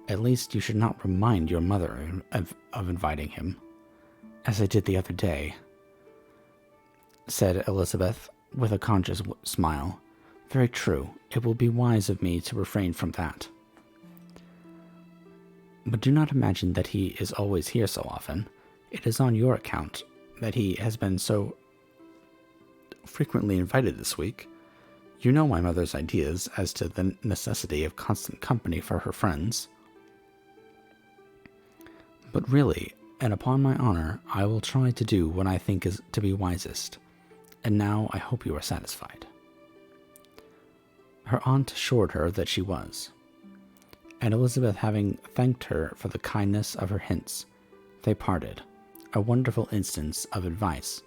At least you should not remind your mother of inviting him, as I did the other day, said Elizabeth with a conscious smile. Very true. It will be wise of me to refrain from that. But do not imagine that he is always here so often. It is on your account that he has been so frequently invited this week. You know my mother's ideas as to the necessity of constant company for her friends. But really, and upon my honor, I will try to do what I think is to be wisest. And now I hope you are satisfied. Her aunt assured her that she was. And Elizabeth having thanked her for the kindness of her hints, they parted, a wonderful instance of advice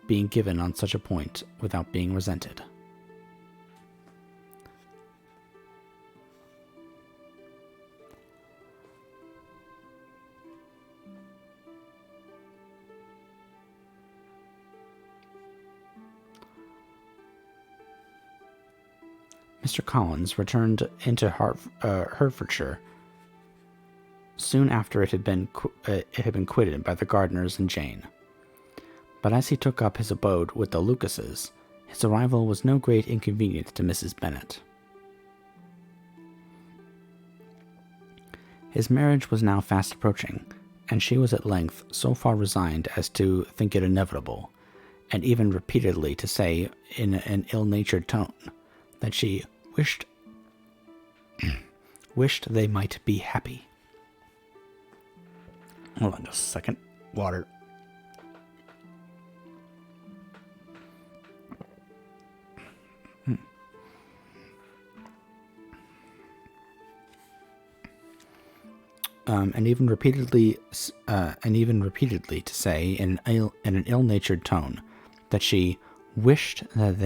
being given on such a point without being resented. Mr. Collins returned into Hertfordshire soon after it had been quitted by the Gardiners and Jane. But as he took up his abode with the Lucases, his arrival was no great inconvenience to Mrs. Bennet. His marriage was now fast approaching, and she was at length so far resigned as to think it inevitable, and even repeatedly to say in an ill-natured tone that she wished they might be happy. Hold on just a second. Water. And even repeatedly to say in an ill-natured tone that she wished that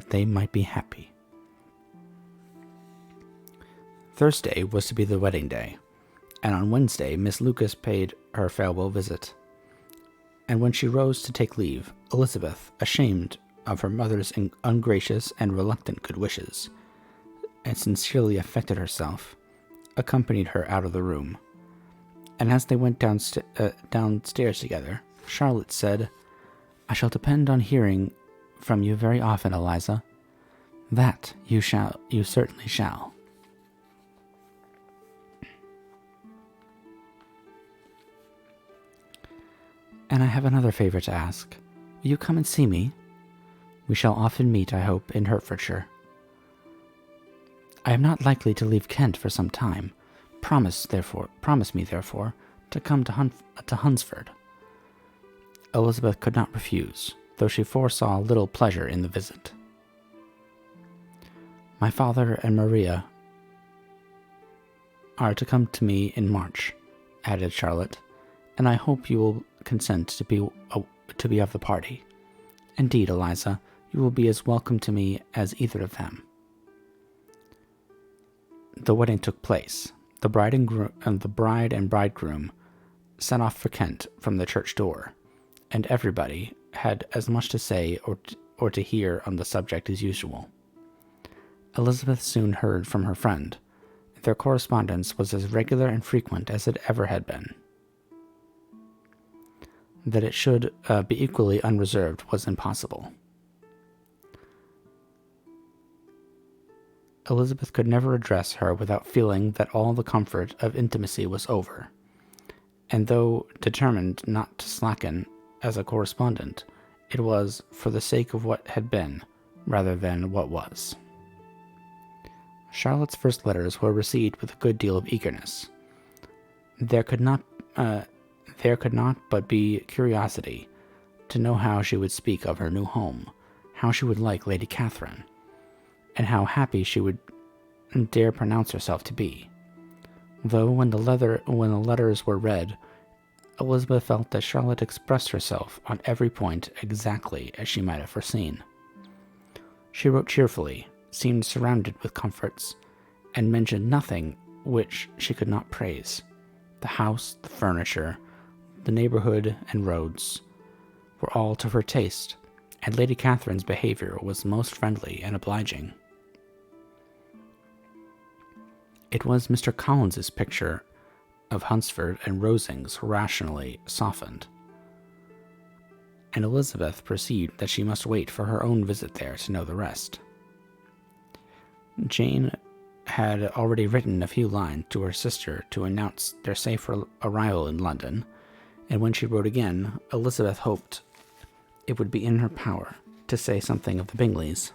they might be happy. Thursday was to be the wedding day, and on Wednesday Miss Lucas paid her farewell visit. And when she rose to take leave, Elizabeth, ashamed of her mother's ungracious and reluctant good wishes, and sincerely affected herself, accompanied her out of the room. And as they went downstairs together, Charlotte said, "I shall depend on hearing from you very often, Eliza." "That you certainly shall." "And I have another favor to ask. Will you come and see me? We shall often meet, I hope, in Hertfordshire. I am not likely to leave Kent for some time. Promise me, therefore, to come to Hunsford." Elizabeth could not refuse, though she foresaw little pleasure in the visit. My father and Maria are to come to me in March, added Charlotte, and I hope you will consent to be of the party. Indeed, Eliza, you will be as welcome to me as either of them. The wedding took place. The bride and bridegroom set off for Kent from the church door, and everybody had as much to say or to hear on the subject as usual. Elizabeth soon heard from her friend. Their correspondence was as regular and frequent as it ever had been. That it should be equally unreserved was impossible. Elizabeth could never address her without feeling that all the comfort of intimacy was over, and though determined not to slacken as a correspondent, it was for the sake of what had been rather than what was. Charlotte's first letters were received with a good deal of eagerness. There could not but be curiosity to know how she would speak of her new home, how she would like Lady Catherine, and how happy she would dare pronounce herself to be. Though when the letters were read, Elizabeth felt that Charlotte expressed herself on every point exactly as she might have foreseen. She wrote cheerfully, seemed surrounded with comforts, and mentioned nothing which she could not praise. The house, the furniture, the neighborhood, and roads were all to her taste, and Lady Catherine's behavior was most friendly and obliging. It was Mr. Collins's picture of Hunsford and Rosings rationally softened, and Elizabeth perceived that she must wait for her own visit there to know the rest. Jane had already written a few lines to her sister to announce their safe arrival in London, and when she wrote again, Elizabeth hoped it would be in her power to say something of the Bingleys.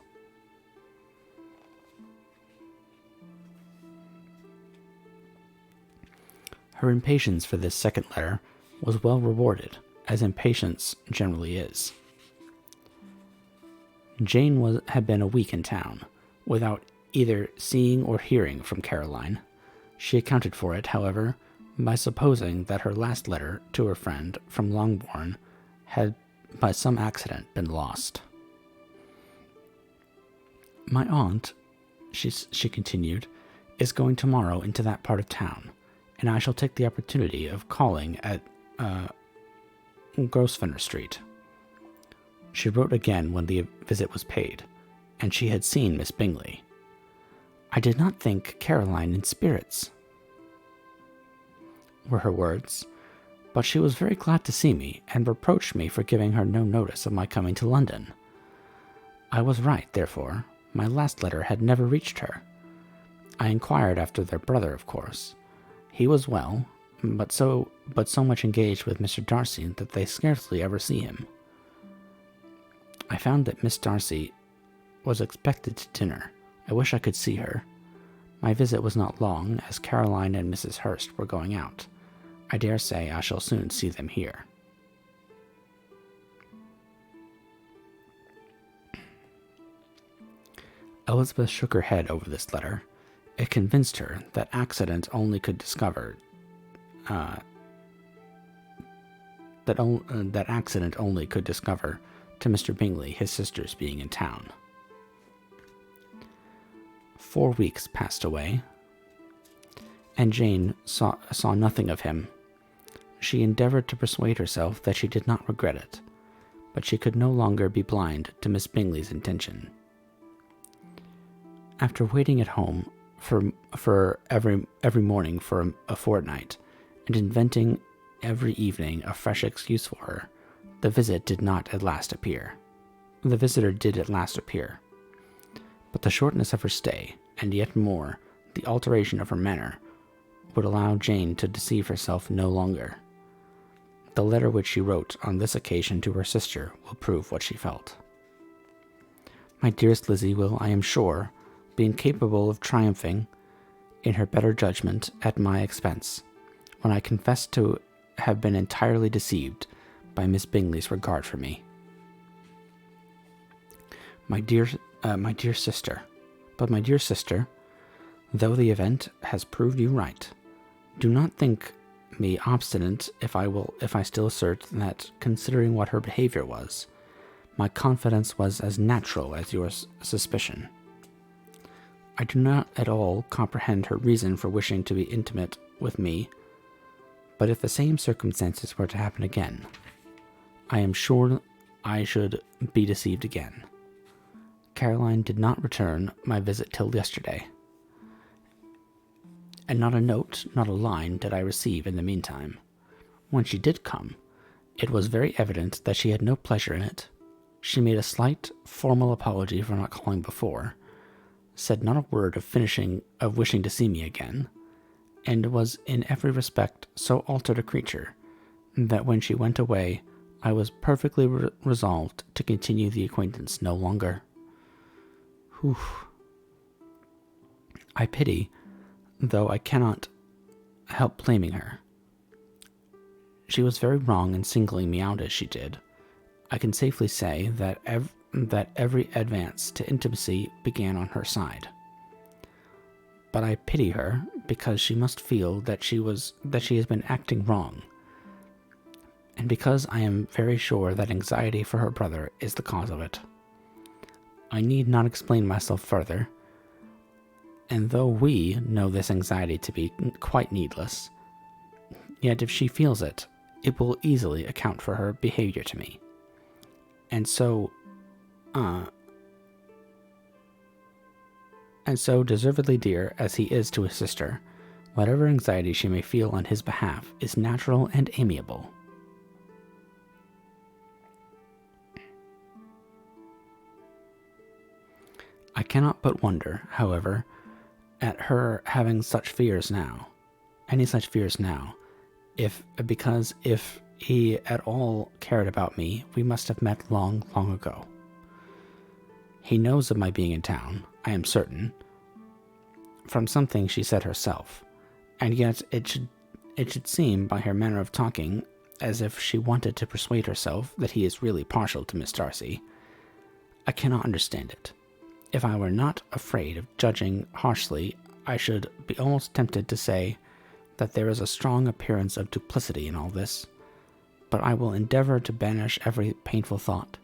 Her impatience for this second letter was well rewarded, as impatience generally is. Jane had been a week in town, without either seeing or hearing from Caroline. She accounted for it, however, by supposing that her last letter to her friend from Longbourn had by some accident been lost. My aunt, she continued, is going tomorrow into that part of town, and I shall take the opportunity of calling at Grosvenor Street. She wrote again when the visit was paid, and she had seen Miss Bingley. I did not think Caroline in spirits, were her words, but she was very glad to see me, and reproached me for giving her no notice of my coming to London. I was right, therefore. My last letter had never reached her. I inquired after their brother, of course. He was well, but so much engaged with Mr. Darcy that they scarcely ever see him. I found that Miss Darcy was expected to dinner. I wish I could see her. My visit was not long, as Caroline and Mrs. Hurst were going out. I dare say I shall soon see them here. Elizabeth shook her head over this letter. It convinced her that accident only could discover that accident only could discover to Mr. Bingley his sister's being in town. 4 weeks passed away, and Jane saw nothing of him. She endeavored to persuade herself that she did not regret it, but she could no longer be blind to Miss Bingley's intention. After waiting at home for every morning for a fortnight, and inventing every evening a fresh excuse for her, the visitor did at last appear. But the shortness of her stay, and yet more, the alteration of her manner, would allow Jane to deceive herself no longer. The letter which she wrote on this occasion to her sister will prove what she felt. My dearest Lizzie will, I am sure, be incapable of triumphing in her better judgment at my expense, when I confess to have been entirely deceived by Miss Bingley's regard for me. My dear sister, But my dear sister, though the event has proved you right, do not think me obstinate if I still assert that, considering what her behavior was, my confidence was as natural as your suspicion. I do not at all comprehend her reason for wishing to be intimate with me, but if the same circumstances were to happen again, I am sure I should be deceived again. Caroline did not return my visit till yesterday, and not a note, not a line did I receive in the meantime. When she did come, it was very evident that she had no pleasure in it. She made a slight, formal apology for not calling before, said not a word of wishing to see me again, and was in every respect so altered a creature that when she went away, I was perfectly resolved to continue the acquaintance no longer. Whew. I pity, though I cannot help blaming her. She was very wrong in singling me out as she did. I can safely say that every advance to intimacy began on her side. But I pity her because she must feel that she has been acting wrong, and because I am very sure that anxiety for her brother is the cause of it. I need not explain myself further, and though we know this anxiety to be quite needless, yet if she feels it, it will easily account for her behavior to me. And so deservedly dear as he is to his sister, whatever anxiety she may feel on his behalf is natural and amiable. I cannot but wonder, however, at her having any such fears now, because if he at all cared about me, we must have met long, long ago. He knows of my being in town, I am certain, from something she said herself, and yet it should seem by her manner of talking as if she wanted to persuade herself that he is really partial to Miss Darcy. I cannot understand it. If I were not afraid of judging harshly, I should be almost tempted to say that there is a strong appearance of duplicity in all this, but I will endeavor to banish every painful thought,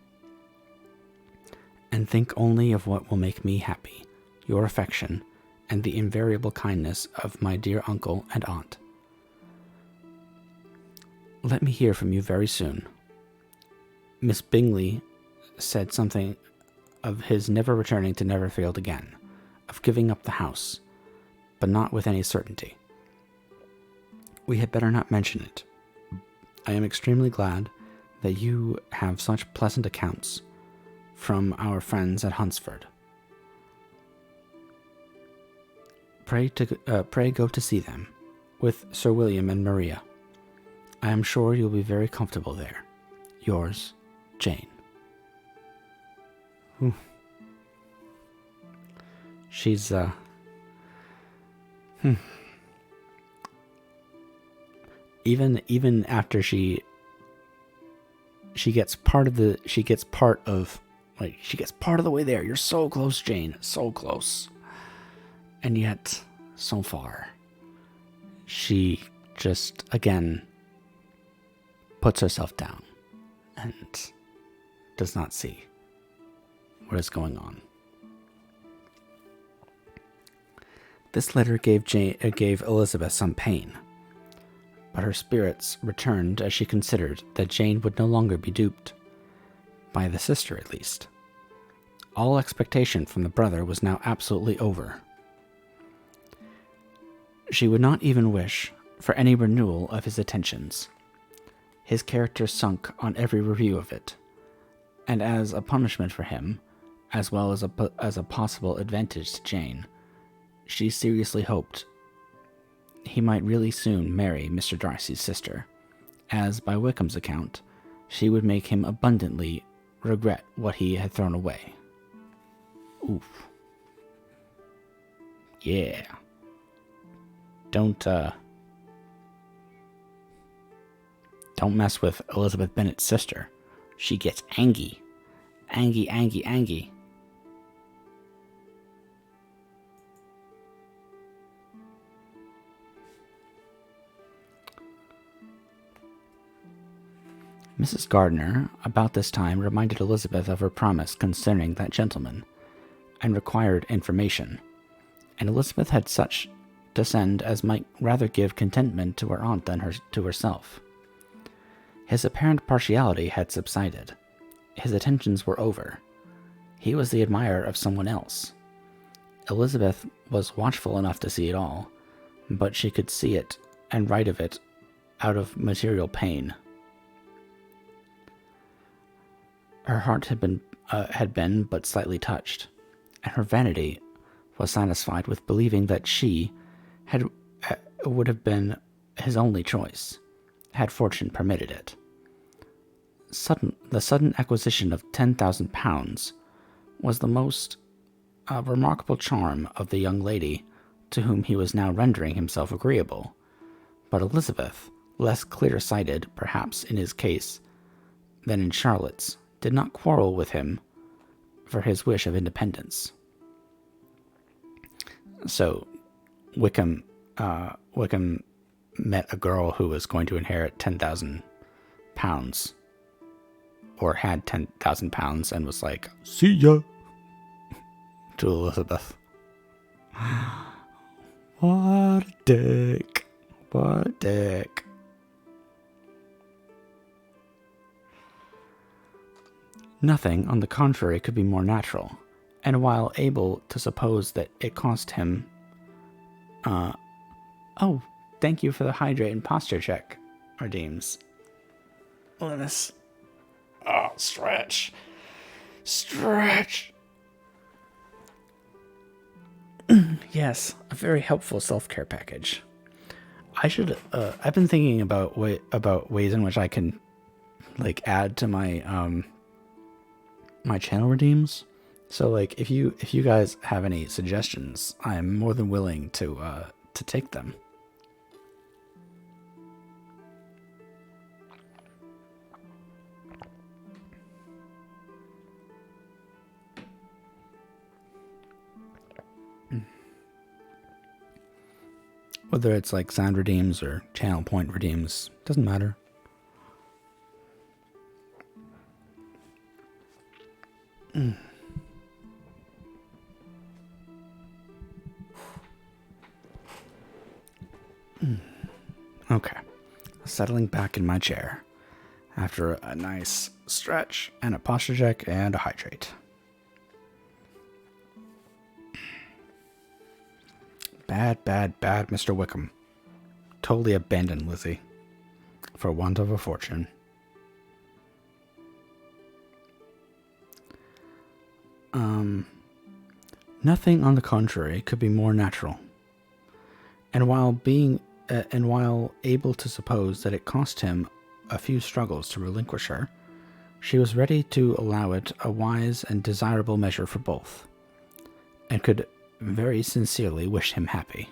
and think only of what will make me happy, your affection, and the invariable kindness of my dear uncle and aunt. Let me hear from you very soon. Miss Bingley said something of his never returning to Netherfield again, of giving up the house, but not with any certainty. We had better not mention it. I am extremely glad that you have such pleasant accounts from our friends at Hunsford. Pray go to see them, with Sir William and Maria. I am sure you'll be very comfortable there. Yours, Jane. She's, Even after she gets part of the way there. You're so close, Jane, so close. And yet, so far, she just, again, puts herself down and does not see what is going on. This letter gave Elizabeth some pain, but her spirits returned as she considered that Jane would no longer be duped, by the sister at least. All expectation from the brother was now absolutely over. She would not even wish for any renewal of his attentions. His character sunk on every review of it, and as a punishment for him, as well as a possible advantage to Jane, she seriously hoped he might really soon marry Mr. Darcy's sister, as, by Wickham's account, she would make him abundantly regret what he had thrown away. Oof. Yeah. Don't mess with Elizabeth Bennet's sister. She gets angry. Angy. Mrs. Gardner, about this time, reminded Elizabeth of her promise concerning that gentleman, and required information, and Elizabeth had such to send as might rather give contentment to her aunt than to herself. His apparent partiality had subsided. His attentions were over. He was the admirer of someone else. Elizabeth was watchful enough to see it all, but she could see it and write of it out of material pain. Her heart had been but slightly touched, and her vanity was satisfied with believing that she would have been his only choice, had fortune permitted it. The sudden acquisition of £10,000 was the most remarkable charm of the young lady to whom he was now rendering himself agreeable, but Elizabeth, less clear-sighted, perhaps, in his case than in Charlotte's, did not quarrel with him for his wish of independence. So, Wickham met a girl who was going to inherit £10,000, or had £10,000, and was like, "See ya," to Elizabeth. What a dick. What a dick. Nothing, on the contrary, could be more natural, and while able to suppose that it cost him... oh, thank you for the hydrate and posture check, Redeems. Linus. Oh, stretch. Stretch. Yes, a very helpful self-care package. I should, I've been thinking about ways in which I can, like, add to my, my channel redeems. So, like, if you guys have any suggestions, I'm more than willing to take them. Whether it's like sound redeems or channel point redeems, doesn't matter. Okay, settling back in my chair after a nice stretch and a posture check and a hydrate. Bad, Mr. Wickham. Totally abandoned Lizzie for want of a fortune. Nothing, on the contrary, could be more natural. And while able to suppose that it cost him a few struggles to relinquish her, she was ready to allow it a wise and desirable measure for both, and could very sincerely wish him happy.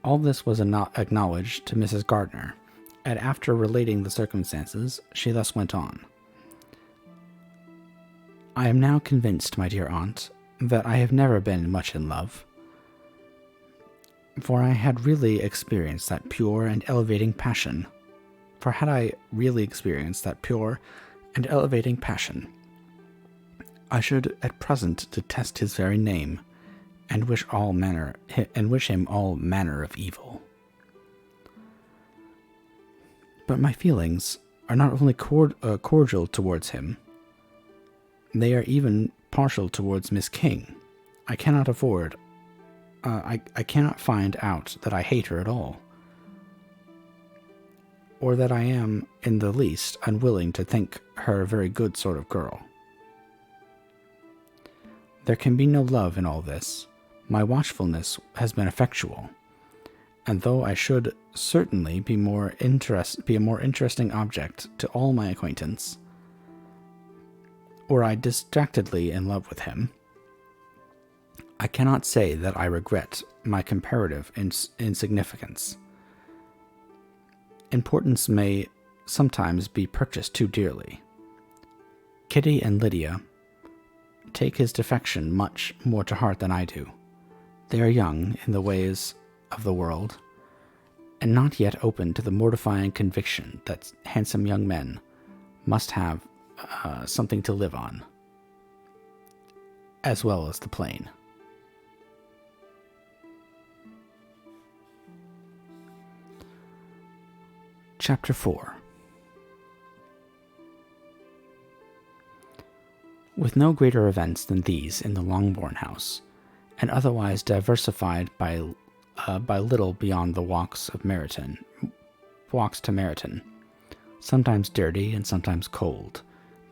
All this was acknowledged to Mrs. Gardner, and after relating the circumstances, she thus went on. I am now convinced, my dear aunt, that I have never been much in love, for I had really experienced that pure and elevating passion. I should at present detest his very name, and wish him all manner of evil. But my feelings are not only cordial towards him, they are even partial towards Miss King. I cannot find out that I hate her at all, or that I am in the least unwilling to think her a very good sort of girl. There can be no love in all this. My watchfulness has been effectual, and though I should certainly be a more interesting object to all my acquaintance, were I distractedly in love with him, I cannot say that I regret my comparative insignificance. Importance may sometimes be purchased too dearly. Kitty and Lydia take his defection much more to heart than I do. They are young in the ways of the world, and not yet open to the mortifying conviction that handsome young men must have something to live on, as well as the plain. Chapter 4. With no greater events than these in the Longbourn house, and otherwise diversified by little beyond the walks to Meryton, sometimes dirty and sometimes cold,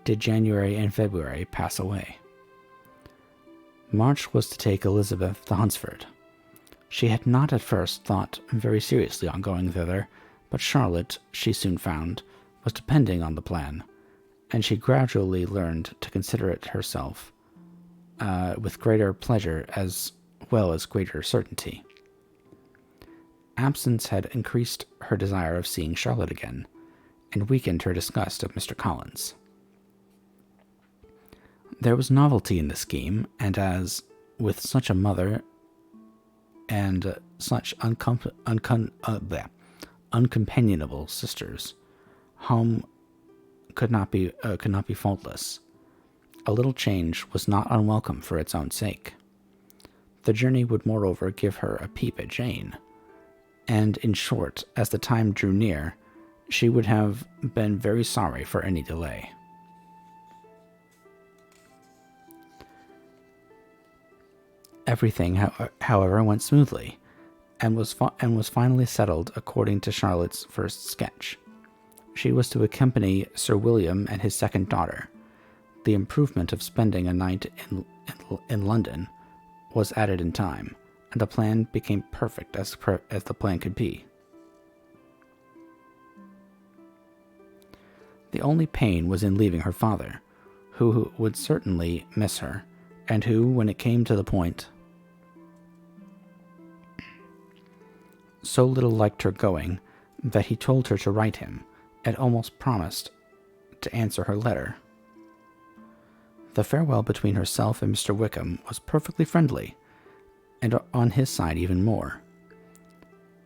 did January and February pass away. March was to take Elizabeth to Hunsford. She had not at first thought very seriously on going thither, but Charlotte, she soon found, was depending on the plan, and she gradually learned to consider it herself with greater pleasure as well as greater certainty. Absence had increased her desire of seeing Charlotte again, and weakened her disgust of Mr. Collins. There was novelty in the scheme, and as, with such a mother and such uncompanionable sisters, home could not be faultless. A little change was not unwelcome for its own sake. The journey would moreover give her a peep at Jane, and in short, as the time drew near, she would have been very sorry for any delay. Everything, however, went smoothly, and was finally settled according to Charlotte's first sketch. She was to accompany Sir William and his second daughter. The improvement of spending a night in London was added in time, and the plan became perfect as the plan could be. The only pain was in leaving her father, who would certainly miss her, and who, when it came to the point, so little liked her going that he told her to write him, and almost promised to answer her letter. The farewell between herself and Mr. Wickham was perfectly friendly, and on his side even more.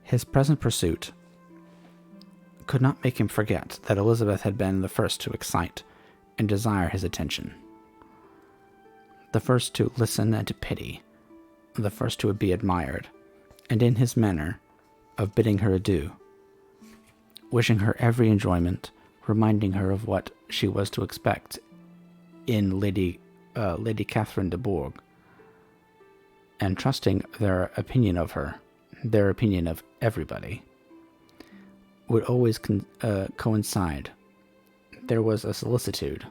His present pursuit could not make him forget that Elizabeth had been the first to excite and desire his attention, the first to listen and to pity, the first to be admired, and in his manner of bidding her adieu, wishing her every enjoyment, reminding her of what she was to expect in Lady Catherine de Bourgh, and trusting their opinion of her, their opinion of everybody, would always coincide. There was a solicitude,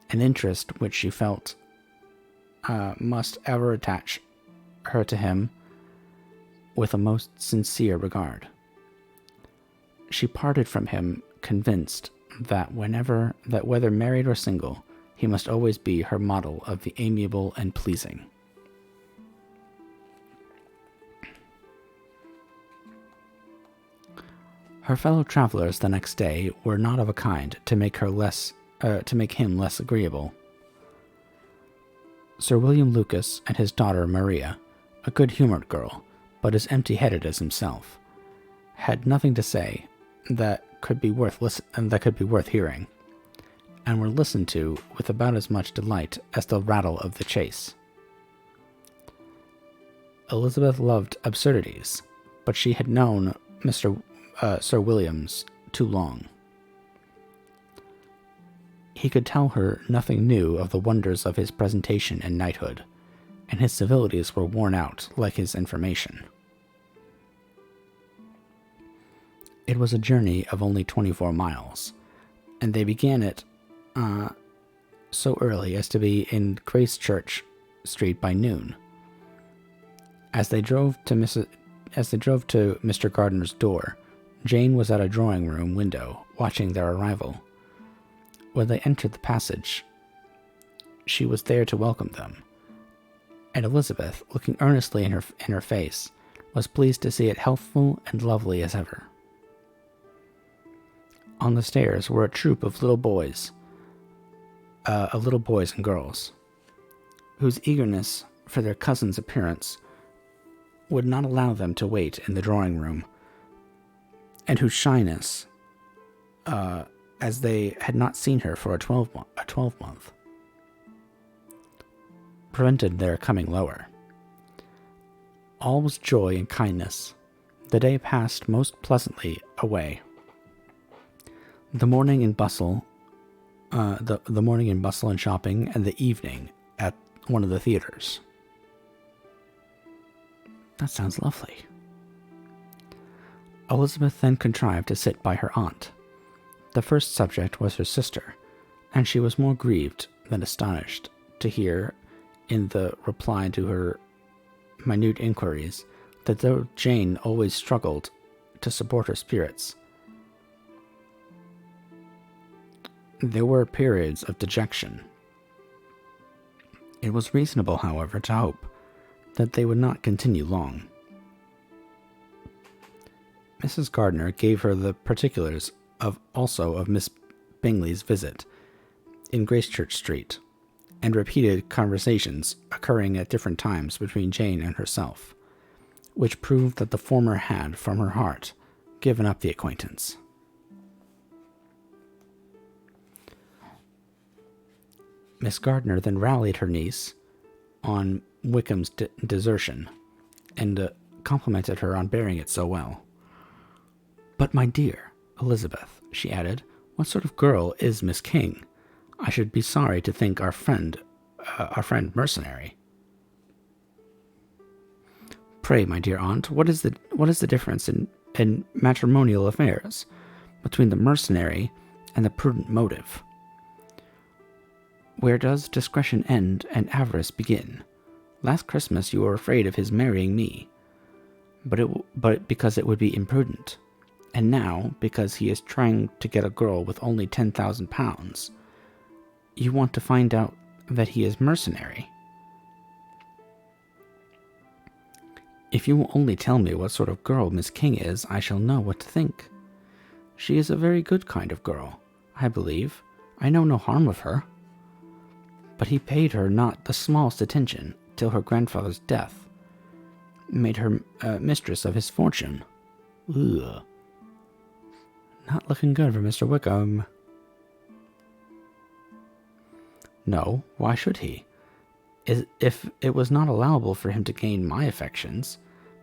an interest which she felt must ever attach her to him with a most sincere regard. She parted from him convinced that whether married or single, he must always be her model of the amiable and pleasing. Her fellow travelers the next day were not of a kind to make him less agreeable. Sir William Lucas and his daughter Maria, a good-humored girl, but as empty-headed as himself, had nothing to say that could be worth hearing, and were listened to with about as much delight as the rattle of the chase. Elizabeth loved absurdities, but she had known Sir William's too long. He could tell her nothing new of the wonders of his presentation and knighthood, and his civilities were worn out like his information. It was a journey of only 24 miles, and they began it so early as to be in Gracechurch Street by noon. As they drove to Mr. Gardiner's door, Jane was at a drawing-room window watching their arrival. When they entered the passage, she was there to welcome them, and Elizabeth, looking earnestly in her face, was pleased to see it healthful and lovely as ever. On the stairs were a troop of little boys and girls, whose eagerness for their cousin's appearance would not allow them to wait in the drawing-room, and whose shyness, as they had not seen her for a 12-month, prevented their coming lower. All was joy and kindness. The day passed most pleasantly away. The morning in bustle, the morning in bustle and shopping, and the evening at one of the theaters. That sounds lovely. Elizabeth then contrived to sit by her aunt. The first subject was her sister, and she was more grieved than astonished to hear, in the reply to her minute inquiries, that though Jane always struggled to support her spirits, there were periods of dejection. It was reasonable, however, to hope that they would not continue long. Mrs. Gardner gave her the particulars of Miss Bingley's visit in Gracechurch Street, and repeated conversations occurring at different times between Jane and herself, which proved that the former had, from her heart, given up the acquaintance. Miss Gardner then rallied her niece on Wickham's desertion, and complimented her on bearing it so well. "But, my dear Elizabeth," she added, "what sort of girl is Miss King? I should be sorry to think our friend mercenary." "Pray, my dear aunt, what is the difference in matrimonial affairs between the mercenary and the prudent motive? Where does discretion end and avarice begin? Last Christmas you were afraid of his marrying me, but because it would be imprudent, and now, because he is trying to get a girl with only £10,000, you want to find out that he is mercenary. If you will only tell me what sort of girl Miss King is, I shall know what to think. She is a very good kind of girl, I believe. I know no harm of her. But he paid her not the smallest attention till her grandfather's death, made her mistress of his fortune. Ugh. Not looking good for Mr. Wickham." "No, why should he? If it was not allowable for him to gain my affections,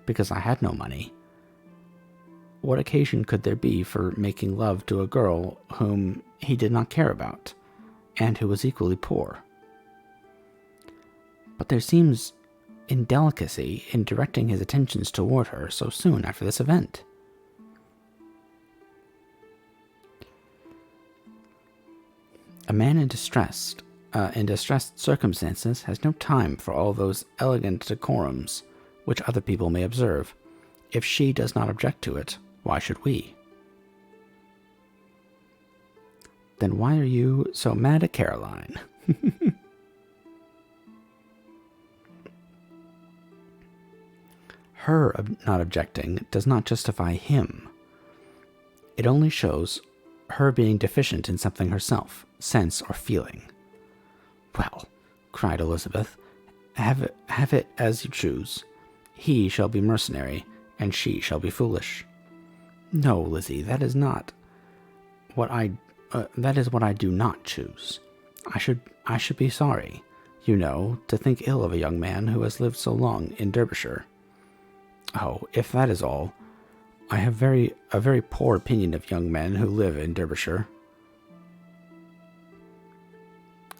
because I had no money, what occasion could there be for making love to a girl whom he did not care about, and who was equally poor? But there seems indelicacy in directing his attentions toward her so soon after this event." "A man in distressed circumstances has no time for all those elegant decorums which other people may observe. If she does not object to it, why should we?" "Then why are you so mad at Caroline?" Her not objecting does not justify him. It only shows her being deficient in something herself, sense or feeling. "Well," cried Elizabeth, have it as you choose. He shall be mercenary, and she shall be foolish." "No, Lizzie, that is what I do not choose. I should be sorry, you know, to think ill of a young man who has lived so long in Derbyshire." "Oh, if that is all, I have a very poor opinion of young men who live in Derbyshire.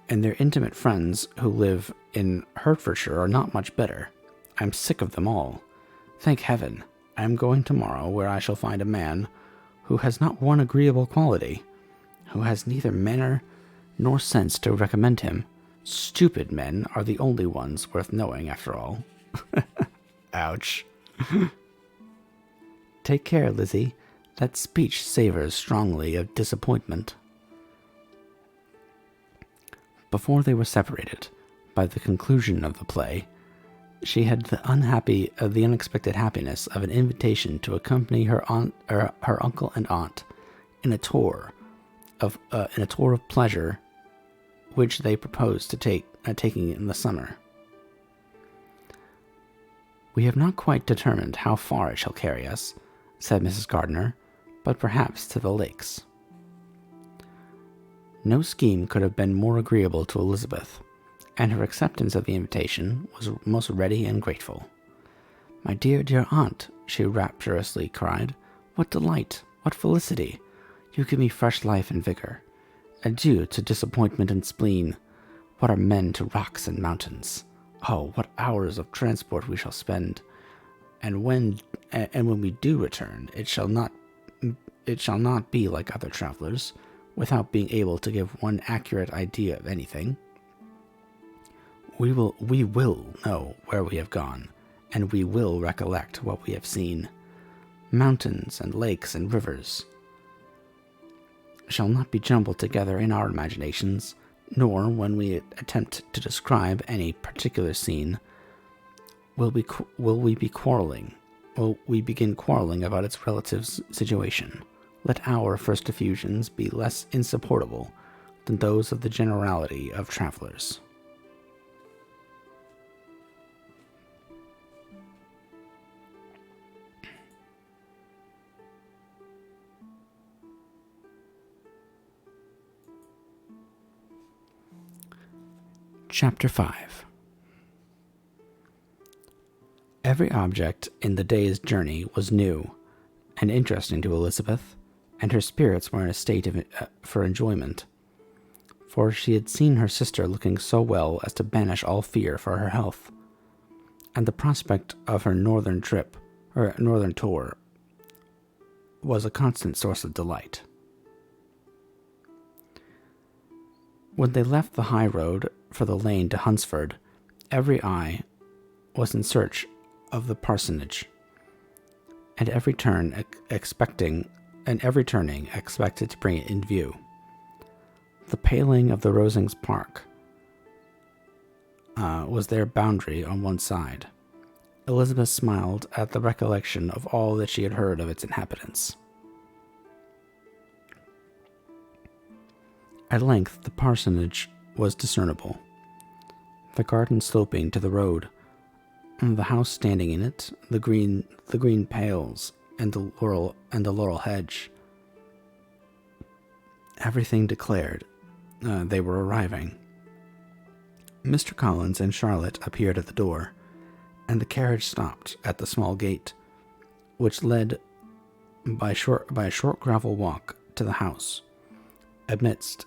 And their intimate friends who live in Hertfordshire are not much better. I'm sick of them all. Thank heaven, I am going tomorrow, where I shall find a man who has not one agreeable quality, who has neither manner nor sense to recommend him. Stupid men are the only ones worth knowing, after all." Ouch. "Take care, Lizzie. That speech savors strongly of disappointment." Before they were separated, by the conclusion of the play, she had the unexpected happiness of an invitation to accompany her uncle and aunt in a tour of pleasure, which they proposed taking in the summer. "We have not quite determined how far it shall carry us," said Mrs. Gardner, but perhaps to the lakes. No scheme could have been more agreeable to Elizabeth, and her acceptance of the invitation was most ready and grateful. "My dear, dear aunt," she rapturously cried, "what delight, what felicity! You give me fresh life and vigor. Adieu to disappointment and spleen. What are men to rocks and mountains? Oh, what hours of transport we shall spend! And when we do return, it shall not be like other travelers, without being able to give one accurate idea of anything. We will know where we have gone, and we will recollect what we have seen. Mountains and lakes and rivers shall not be jumbled together in our imaginations, nor, when we attempt to describe any particular scene, will we begin quarreling about its relative situation. Let our first effusions be less insupportable than those of the generality of travelers." Chapter 5. Every object in the day's journey was new and interesting to Elizabeth, and her spirits were in a state for enjoyment, for she had seen her sister looking so well as to banish all fear for her health, and the prospect of her northern tour, was a constant source of delight. When they left the high road for the lane to Hunsford, every eye was in search of the parsonage, and every turning expected to bring it in view. The paling of the Rosings Park was their boundary on one side. Elizabeth smiled at the recollection of all that she had heard of its inhabitants. At length the parsonage was discernible, the garden sloping to the road, the house standing in it, the green pales, and the laurel hedge. Everything declared they were arriving. Mr. Collins and Charlotte appeared at the door, and the carriage stopped at the small gate, which led by a short gravel walk to the house, amidst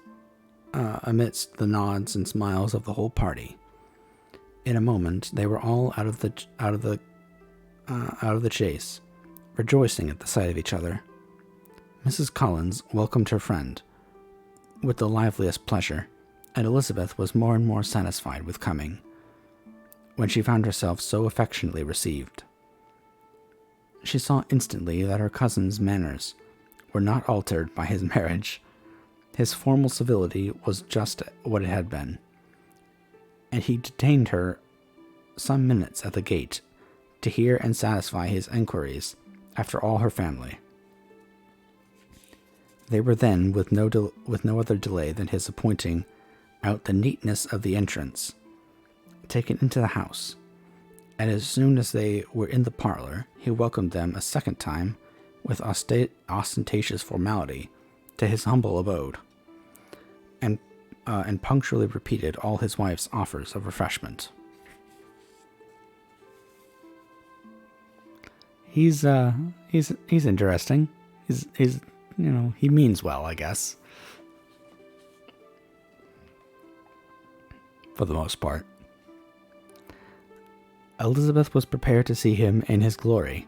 the nods and smiles of the whole party. In a moment, they were all out of the chaise, rejoicing at the sight of each other. Mrs. Collins welcomed her friend with the liveliest pleasure, and Elizabeth was more and more satisfied with coming, when she found herself so affectionately received. She saw instantly that her cousin's manners were not altered by his marriage. His formal civility was just what it had been, and he detained her some minutes at the gate to hear and satisfy his enquiries after all her family. They were then, with no other delay than his pointing out the neatness of the entrance, taken into the house, and as soon as they were in the parlor, he welcomed them a second time with ostentatious formality to his humble abode, and punctually repeated all his wife's offers of refreshment. He's interesting. He's he means well, I guess, for the most part. Elizabeth was prepared to see him in his glory,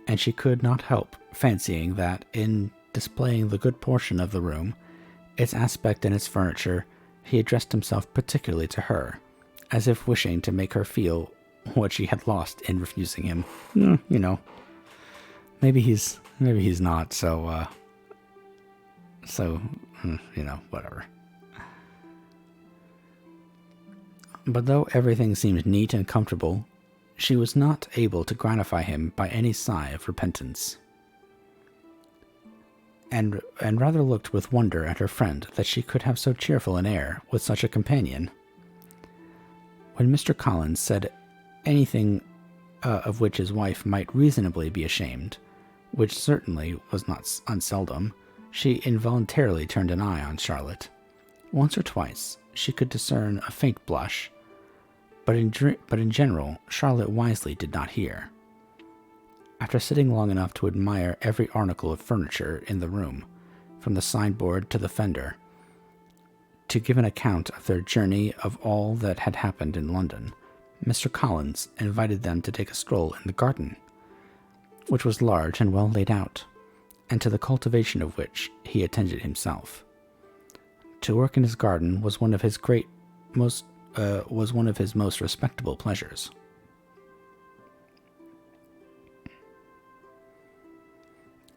and she could not help fancying that in displaying the good portion of the room, its aspect and its furniture, he addressed himself particularly to her, as if wishing to make her feel what she had lost in refusing him. Maybe he's not so whatever. But though everything seemed neat and comfortable, she was not able to gratify him by any sigh of repentance, and rather looked with wonder at her friend that she could have so cheerful an air with such a companion. When Mr. Collins said anything of which his wife might reasonably be ashamed, which certainly was not unseldom, she involuntarily turned an eye on Charlotte. Once or twice she could discern a faint blush, but in general Charlotte wisely did not hear. After sitting long enough to admire every article of furniture in the room, from the sideboard to the fender, to give an account of their journey of all that had happened in London, Mr. Collins invited them to take a stroll in the garden, which was large and well laid out, and to the cultivation of which he attended himself. To work in his garden was one of his most respectable pleasures.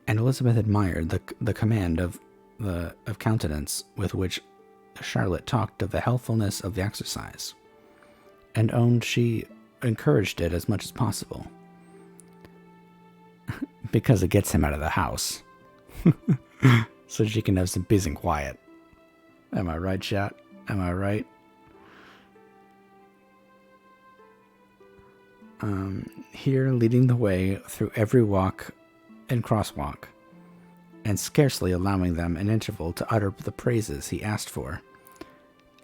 And Elizabeth admired the command of countenance with which Charlotte talked of the healthfulness of the exercise, and owned she encouraged it as much as possible. Because it gets him out of the house. So she can have some peace and quiet. Am I right, chat? Am I right? Here, leading the way through every walk and crosswalk, and scarcely allowing them an interval to utter the praises he asked for,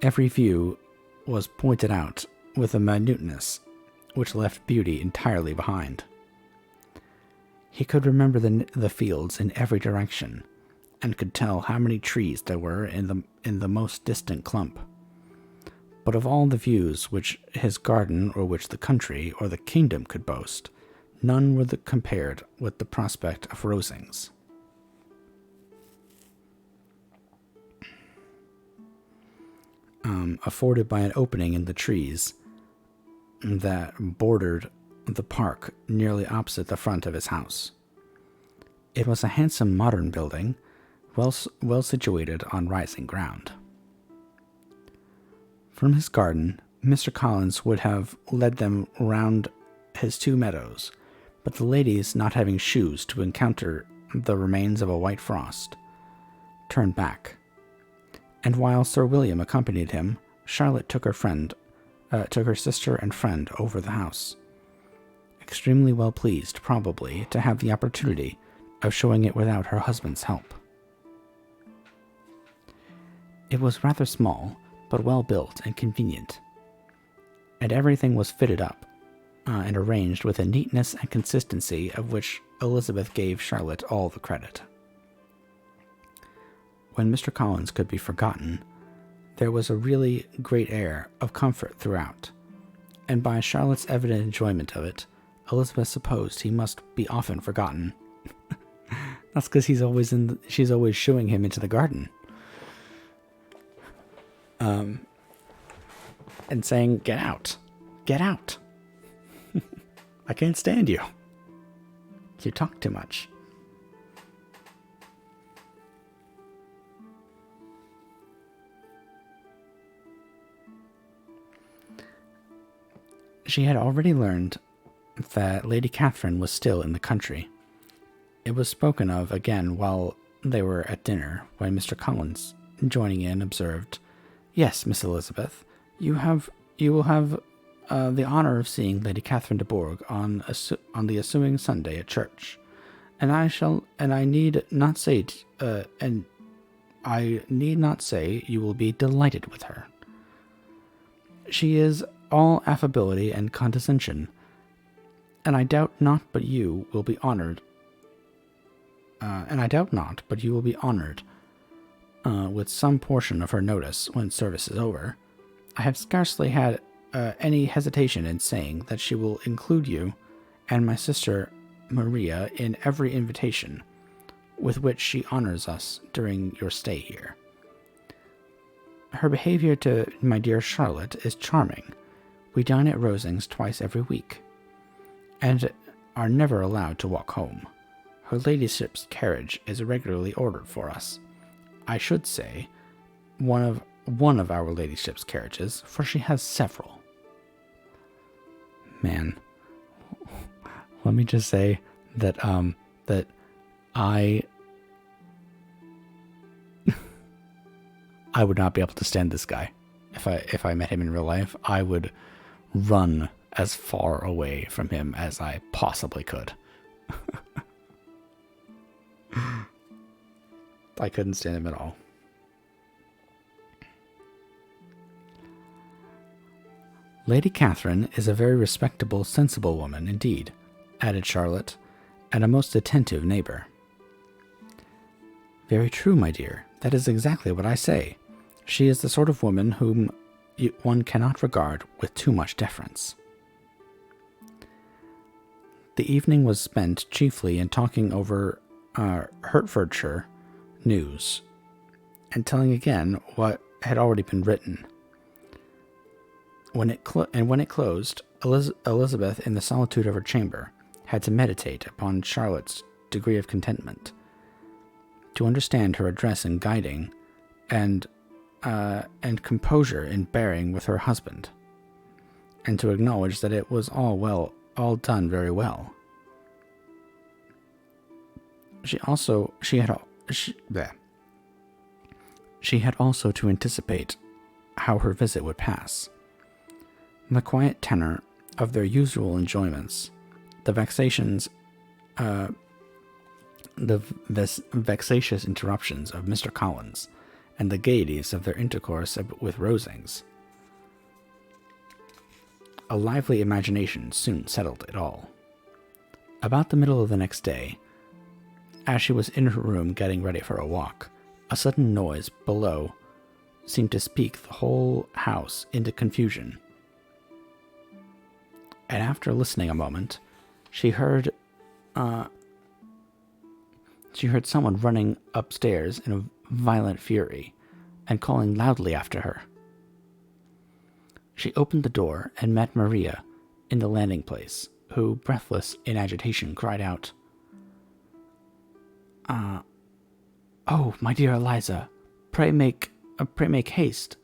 every view was pointed out with a minuteness which left beauty entirely behind. He could remember the fields in every direction, and could tell how many trees there were in the most distant clump. But of all the views which his garden or which the country or the kingdom could boast, none were compared with the prospect of Rosings. Afforded by an opening in the trees that bordered the park nearly opposite the front of his house. It was a handsome modern building, well situated on rising ground. From his garden, Mr. Collins would have led them round his 2 meadows, but the ladies, not having shoes to encounter the remains of a white frost, turned back. And while Sir William accompanied him, Charlotte took her sister and friend over the house, extremely well pleased, probably, to have the opportunity of showing it without her husband's help. It was rather small, but well built and convenient, and everything was fitted up and arranged with a neatness and consistency of which Elizabeth gave Charlotte all the credit. When Mr. Collins could be forgotten, there was a really great air of comfort throughout, and by Charlotte's evident enjoyment of it, Elizabeth supposed he must be often forgotten. That's because she's always shooing him into the garden. And saying, "Get out. Get out. I can't stand you. You talk too much." She had already learned that Lady Catherine was still in the country. It was spoken of again while they were at dinner, when Mr. Collins, joining in, observed, "Yes, Miss Elizabeth, you will have the honor of seeing Lady Catherine de Bourgh on the ensuing Sunday at church, and I need not say you will be delighted with her. She is all affability and condescension, and I doubt not but you will be honored. With some portion of her notice when service is over. I have scarcely had any hesitation in saying that she will include you and my sister Maria in every invitation with which she honors us during your stay here. Her behavior to my dear Charlotte is charming. We dine at Rosings twice every week, and are never allowed to walk home. Her ladyship's carriage is regularly ordered for us. I should say one of our ladyship's carriages, for she has several." Man, let me just say that that I would not be able to stand this guy. If I met him in real life, I would run as far away from him as I possibly could. I couldn't stand him at all. Lady Catherine is a very respectable, sensible woman indeed, added Charlotte, and a most attentive neighbor. Very true, my dear. That is exactly what I say. She is the sort of woman whom one cannot regard with too much deference. The evening was spent chiefly in talking over Hertfordshire news and telling again what had already been written. When it closed, Elizabeth, in the solitude of her chamber, had to meditate upon Charlotte's degree of contentment, to understand her address in guiding, and composure in bearing with her husband, and to acknowledge that it was all done very well. She had also to anticipate how her visit would pass. The quiet tenor of their usual enjoyments, the vexatious interruptions of Mr. Collins, and the gaieties of their intercourse with Rosings. A lively imagination soon settled it all. About the middle of the next day, as she was in her room getting ready for a walk, a sudden noise below seemed to speak the whole house into confusion. And after listening a moment, she heard someone running upstairs in a violent fury and calling loudly after her. She opened the door and met Maria in the landing place, who, breathless in agitation, cried out, "Oh, my dear Eliza, pray make haste.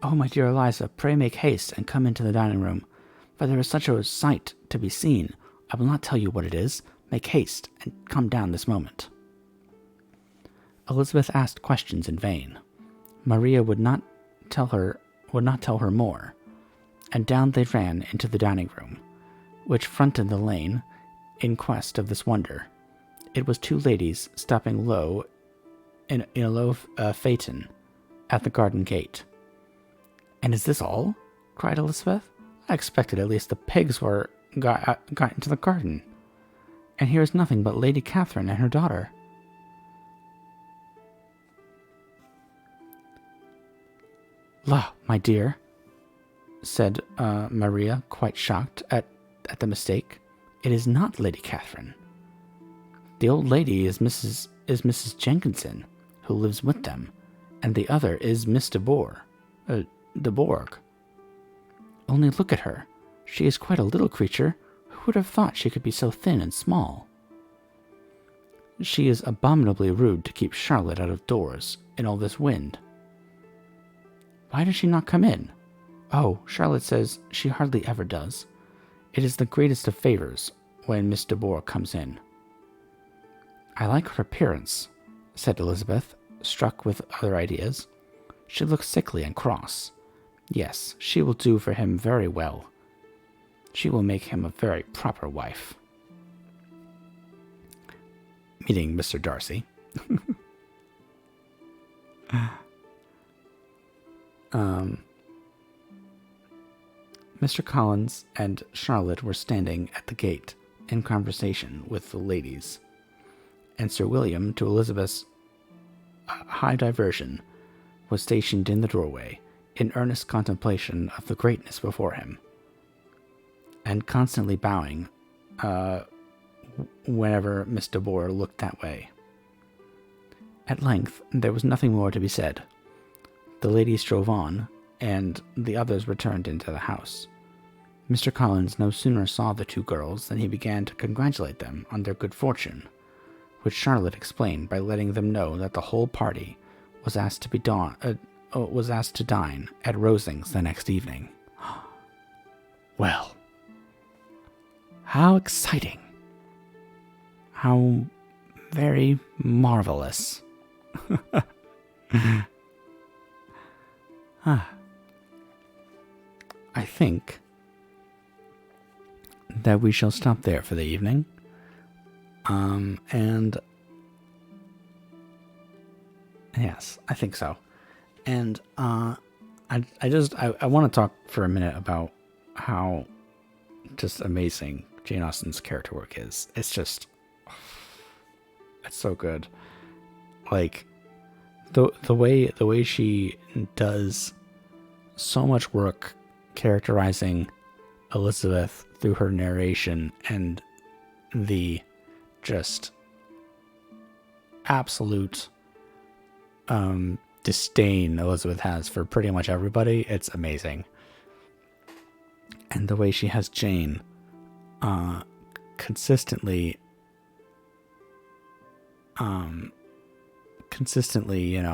Oh, my dear Eliza, pray make haste and come into the dining room, for there is such a sight to be seen. I will not tell you what it is. Make haste and come down this moment." Elizabeth asked questions in vain. Maria would not tell her more, and down they ran into the dining room, which fronted the lane, in quest of this wonder. It was two ladies stopping low in a low phaeton at the garden gate. "And is this all?" cried Elizabeth. "I expected at least the pigs were got into the garden. And here is nothing but Lady Catherine and her daughter." "La, my dear," said Maria, quite shocked at the mistake. "It is not Lady Catherine. The old lady is Mrs. Jenkinson, who lives with them, and the other is Miss de Bourgh. Only look at her. She is quite a little creature. Who would have thought she could be so thin and small? She is abominably rude to keep Charlotte out of doors in all this wind. Why does she not come in? Oh, Charlotte says she hardly ever does. It is the greatest of favors when Miss de Bourgh comes in." "I like her appearance," said Elizabeth, struck with other ideas. "She looks sickly and cross. Yes, she will do for him very well. She will make him a very proper wife." Meeting Mr. Darcy. Mr. Collins and Charlotte were standing at the gate in conversation with the ladies, and Sir William, to Elizabeth's high diversion, was stationed in the doorway, in earnest contemplation of the greatness before him, and constantly bowing whenever Miss de Bourgh looked that way. At length there was nothing more to be said. The ladies drove on, and the others returned into the house. Mr. Collins no sooner saw the two girls than he began to congratulate them on their good fortune, which Charlotte explained by letting them know that the whole party was asked to dine at Rosings the next evening. Well, how exciting! How very marvelous! I think that we shall stop there for the evening, And yes, I think so. And I want to talk for a minute about how just amazing Jane Austen's character work is. It's so good. Like the way she does so much work characterizing Elizabeth through her narration and the just absolute disdain Elizabeth has for pretty much everybody. It's amazing. And the way she has Jane consistently consistently,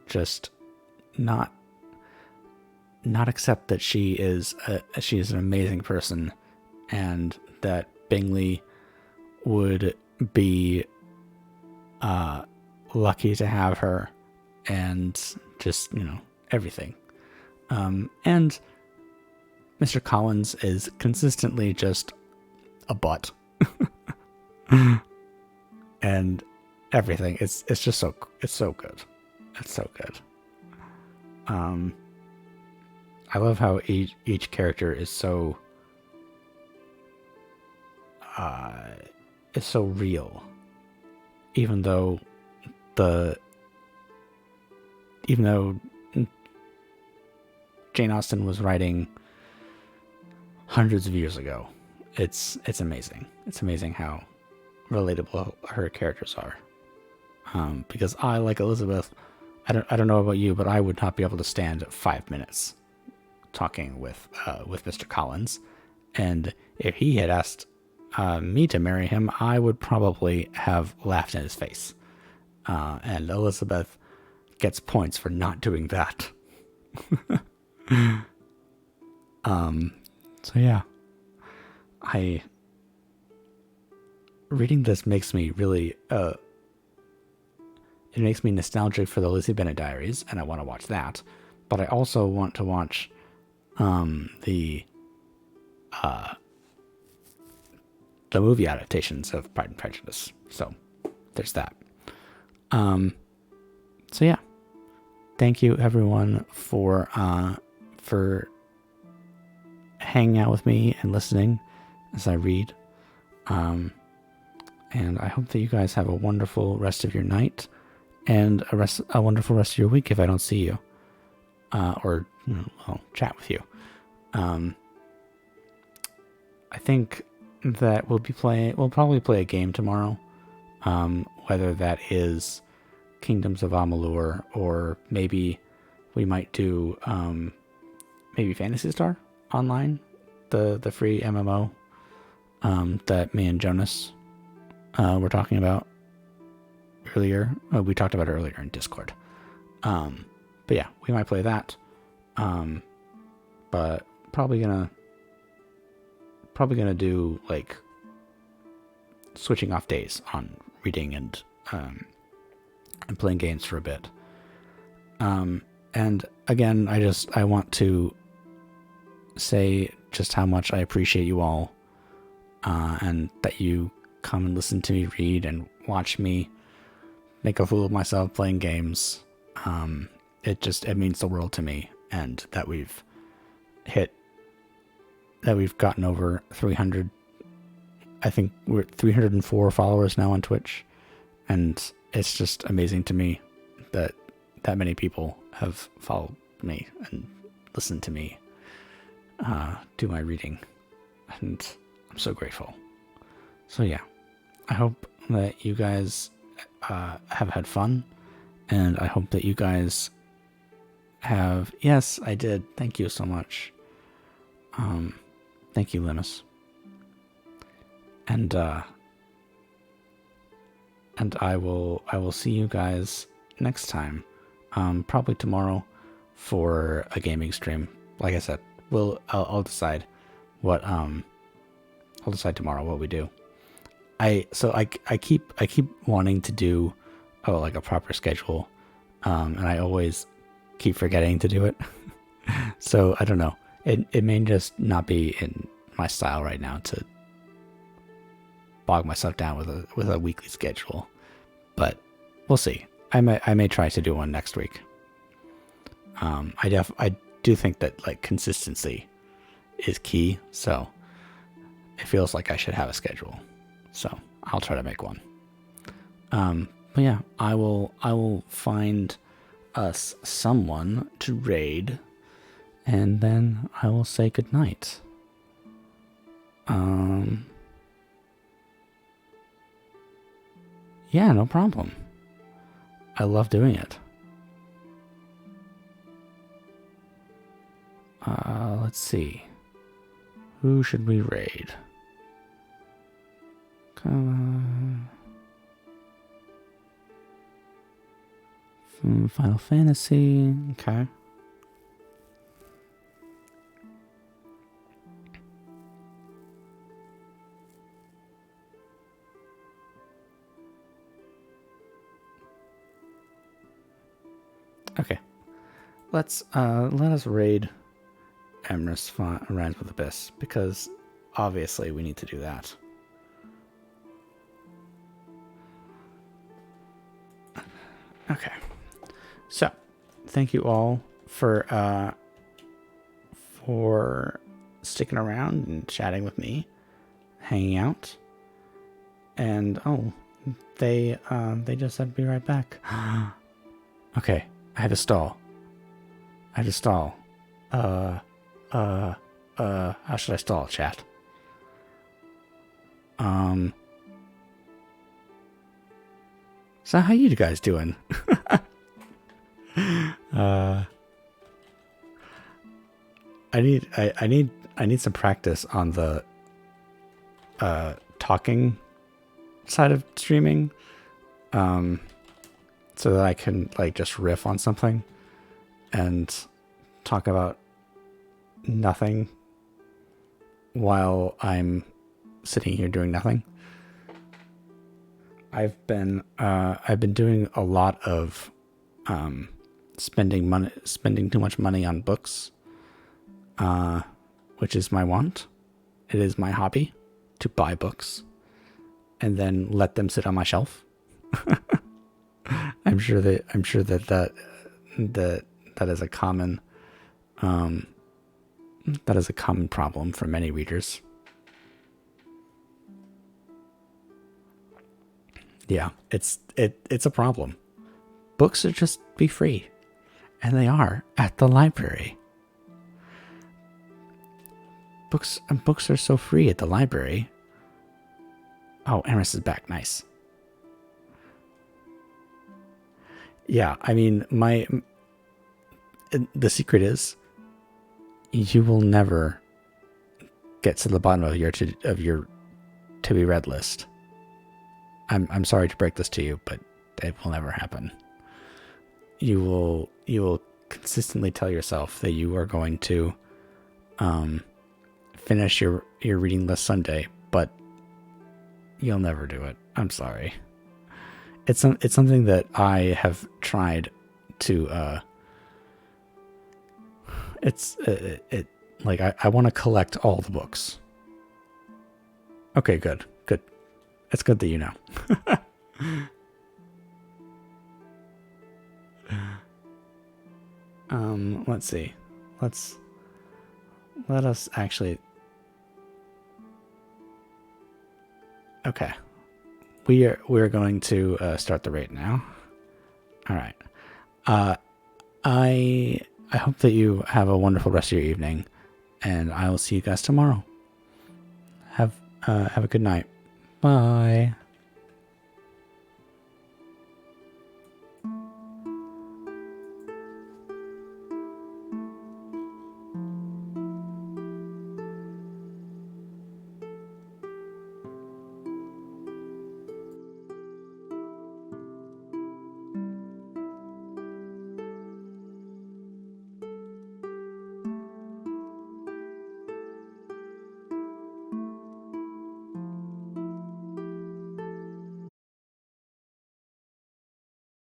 just not accept that she is an amazing person, and that Bingley would be lucky to have her, and just everything. And Mr. Collins is consistently just a butt, and everything. It's just so good. It's so good. I love how each character is so real, even though Jane Austen was writing hundreds of years ago. It's amazing. It's amazing how relatable her characters are. Because I, like Elizabeth, I don't know about you, but I would not be able to stand 5 minutes talking with Mr. Collins, and if he had asked me to marry him, I would probably have laughed in his face. And Elizabeth gets points for not doing that. So yeah, reading this makes me really it makes me nostalgic for the Lizzie Bennet Diaries, and I want to watch that. But I also want to watch the movie adaptations of Pride and Prejudice. So there's that. So yeah, thank you everyone for hanging out with me and listening as I read. And I hope that you guys have a wonderful rest of your night, and a wonderful rest of your week if I don't see you, or I'll chat with you. I think that we'll probably play a game tomorrow, whether that is Kingdoms of Amalur, or maybe we might do maybe Phantasy Star Online, the free MMO that me and Jonas were talking about earlier. We talked about it earlier in Discord. But yeah, we might play that. But probably gonna do like switching off days on reading and playing games for a bit. And again, I want to say just how much I appreciate you all, and that you come and listen to me read and watch me make a fool of myself playing games. It means the world to me, and that we've gotten over 300. I think we're 304 followers now on Twitch, and it's just amazing to me that many people have followed me and listened to me do my reading, and I'm so grateful. So yeah, I hope that you guys have had fun, and I hope that you guys have. Yes, I did. Thank you so much. Thank you, Linus. And I will see you guys next time, probably tomorrow, for a gaming stream. Like I said, I'll decide what I'll decide tomorrow what we do. I keep wanting to do like a proper schedule, and I always keep forgetting to do it. So I don't know. It may just not be in my style right now to bog myself down with a weekly schedule. But we'll see. I may try to do one next week. I do think that like consistency is key, so it feels like I should have a schedule. So I'll try to make one. But yeah, I will find us someone to raid, and then I will say goodnight. Yeah, no problem. I love doing it. Let's see. Who should we raid? Final Fantasy. Okay. Okay. Let us raid Emrys Rhymes with Abyss, because obviously we need to do that. Okay. So, thank you all for sticking around and chatting with me, hanging out. And they just said be right back. Okay, I had to stall. How should I stall, chat? So how you guys doing? I need some practice on the talking side of streaming, so that I can like just riff on something and talk about nothing while I'm sitting here doing nothing. I've been doing a lot of spending too much money on books, which is my want. It is my hobby to buy books and then let them sit on my shelf. I'm sure that is a common problem for many readers. Yeah, it's a problem. Books should just be free, and they are at the library. Books are so free at the library. Oh, Eris is back. Nice. Yeah, I mean, the secret is you will never get to the bottom of your to be read list. I'm sorry to break this to you, but it will never happen. You will consistently tell yourself that you are going to finish your reading list someday, but you'll never do it. I'm sorry. It's something that I have tried to I want to collect all the books. Okay, good. It's good that you know. Let's see. Let us actually. Okay. We're going to start the raid now. All right. I hope that you have a wonderful rest of your evening, and I will see you guys tomorrow. Have a good night. Bye.